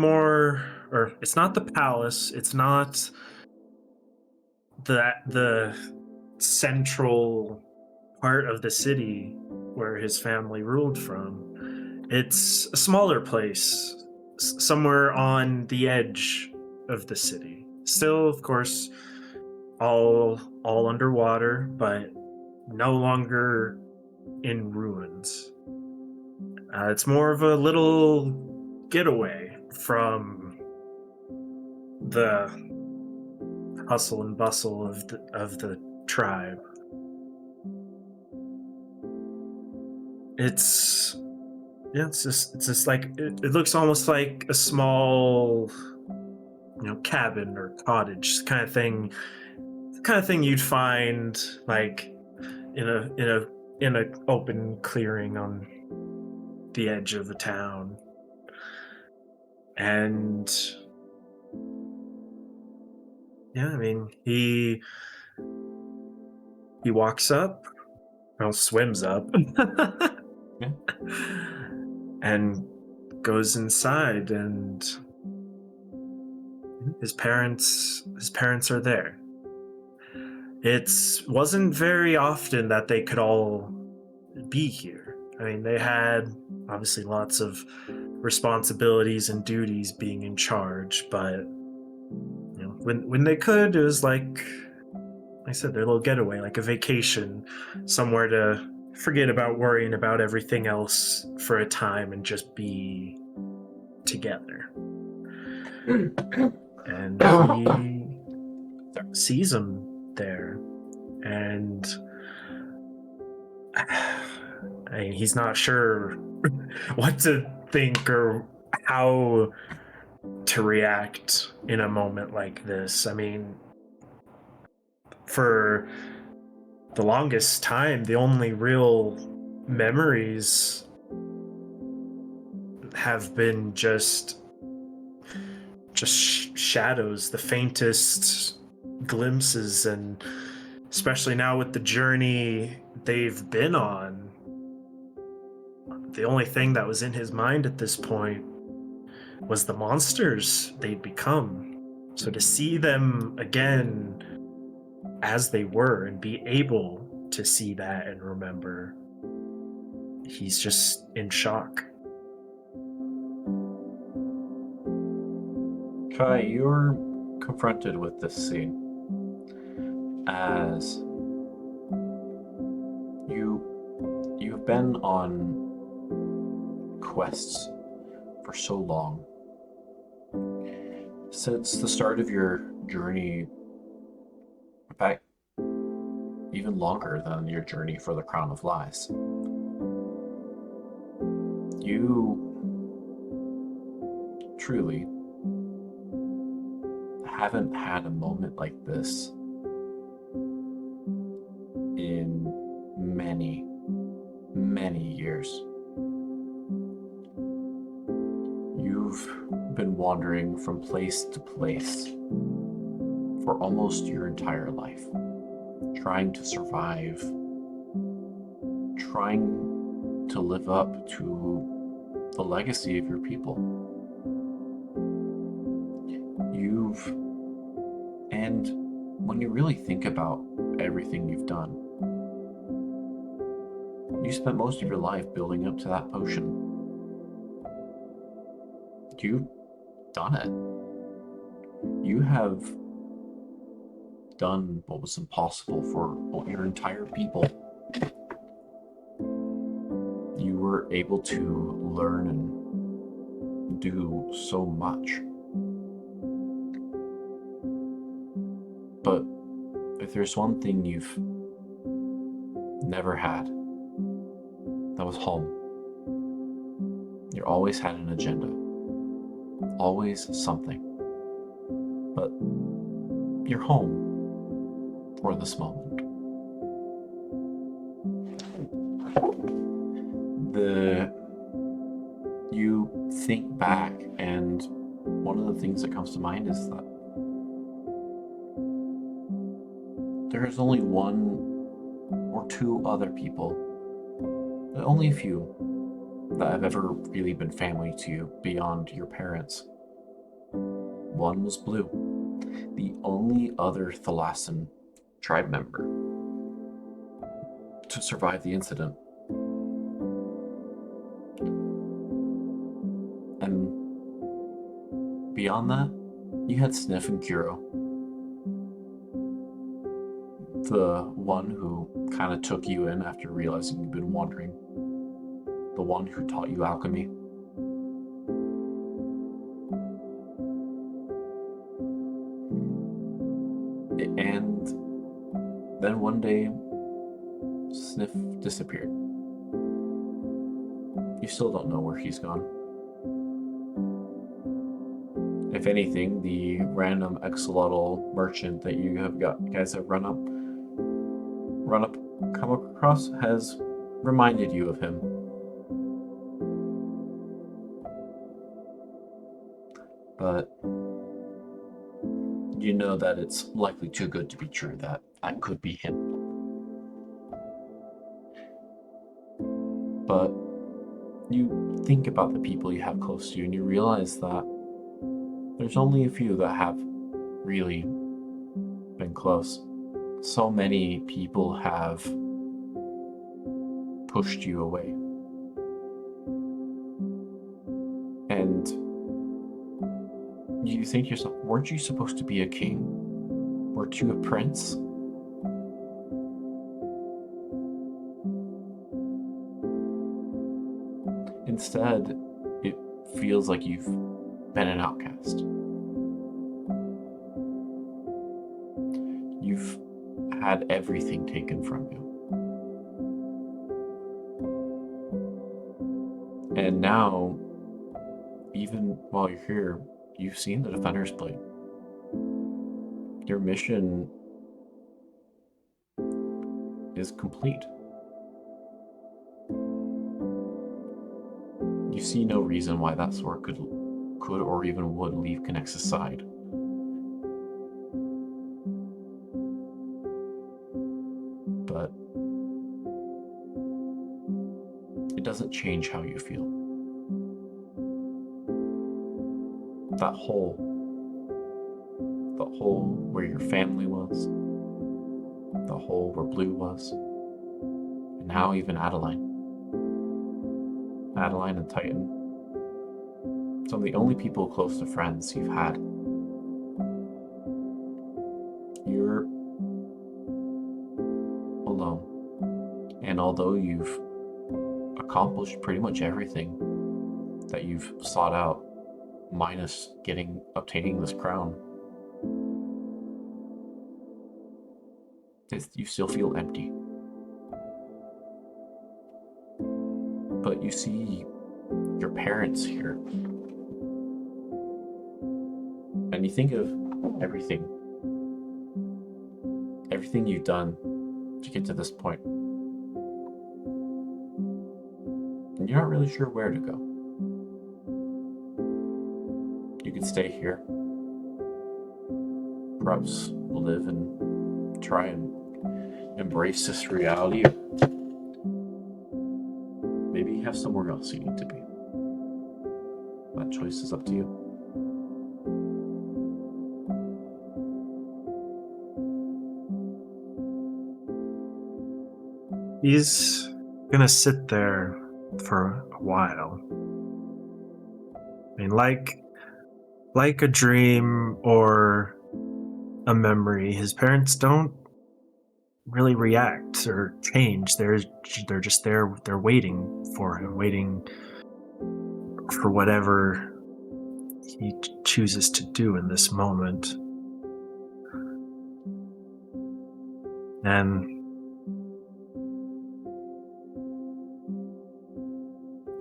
palace, it's not the central part of the city where his family ruled from. It's a smaller place, somewhere on the edge of the city. Still, of course, all underwater, but no longer in ruins. It's more of a little getaway from the hustle and bustle of the tribe. It's just like it looks almost like a small, cabin or cottage kind of thing. The kind of thing you'd find like in a open clearing on the edge of a town. And yeah, I mean, he walks up, well, swims up, Yeah. and goes inside, and his parents are there. It wasn't very often that they could all be here. I mean, they had obviously lots of responsibilities and duties being in charge, but when they could, it was like I said, their little getaway, like a vacation, somewhere to forget about worrying about everything else for a time and just be together. And he sees him there, and I mean, he's not sure what to think or how to react in a moment like this. I mean, for the longest time, the only real memories have been just shadows, the faintest glimpses, and especially now with the journey they've been on, the only thing that was in his mind at this point was the monsters they'd become. So to see them again as they were and be able to see that and remember, he's just in shock. Kai, you're confronted with this scene as you've been on quests for so long. Since the start of your journey, in fact, even longer than your journey for the Crown of Lies. You truly haven't had a moment like this been wandering from place to place for almost your entire life, trying to survive, trying to live up to the legacy of your people. And when you really think about everything you've done, you spent most of your life building up to that potion. You've done it. You have done what was impossible for your entire people. You were able to learn and do so much. But if there's one thing you've never had, that was home. You always had an agenda. Always something. But you're home for this moment. You think back, and one of the things that comes to mind is that there's only one or two other people, only a few, that have ever really been family to you beyond your parents. One was Blue, the only other Thalassan tribe member to survive the incident. And beyond that, you had Sniff and Kuro, the one who kind of took you in after realizing you'd been wandering, the one who taught you alchemy. And then one day, Sniff disappeared. You still don't know where he's gone. If anything, the random axolotl merchant that you guys have come across has reminded you of him. But you know that it's likely too good to be true that could be him. But you think about the people you have close to you, and you realize that there's only a few that have really been close. So many people have pushed you away. And you think to yourself, weren't you supposed to be a king? Weren't you a prince? Instead, it feels like you've been an outcast. You've had everything taken from you. And now, even while you're here, you've seen the Defender's Blade. Your mission is complete. You see no reason why that sword could or even would leave Connex's side. But it doesn't change how you feel. That hole, the hole where your family was, the hole where Blue was, and now even Adeline and Titan, some of the only people close to friends you've had. You're alone. And although you've accomplished pretty much everything that you've sought out, minus obtaining this crown, you still feel empty. But you see your parents here, and you think of everything you've done to get to this point, and you're not really sure where to go. You could stay here. Perhaps live and try and embrace this reality. Maybe you have somewhere else you need to be. That choice is up to you. He's gonna sit there for a while. I mean, like a dream or a memory, his parents don't really react or change. They're just there. They're waiting for him, waiting for whatever he chooses to do in this moment. And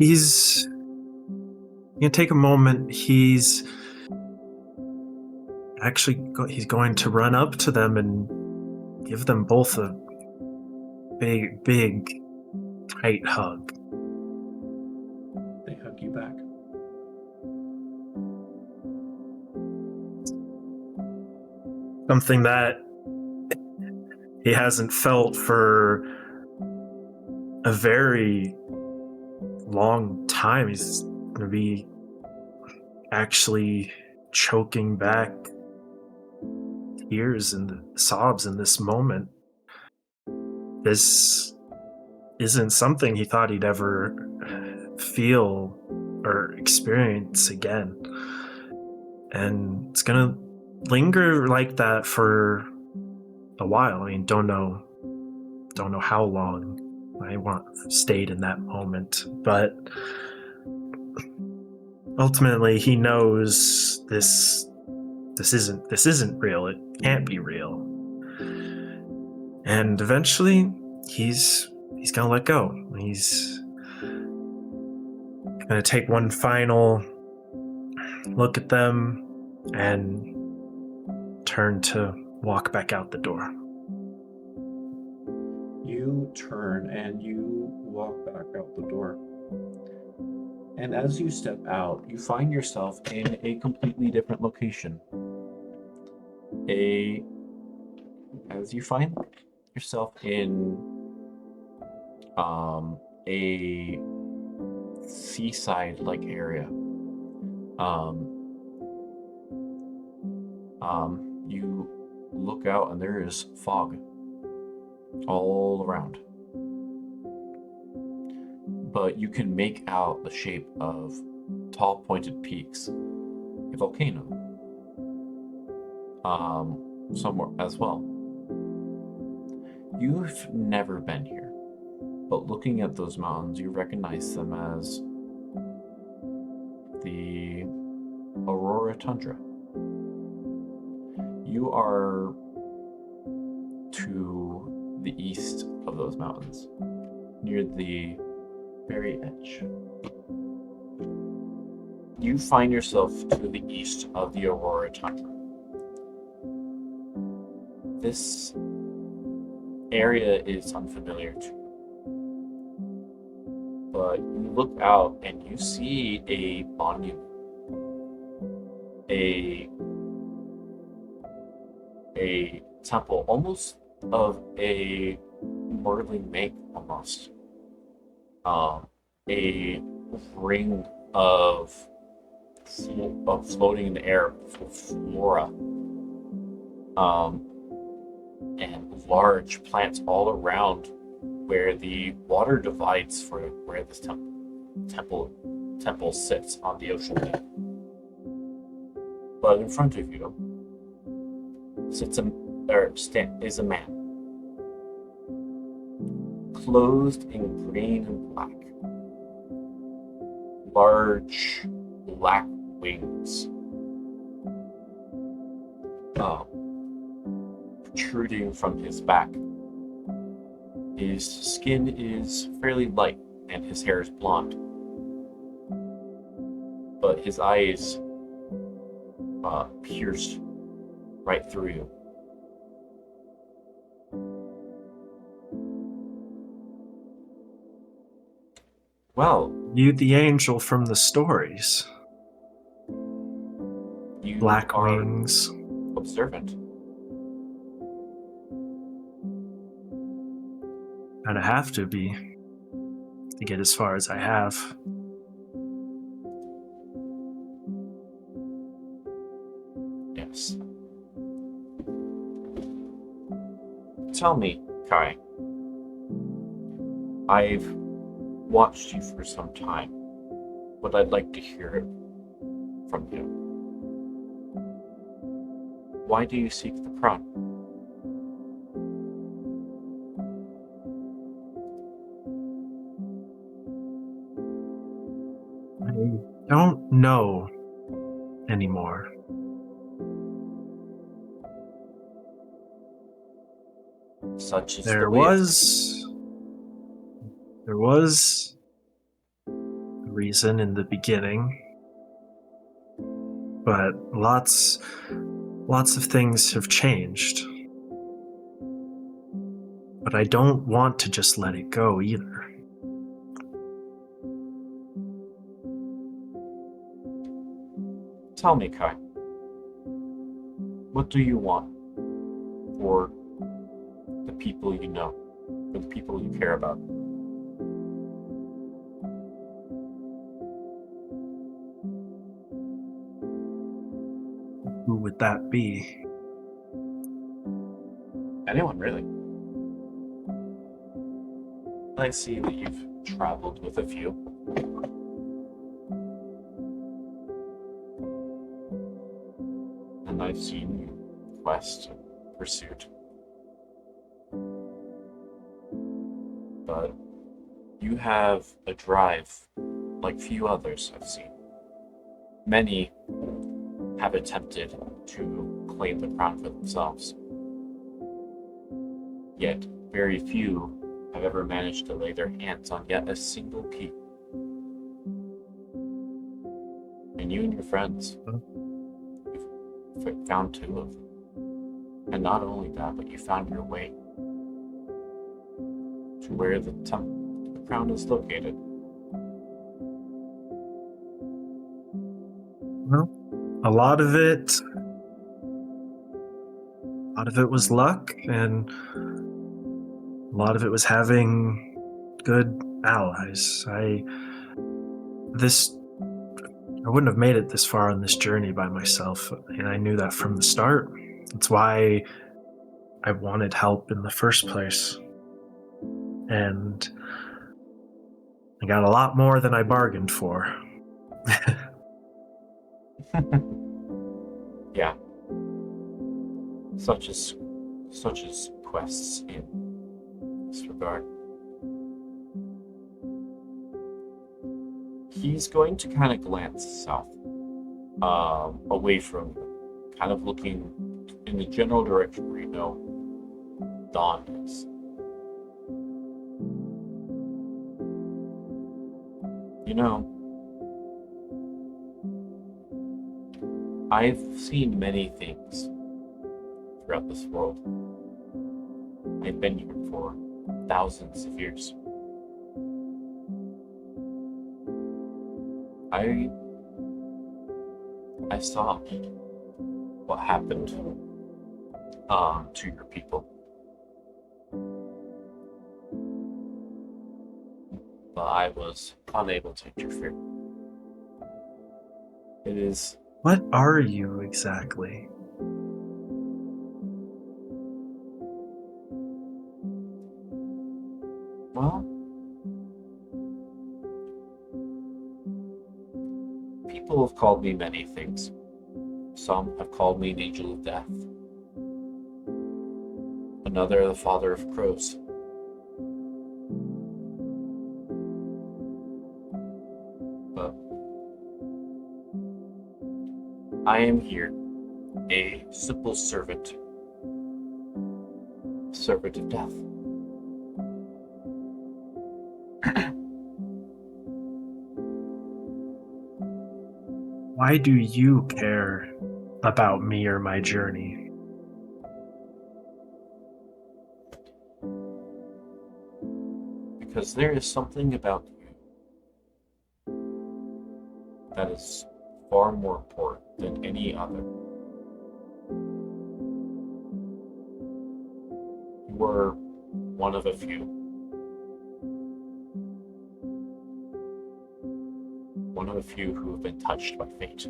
he's gonna take a moment. He's going to run up to them and give them both a big, tight hug. They hug you back. Something that he hasn't felt for a very long time. He's gonna be actually choking back tears and sobs in this moment. This isn't something he thought he'd ever feel or experience again. And it's gonna linger like that for a while. I mean, don't know how long I stayed in that moment, but ultimately he knows this isn't real. It can't be real. And eventually he's gonna let go. He's gonna take one final look at them and turn to walk back out the door. You turn and you walk back out the door. And as you step out, you find yourself in a completely different location. As you find yourself in a seaside-like area. You look out and there is fog all around. But you can make out the shape of tall pointed peaks. A volcano. Somewhere as well. You've never been here, but looking at those mountains, you recognize them as the Aurora Tundra. You are to the east of those mountains, near the very edge. You find yourself to the east of the Aurora Tundra. This area is unfamiliar to you, but you look out and you see a monument, a temple, almost of a whirling make, almost. A ring of floating in the air flora, and large plants all around where the water divides for where this temple sits on the ocean. But in front of you is a man, clothed in green and black, large black wings, protruding from his back. His skin is fairly light and his hair is blonde, but his eyes pierce right through you. Well, You, the angel from the stories. black are wings. observant. I'd have to be to get as far as I have. Yes. Tell me, Kai. I've watched you for some time, but I'd like to hear it from you. Why do you seek the crown? I don't know anymore. Such is the There way of was a reason in the beginning, but lots of things have changed. But I don't want to just let it go either. Tell me, Kai. What do you want for the people you know, for the people you care about? Who would that be? Anyone, really. I see that you've traveled with a few. And I've seen you quest and pursuit. But you have a drive like few others I've seen. Many have attempted to claim the crown for themselves. Yet, very few have ever managed to lay their hands on yet a single key. And you and your friends, you've found two of them. And not only that, but you found your way to where the crown is located. Well, a lot of it was luck, and a lot of it was having good allies. I wouldn't have made it this far on this journey by myself, and I knew that from the start. That's why I wanted help in the first place. And I got a lot more than I bargained for. Yeah. Such as quests in this regard. He's going to kind of glance south, away from you, kind of looking in the general direction where you know Dawn is. You know, I've seen many things throughout this world. I've been here for thousands of years. I saw what happened to your people. But I was unable to interfere. It is What are you exactly? well, people have called me many things. Some have called me an angel of death. Another, the father of crows. But I am here, a simple servant of death. Why do you care about me or my journey? Because there is something about you that is far more important than any other. You were one of a few. One of a few who have been touched by fate.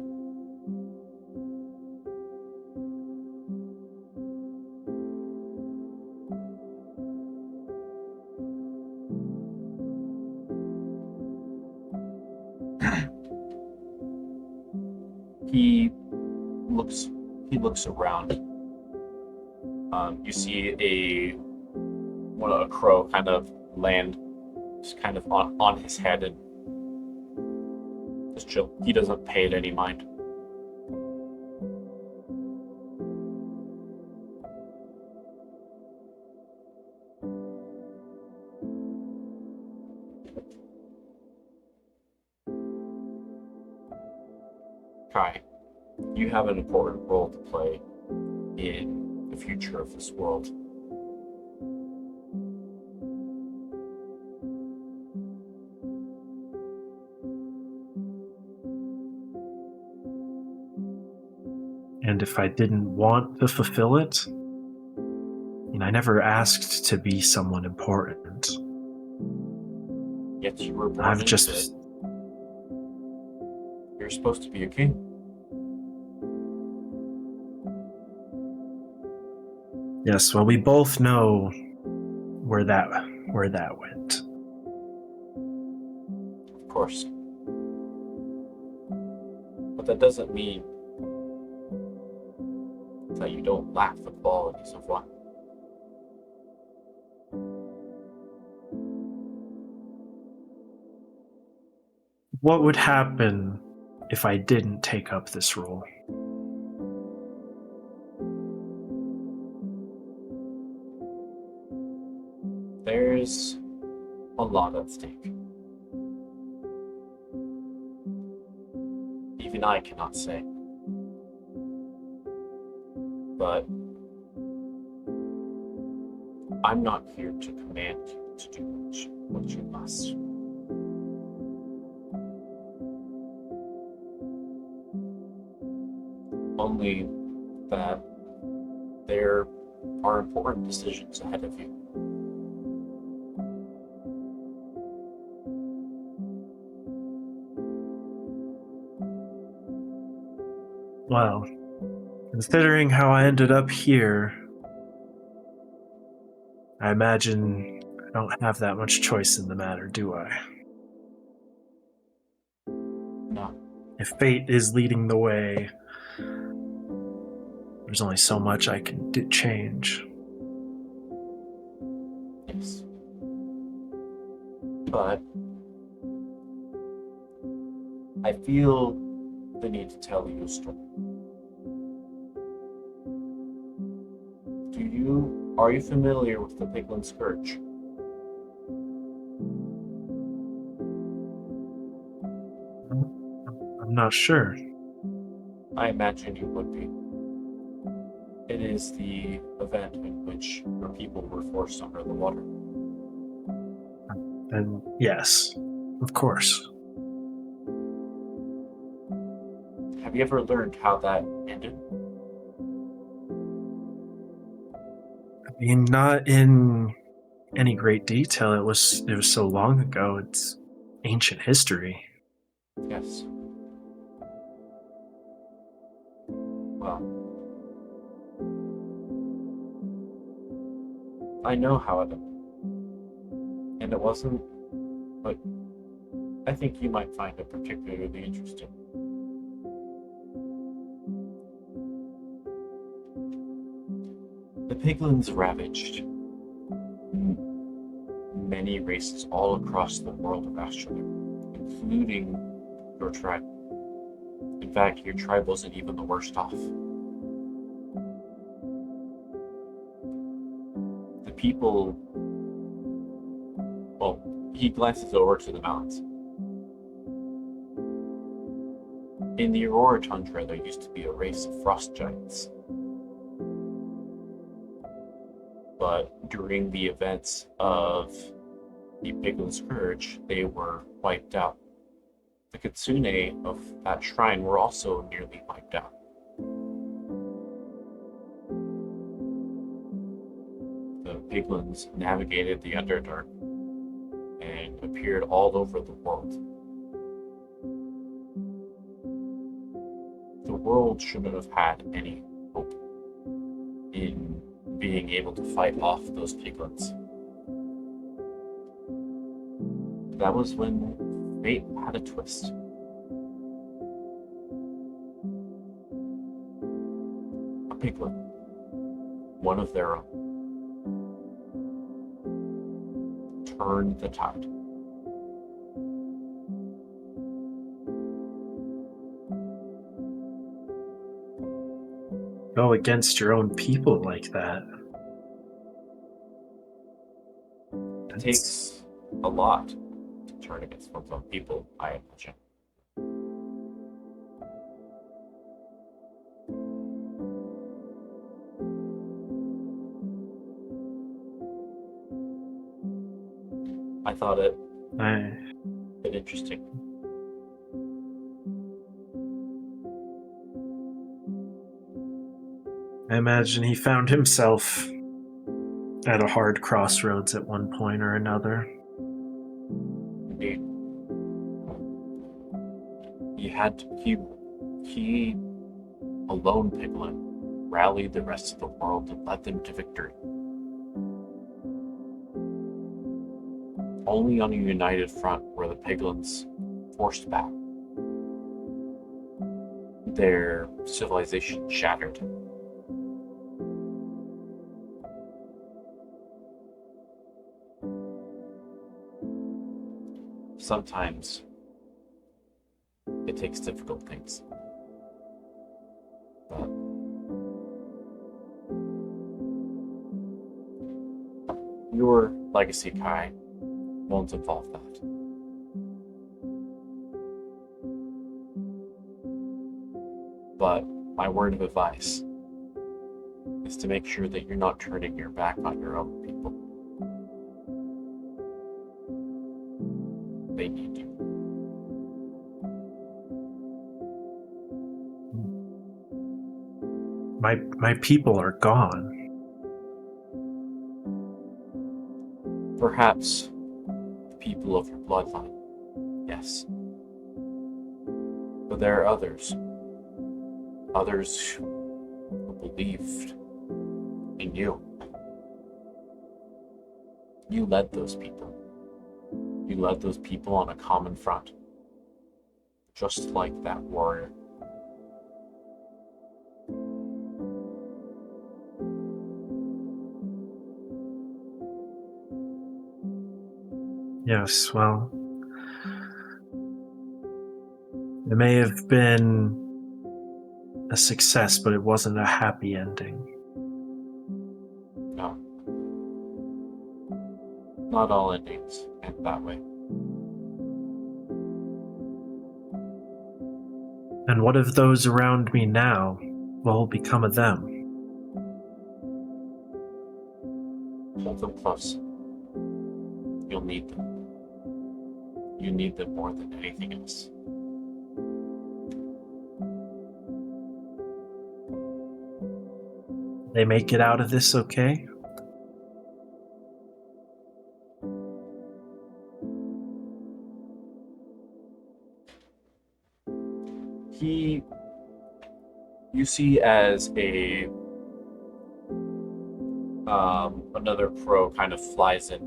He looks around. You see a crow kind of land just kind of on his head and just chill. He doesn't pay it any mind. Kai, you have an important role to play in the future of this world. And if I didn't want to fulfill it, I never asked to be someone important. Yet you were born I've into just. it. You're supposed to be a king. Yes, well, we both know where that went. Of course. But that doesn't mean that you don't lack the qualities of one. What would happen if I didn't take up this role? There's a lot at stake. Even I cannot say. But I'm not here to command you to do what you must. Only that there are important decisions ahead of you. Well, considering how I ended up here, I imagine I don't have that much choice in the matter, do I? No. If fate is leading the way, there's only so much I can change. Yes. But I feel the need to tell you a story. Are you familiar with the Piglin Scourge? I'm not sure. I imagine you would be. It is the event in which your people were forced under the water. And yes, of course. Have you ever learned how that ended? I mean, not in any great detail. It was so long ago. It's ancient history. Yes. Well, I know how it ended. And it wasn't, but I think you might find it particularly interesting. The Piglins ravaged many races all across the world of Australia, including your tribe. In fact, your tribe wasn't even the worst off. The people... Well, he glances over to the mountains. In the Aurora Tundra, there used to be a race of frost giants. But during the events of the Piglin Scourge, they were wiped out. the kitsune of that shrine were also nearly wiped out. The piglins navigated the Underdark and appeared all over the world. The world shouldn't have had any hope in being able to fight off those piglins. That was when fate had a twist. A piglin, one of their own, turned the tide. Go against your own people like that. It takes a lot to turn against one's own people, I imagine. I thought it been interesting. I imagine he found himself at a hard crossroads at one point or another. Indeed. He alone, Piglin, rallied the rest of the world and led them to victory. Only on a united front were the piglins forced back. Their civilization shattered. Sometimes it takes difficult things. But your legacy, Kai, won't involve that. But my word of advice is to make sure that you're not turning your back on your own people. They need you. My people are gone. Perhaps the people of your bloodline, yes. But there are others who believed in you. You led those people. You led those people on a common front, just like that warrior. Yes, well, it may have been a success, but it wasn't a happy ending. No. Not all endings end that way. And what of those around me now? What will become of them? Hold them close. You'll need them. You need them more than anything else. They make it out of this okay? You see as another crow kind of flies in,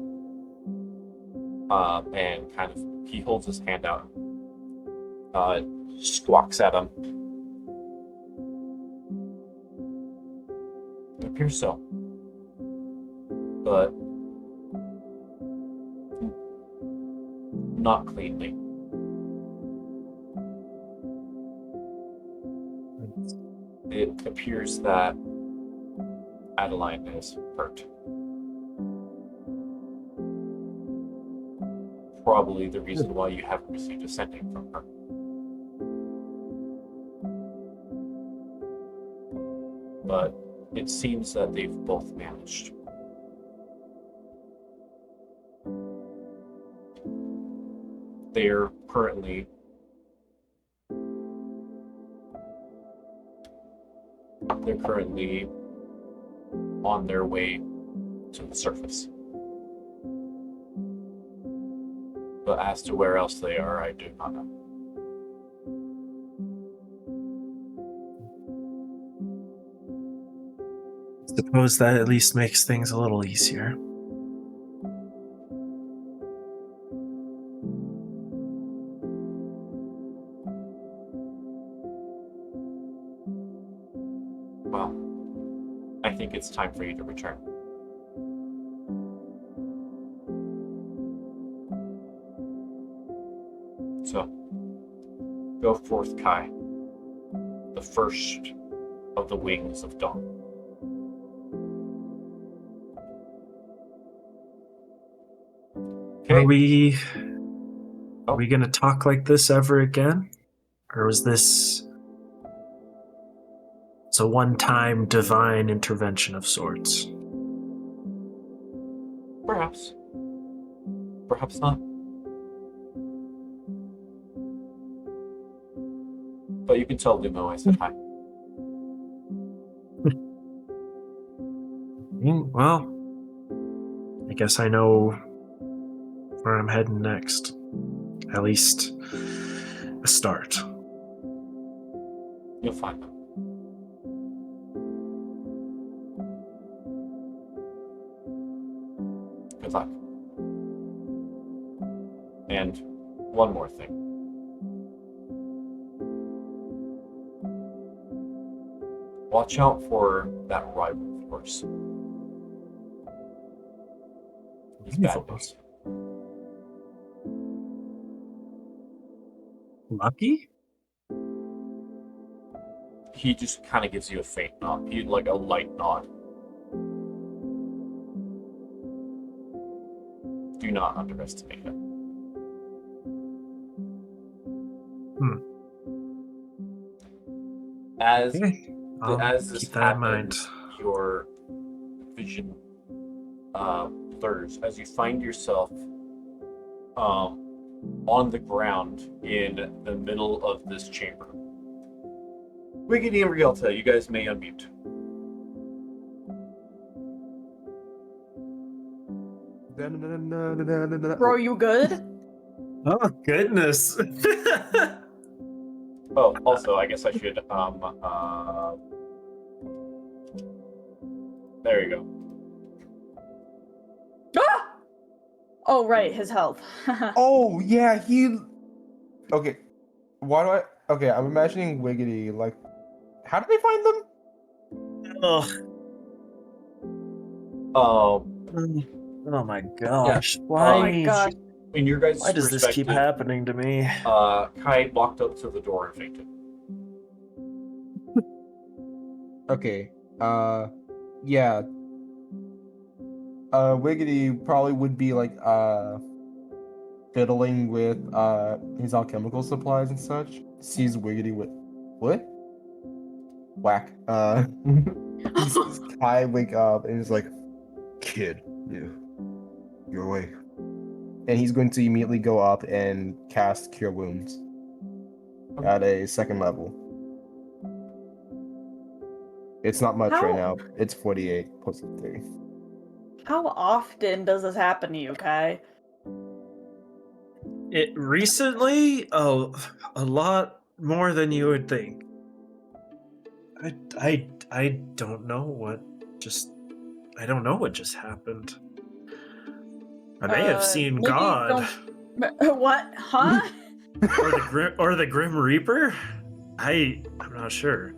and kind of, he holds his hand out, squawks at him. It appears so. But not cleanly. It appears that Adeline is hurt. Probably the reason why you haven't received a sending from her. But it seems that they've both managed. They're currently they're currently on their way to the surface. But as to where else they are, I do not know. Suppose that at least makes things a little easier. Well, I think it's time for you to return. So, go forth, Kai, the first of the wings of dawn. Are Okay. we Oh. are we gonna talk like this ever again? Or was this it's a one-time divine intervention of sorts? Perhaps. Perhaps not. But you can tell Lumo I said hi. Well, I guess I know where I'm heading next. At least a start. You'll find them. Good luck. And one more thing. Watch out for that rival of yours. He's bad news. Lucky? He just kind of gives you a faint nod. He like a light nod. Do not underestimate him. As Okay. I'll as this keep that in mind. happens, your vision blurs as you find yourself on the ground in the middle of this chamber. Wiggity and Rialta, you guys may unmute. Bro, you good? Oh goodness. Oh, also, I guess I should there you go. Ah! Oh, right, his health. Oh yeah, he. Okay, why do I? Okay, I'm imagining Wiggity. Like, how did they find them? Oh, oh my gosh. Why? Oh my god. In your guys' Why does this keep perspective, happening to me? Kai walked up to the door and fainted. Okay. Yeah. Wiggity probably would be like fiddling with his alchemical supplies and such. Sees Wiggity with what? Whack. He sees Kai wake up and is like, "Kid, you're awake." And he's going to immediately go up and cast Cure Wounds at a second level. It's not much right now. It's 48 plus 3. How often does this happen to you, Kai? It recently, a lot more than you would think. I don't know what I don't know what just happened. I may have seen maybe God What? Huh? or the Grim Reaper. I'm not sure.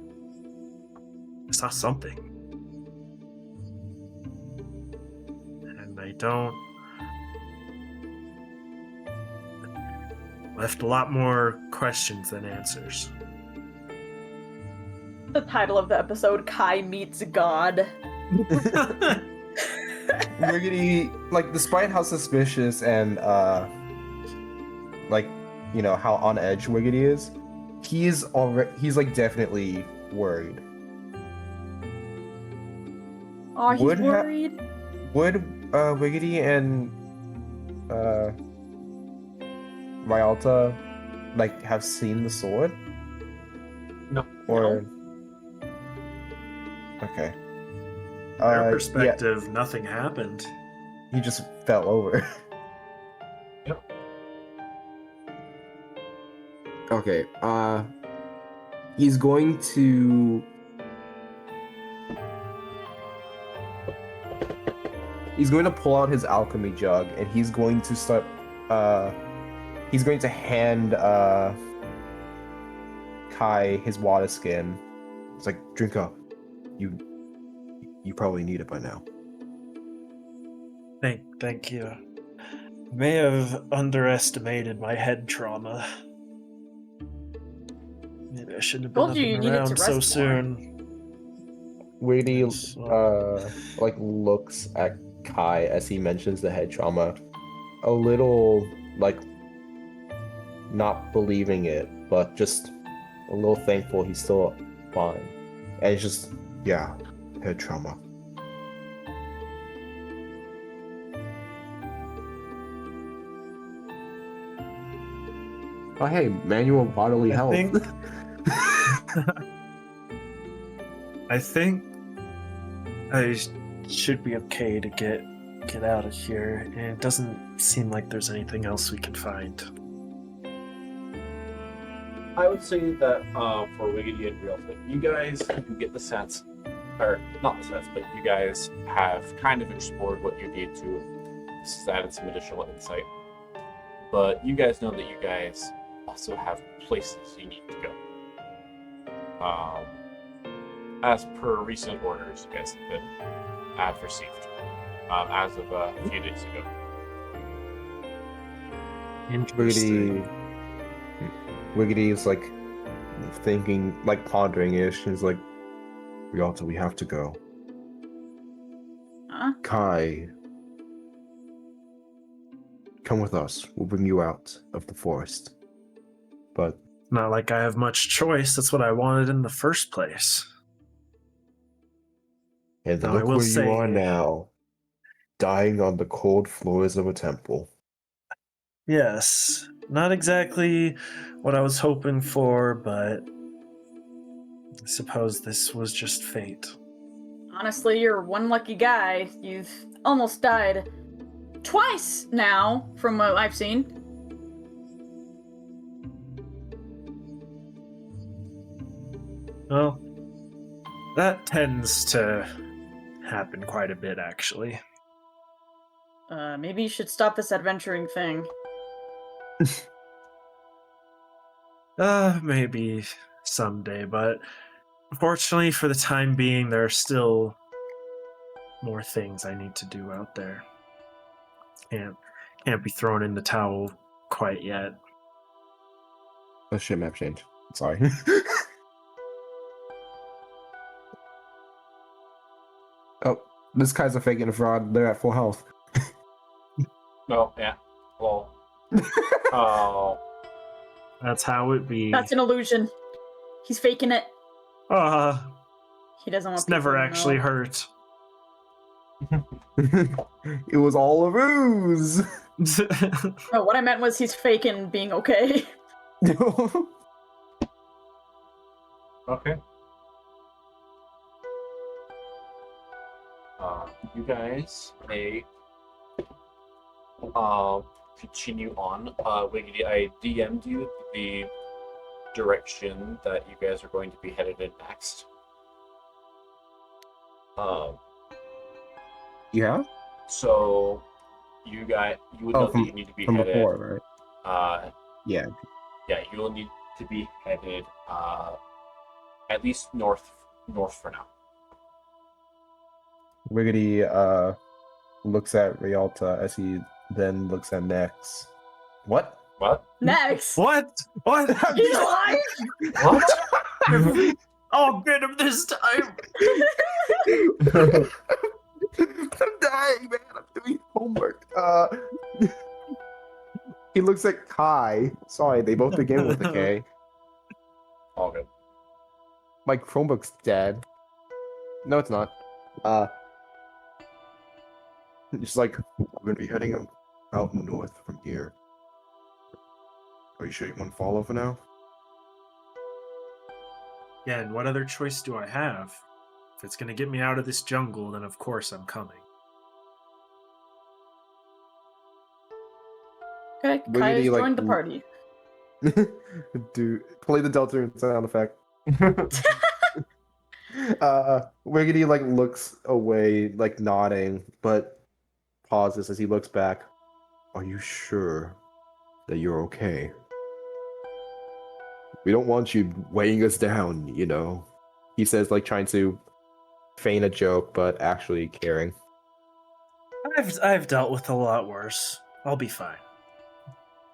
I saw something, and I don't. Left a lot more questions than answers. The title of the episode, Kai Meets God. Wiggity, like, despite how suspicious and like, you know, how on edge Wiggity is, he's like definitely worried. Oh, he's worried. Would Wiggity and Rialta like have seen the sword? No. Or Okay. Their Yeah, perspective, nothing happened. he just fell over. Yep. Okay. He's going to. He's going to pull out his alchemy jug and he's going to start. He's going to hand Kai his water skin. It's like, drink up. You probably need it by now. Thank you. May have underestimated my head trauma. Maybe I shouldn't have been Told up you you and needed to around so rest more. soon. Weirdly, Yes, like looks at Kai as he mentions the head trauma, a little like not believing it, but just a little thankful he's still fine. And it's just, Yeah, head trauma. Oh, hey, manual bodily I health. think- I think I should be okay to get out of here. And it doesn't seem like there's anything else we can find. I would say that for Wiggity and Rialta, you guys can get the sense, or not the sense, but you guys have kind of explored what you need to. This has added some additional insight. But you guys know that you guys also have places you need to go. As per recent orders, you guys have received as of a few days ago. Interesting. Wiggity is like thinking, like pondering ish. He's like, Rialta, we have to go. Huh? Kai, come with us. We'll bring you out of the forest. but Not like I have much choice. That's what I wanted in the first place. And Now, I look will where you are say- now, dying on the cold floors of a temple. Yes, not exactly what I was hoping for, but I suppose this was just fate. Honestly, you're one lucky guy. You've almost died twice now, from what I've seen. Well, that tends to happen quite a bit, actually. Maybe you should stop this adventuring thing. Maybe someday, but unfortunately for the time being, there are still more things I need to do out there. Can't be thrown in the towel quite yet. Oh shit, map change. Sorry. oh, this guy's a fake and a fraud. They're at full health. No, yeah. Well, oh, That's how it be. That's an illusion. He's faking it. He doesn't want It's never people to actually know. hurt. It was all a ruse. No, what I meant was he's faking being okay. okay. You guys may continue on. Wiggity, I DM'd you the direction that you guys are going to be headed in next. Yeah. So you would know that you need to be from headed. before, right? Yeah. Yeah, you will need to be headed at least north for now. Wiggity looks at Rialta as he then looks at Nex. What? What? Next! What? He's alive! What? I'll get him this time! I'm dying, man. I'm doing homework. He looks at Kai. Sorry, they both begin with a K. All good. My Chromebook's dead. No, it's not. It's like, we're gonna be heading out north from here. Are you sure you want to follow for now? Yeah, and what other choice do I have? If it's gonna get me out of this jungle, then of course I'm coming. Okay, Wiggity, Kai has like, joined the party. Do play the Deltarune sound effect. Wiggity like looks away, like nodding, but pauses as he looks back. Are you sure that you're okay? We don't want you weighing us down, you know. He says, like trying to feign a joke, but actually caring. I've dealt with a lot worse. I'll be fine.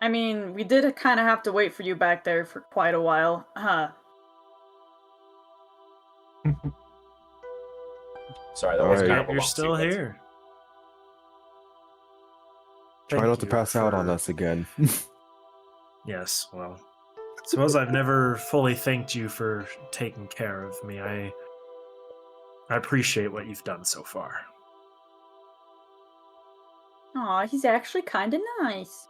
I mean, we did kind of have to wait for you back there for quite a while. Sorry, that was Alright. kind of a You're long still sequence. here. Try Thank not to you pass out on for- us again. Yes, well, suppose I've never fully thanked you for taking care of me. I appreciate what you've done so far. Aw, he's actually kind of nice.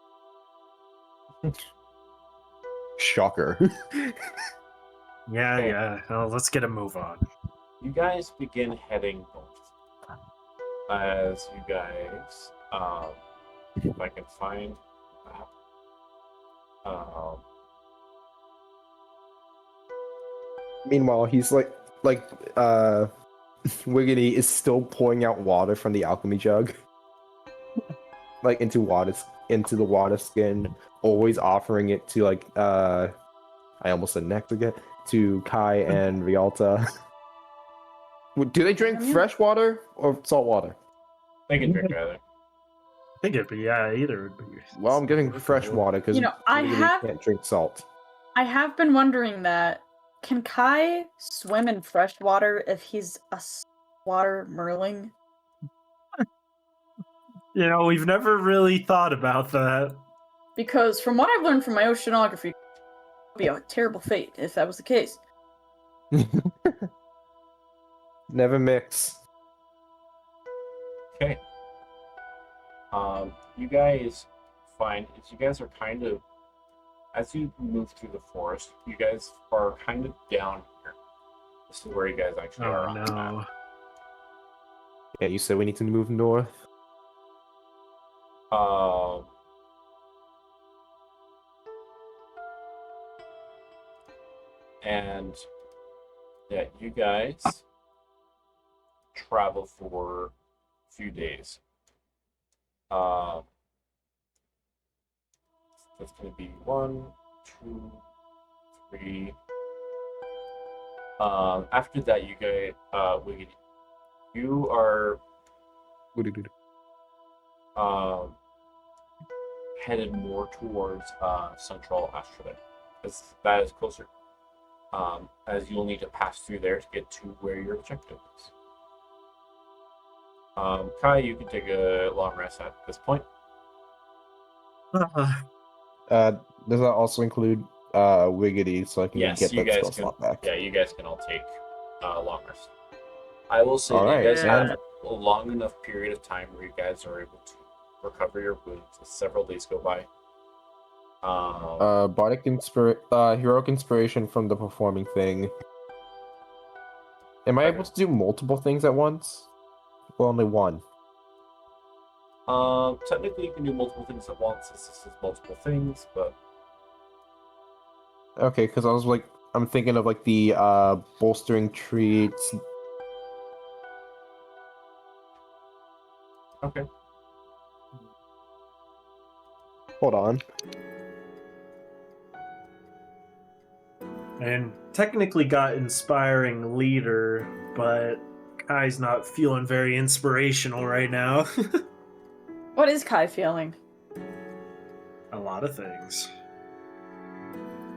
Shocker. Yeah, Okay. yeah. Well, let's get a move on. You guys begin heading north. As you guys, if I can find a map. Meanwhile, he's like Wiggity is still pouring out water from the alchemy jug. Like into the water skin, always offering it to like I almost said next again, to Kai and Rialta. Do they drink fresh water or salt water? They can drink either. I think it'd be, yeah, either would be. Well, I'm getting fresh water because You know, I can't drink salt. I have been wondering that. Can Kai swim in fresh water if he's a water merling? You know, we've never really thought about that. Because from what I've learned from my oceanography, it would be a terrible fate if that was the case. Never mix. Okay. You guys find as you guys are kind of as you move through the forest, you guys are kind of down here. This is where you guys actually are Oh on the map. no. Yeah, you said we need to move north. And yeah, you guys travel for a few days. That's going to be 1, 2, 3. After that, you guys, you are headed more towards central Australia, as that is closer. As you'll need to pass through there to get to where your objective is. Kai, you can take a long rest at this point. Does that also include Wiggity, so I can Yes, get you that guys spell can. slot back? Yeah, you guys can all take long rest. I will say that Alright, you guys yeah. have a long enough period of time where you guys are able to recover your wounds. Several days go by. Heroic inspiration from the performing thing. Am I able to do multiple things at once? Well, only one. Technically, you can do multiple things at once. This is multiple things, but Okay, because I was like, I'm thinking of like the bolstering treats. okay. Hold on. And technically got inspiring leader, but Kai's not feeling very inspirational right now. What is Kai feeling? A lot of things.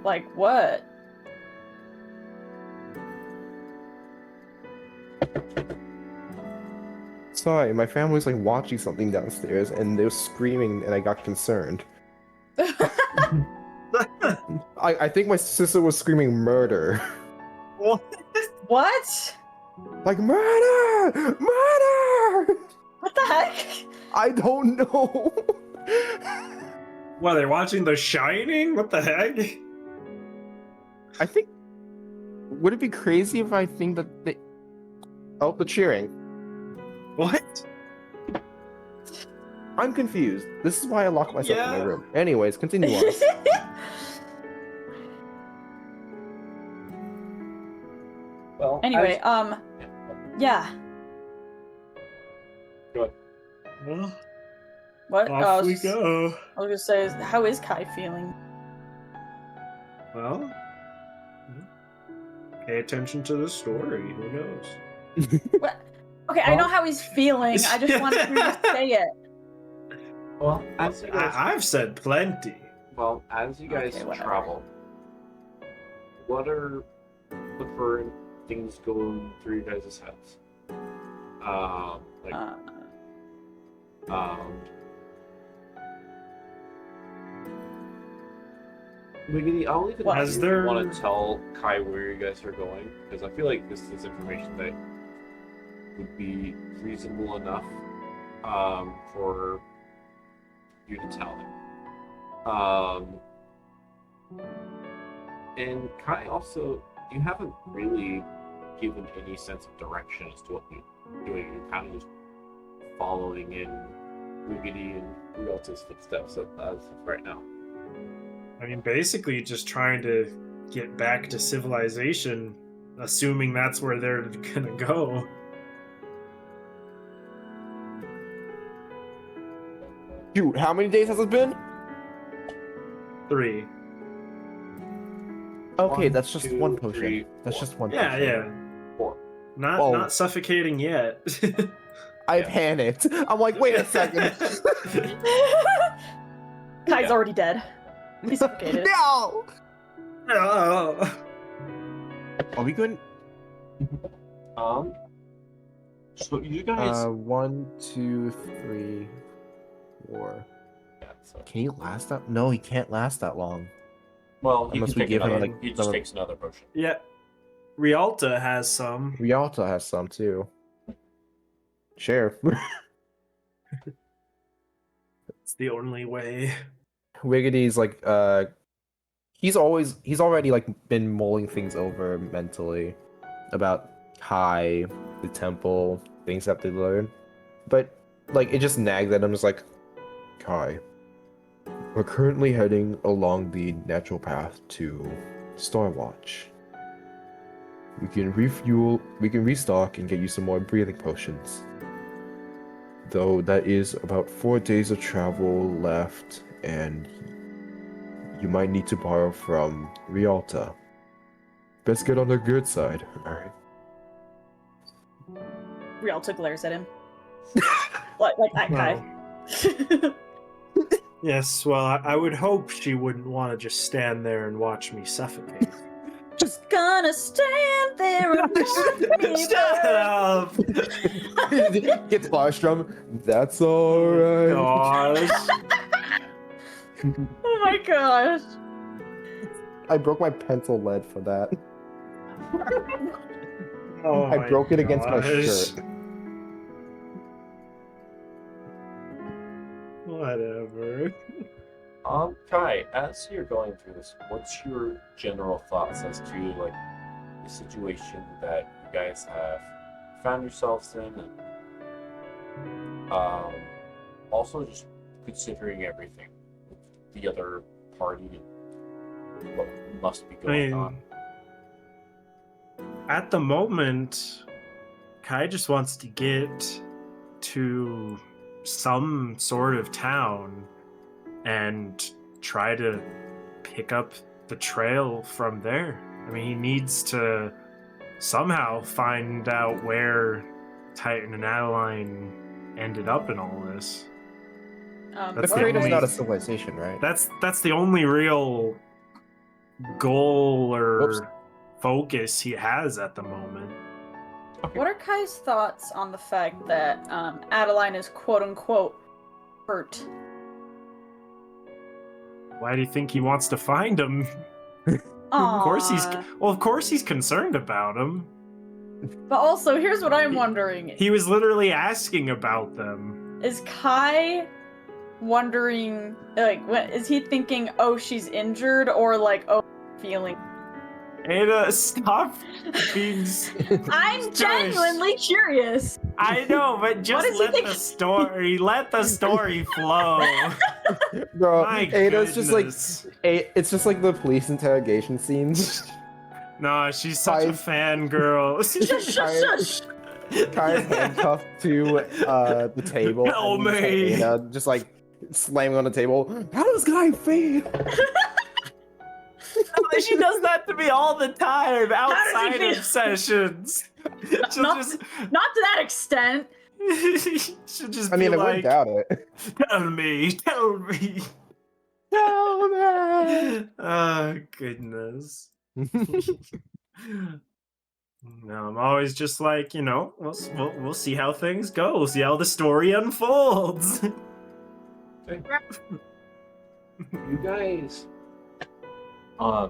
Like what? Sorry, my family was like watching something downstairs and they were screaming and I got concerned. I think my sister was screaming murder. What? What? Like murder! Murder! What the heck? I don't know. What, they're watching The Shining? What the heck? I think would it be crazy if I think that Oh, the cheering. What? I'm confused. This is why I lock myself in my Yeah. room. Anyways, continue on. Well, Anyway, yeah. Go ahead. Well, What? off we go. I was gonna say, how is Kai feeling? Well, pay attention to the story. Who knows? What? Okay, I know how he's feeling. I just wanted to hear you say it. Well, as you guys, I've said plenty. as you guys Okay, whatever. travel, what are the current things going through your guys' heads? Wiggity, I'll leave it Well, up Has to you if there- you want to tell Kai where you guys are going, because I feel like this is information that would be reasonable enough for you to tell him. And Kai, also, you haven't really given any sense of direction as to what you're doing. You're kind of just following in Wiggity and Rialta's footsteps as of right now. I mean, basically just trying to get back to civilization, assuming that's where they're gonna go. Dude, how many days has it been? 3. Okay, 1, that's just 2, one potion. 3, That's 4. just one Yeah, potion. yeah. 4. Not suffocating yet. I Yeah. panicked. I'm like, wait a second. Kai's already dead. He's suffocated. No! Oh. Are we going? So you guys. 1, 2, 3, 4. Yeah, so, Can he last that? No, he can't last that long. well, he Unless can we take give him, another. like, He just some- takes another potion. Yeah. Rialta has some. Rialta has some too. Share. It's the only way. Wiggity's like he's already like been mulling things over mentally about Kai, the temple, things that they learn. But like it just nags at him, just like, Kai, we're currently heading along the natural path to Starwatch. We can refuel, we can restock and get you some more breathing potions. Though that is about 4 days of travel left, and you might need to borrow from Rialta. Best get on the good side, alright? Rialta glares at him. like at Kai. Yes, well, I would hope she wouldn't want to just stand there and watch me suffocate. Just gonna stand there and watch me Shut burn. up! Gets Barstrom. That's alright. Gosh. Oh my gosh. I broke my pencil lead for that. Oh I my broke it against my gosh. shirt. Whatever. Kai, as you're going through this, what's your general thoughts as to like the situation that you guys have found yourselves in, and also just considering everything, the other party, and what must be going on. At the moment, Kai just wants to get to some sort of town and try to pick up the trail from there. I mean, he needs to somehow find out where Titan and Adeline ended up in all this. But That's The the Kratos only- not a civilization, right? That's the only real goal or Whoops. focus he has at the moment. What are Kai's thoughts on the fact that Adeline is quote unquote hurt? Why do you think he wants to find him? Of Of course he's concerned about him. But also, here's what I'm wondering: He was literally asking about them. is Kai wondering, like, what is he thinking? Oh, she's injured, or like, oh, feeling? Ada, stop being. I'm Shush. genuinely curious. I know, but just does he think- let the story flow. Bro, My Ada's just like goodness. it's just like the police interrogation scenes. No, she's such a fangirl. Shush, shush, shush. Kai's handcuffed to the table. Help and just, like, me. Ada just like slamming on the table. How does Kai feel? She does that to me all the time does he outside feel? of sessions. She'll Not, just, not to that extent. she'll just I mean, be I wouldn't like, doubt it. tell me. Tell me. Oh, goodness. No, I'm always just like, we'll see how things go. We'll see how the story unfolds. You guys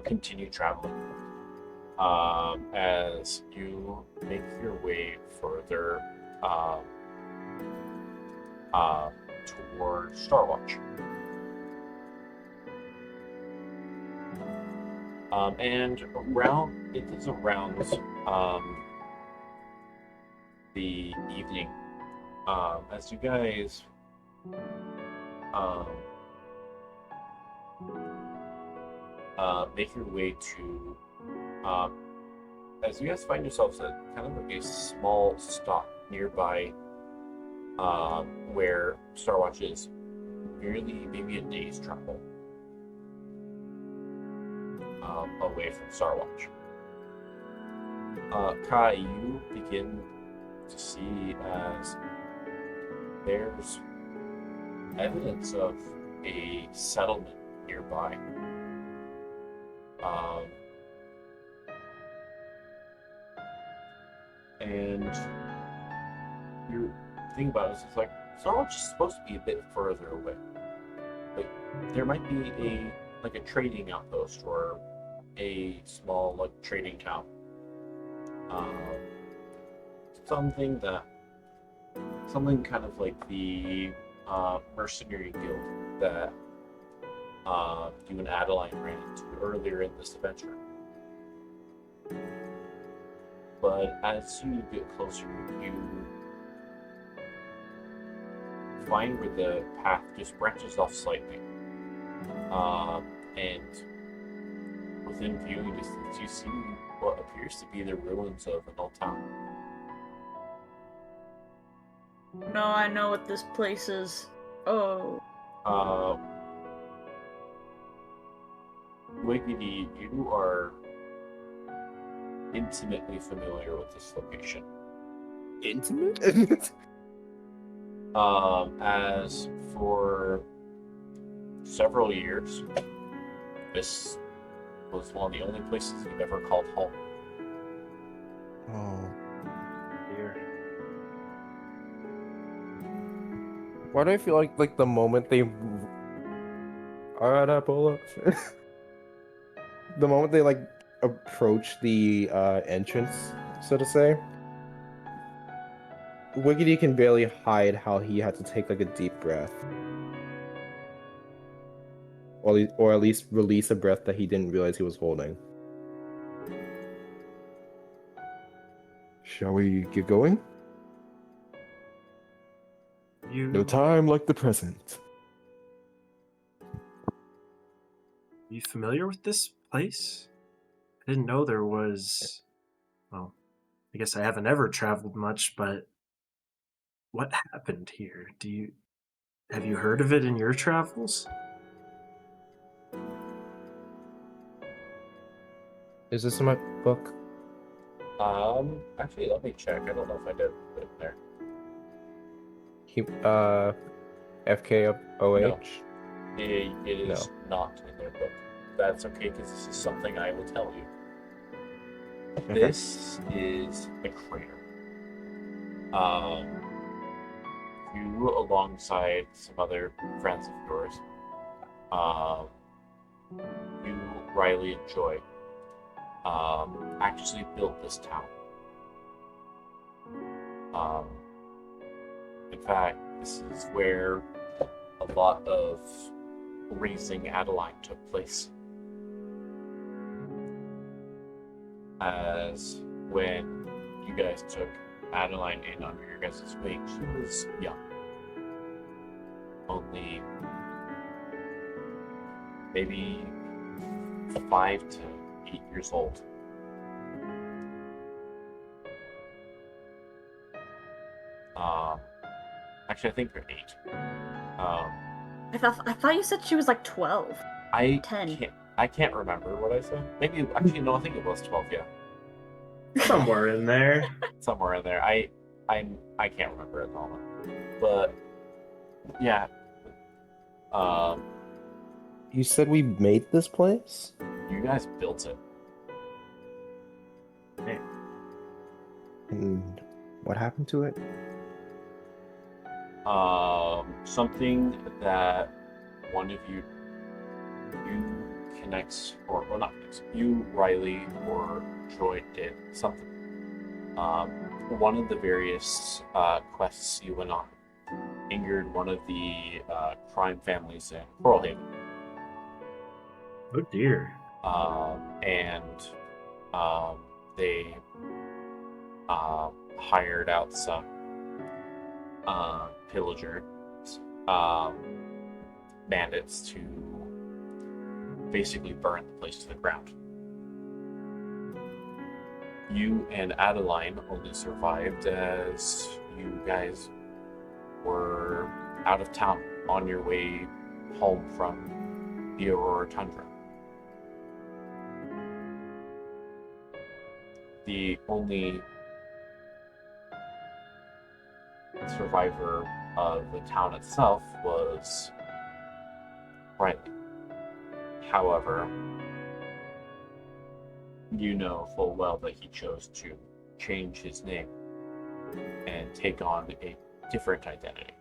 continue traveling as you make your way further toward Starwatch. And it is around the evening as you guys make your way to as you guys find yourselves at kind of like a small stop nearby where Starwatch is, merely maybe a day's travel away from Starwatch. Kai, you begin to see as there's evidence of a settlement nearby. And your thing about it is it's like Starwatch is supposed to be a bit further away. Like there might be a trading outpost or a small trading town. Something kind of like the mercenary guild that you and Adeline ran into earlier in this adventure. But as you get closer, you find where the path just branches off slightly. And within viewing distance, you see what appears to be the ruins of an old town. No, I know what this place is. Oh. Wiggity, you are intimately familiar with this location. Intimate? As for several years, this was one of the only places you've ever called home. Oh. Dear. Why do I feel like the moment they alright, I pull up. The moment they approach the entrance, so to say, Wiggity can barely hide how he had to take a deep breath. Or at least release a breath that he didn't realize he was holding. Shall we get going? No You time like the present. familiar with this place? I didn't know there was. Well, I guess I haven't ever traveled much, but what happened here? Have you heard of it in your travels? Is this in my book? Actually, let me check. I don't know if I did put it there. FKOH? No. It is not in their book. That's okay, because this is something I will tell you. Okay. This is a crater. You, alongside some other friends of yours, you, Riley, and Joy, actually built this town. In fact, this is where a lot of raising Adeline took place. as when you guys took Adeline in under your guys' wing, she was young. Only maybe 5 to 8 years old. Actually, I think they're 8. I thought you said she was like 12. I 10. can't remember what I said. Maybe actually no, I think it was 12. Yeah, Somewhere in there. somewhere in there. I can't remember at the moment, but yeah. You said we made this place? You guys built it. And what happened to it? Something that one of you connects, or well, not connects, you, Riley, or Troy did something. One of the various quests you went on angered one of the crime families in Coral Haven. Oh dear. And they hired out some pillagers, bandits, to basically burn the place to the ground. You and Adeline only survived as you guys were out of town on your way home from the Aurora Tundra. The only survivor of the town itself was Riley. However, you know full well that he chose to change his name and take on a different identity,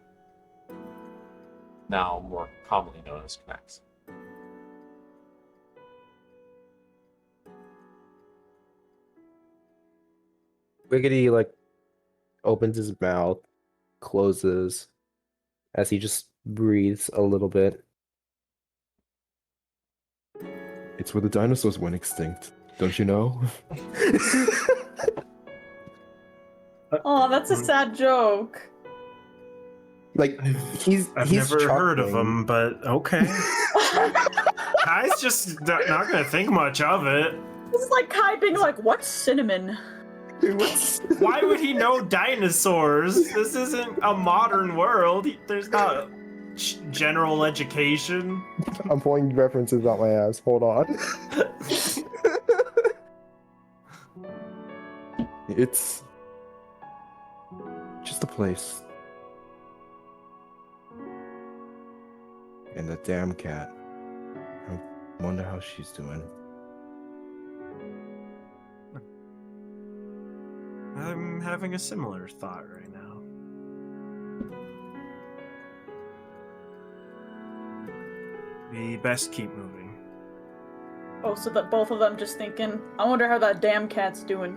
now more commonly known as Knax. Wiggity opens his mouth, closes, as he just breathes a little bit. It's where the dinosaurs went extinct. Don't you know? Oh, that's a sad joke. He's I've never heard of chuckling. him, but okay. Kai's just not gonna think much of it. This is like Kai being like, what's cinnamon? Why would he know dinosaurs? This isn't a modern world. There's not general education. I'm pulling references out my ass. Hold on. It's just a place. And the damn cat. I wonder how she's doing. I'm having a similar thought right now. We best keep moving. Oh, so that both of them just thinking, I wonder how that damn cat's doing.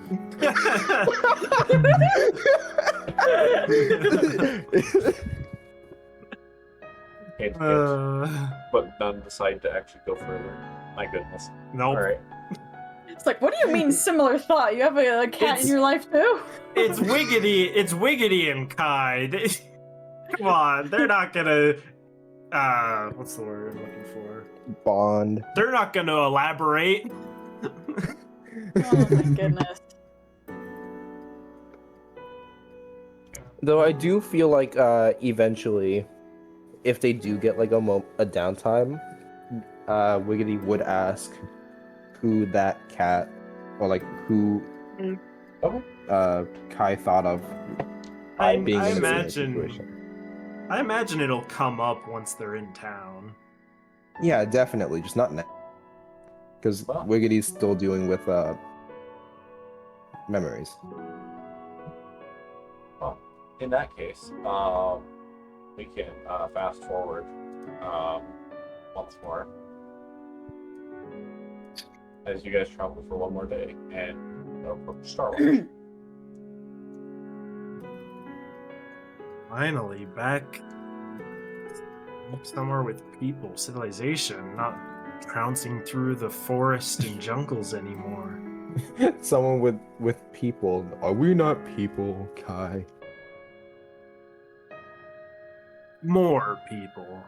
But none decide to actually go further. My goodness. Nope. All right. It's like, what do you mean similar thought? You have a cat It's- in your life too? It's Wiggity and Kai. Come on, they're not gonna what's the word I'm looking for? Bond. They're not gonna elaborate. Oh my goodness. Though I do feel like eventually, if they do get like a downtime, Wiggity would ask who that cat, or like who Kai thought of being in a similar situation. I imagine it'll come up once they're in town. Yeah, definitely, just not now, because Well. Wiggity's still dealing with memories. Well, in that case, we can fast forward once more as you guys travel for one more day and go for Starlight. Finally, back somewhere with people, civilization, not trouncing through the forest and jungles anymore. Someone with people. Are we not people, Kai? More people.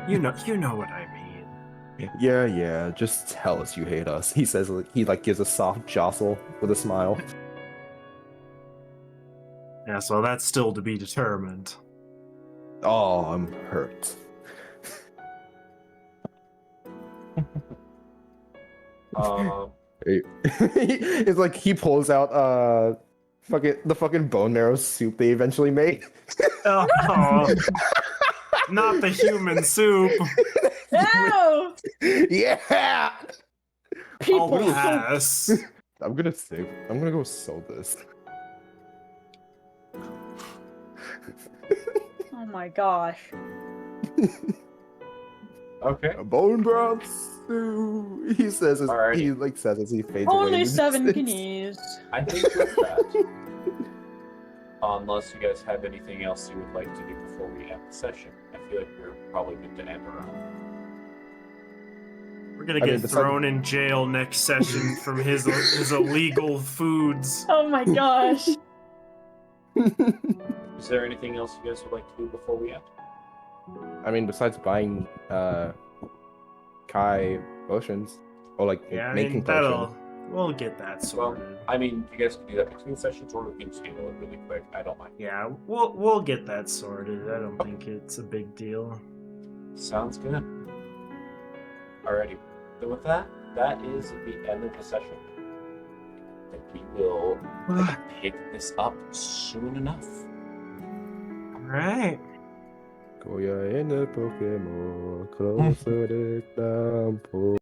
You know what I mean. Yeah. Just tell us you hate us. He says he like gives a soft jostle with a smile. Yeah, so that's still to be determined. Oh, I'm hurt. It's like he pulls out the fucking bone marrow soup they eventually made. Oh, not the human soup. Ew! Yeah. People. I'll pass. I'm gonna go sew this. Oh my gosh. Okay. A bone broth stew. He says as Alrighty. he like says as he fades away. Only in the 7 distance. guineas. I think with that, unless you guys have anything else you would like to do before we end the session, I feel like we're probably good to end around. We're gonna I mean, get besides- thrown in jail next session from his illegal foods. Oh my gosh. Is there anything else you guys would like to do before we end? I mean, besides buying Kai potions or like Yeah, I making mean potions. we'll get that sorted. I mean, you guys can do that between sessions, or we can just handle it really quick. I don't mind. Yeah, we'll get that sorted. I don't think it's a big deal. Sounds good. Alrighty. So with that, that is the end of the session. I think we will pick this up soon enough. Alright. Goya en el Pokémon, closer de campo.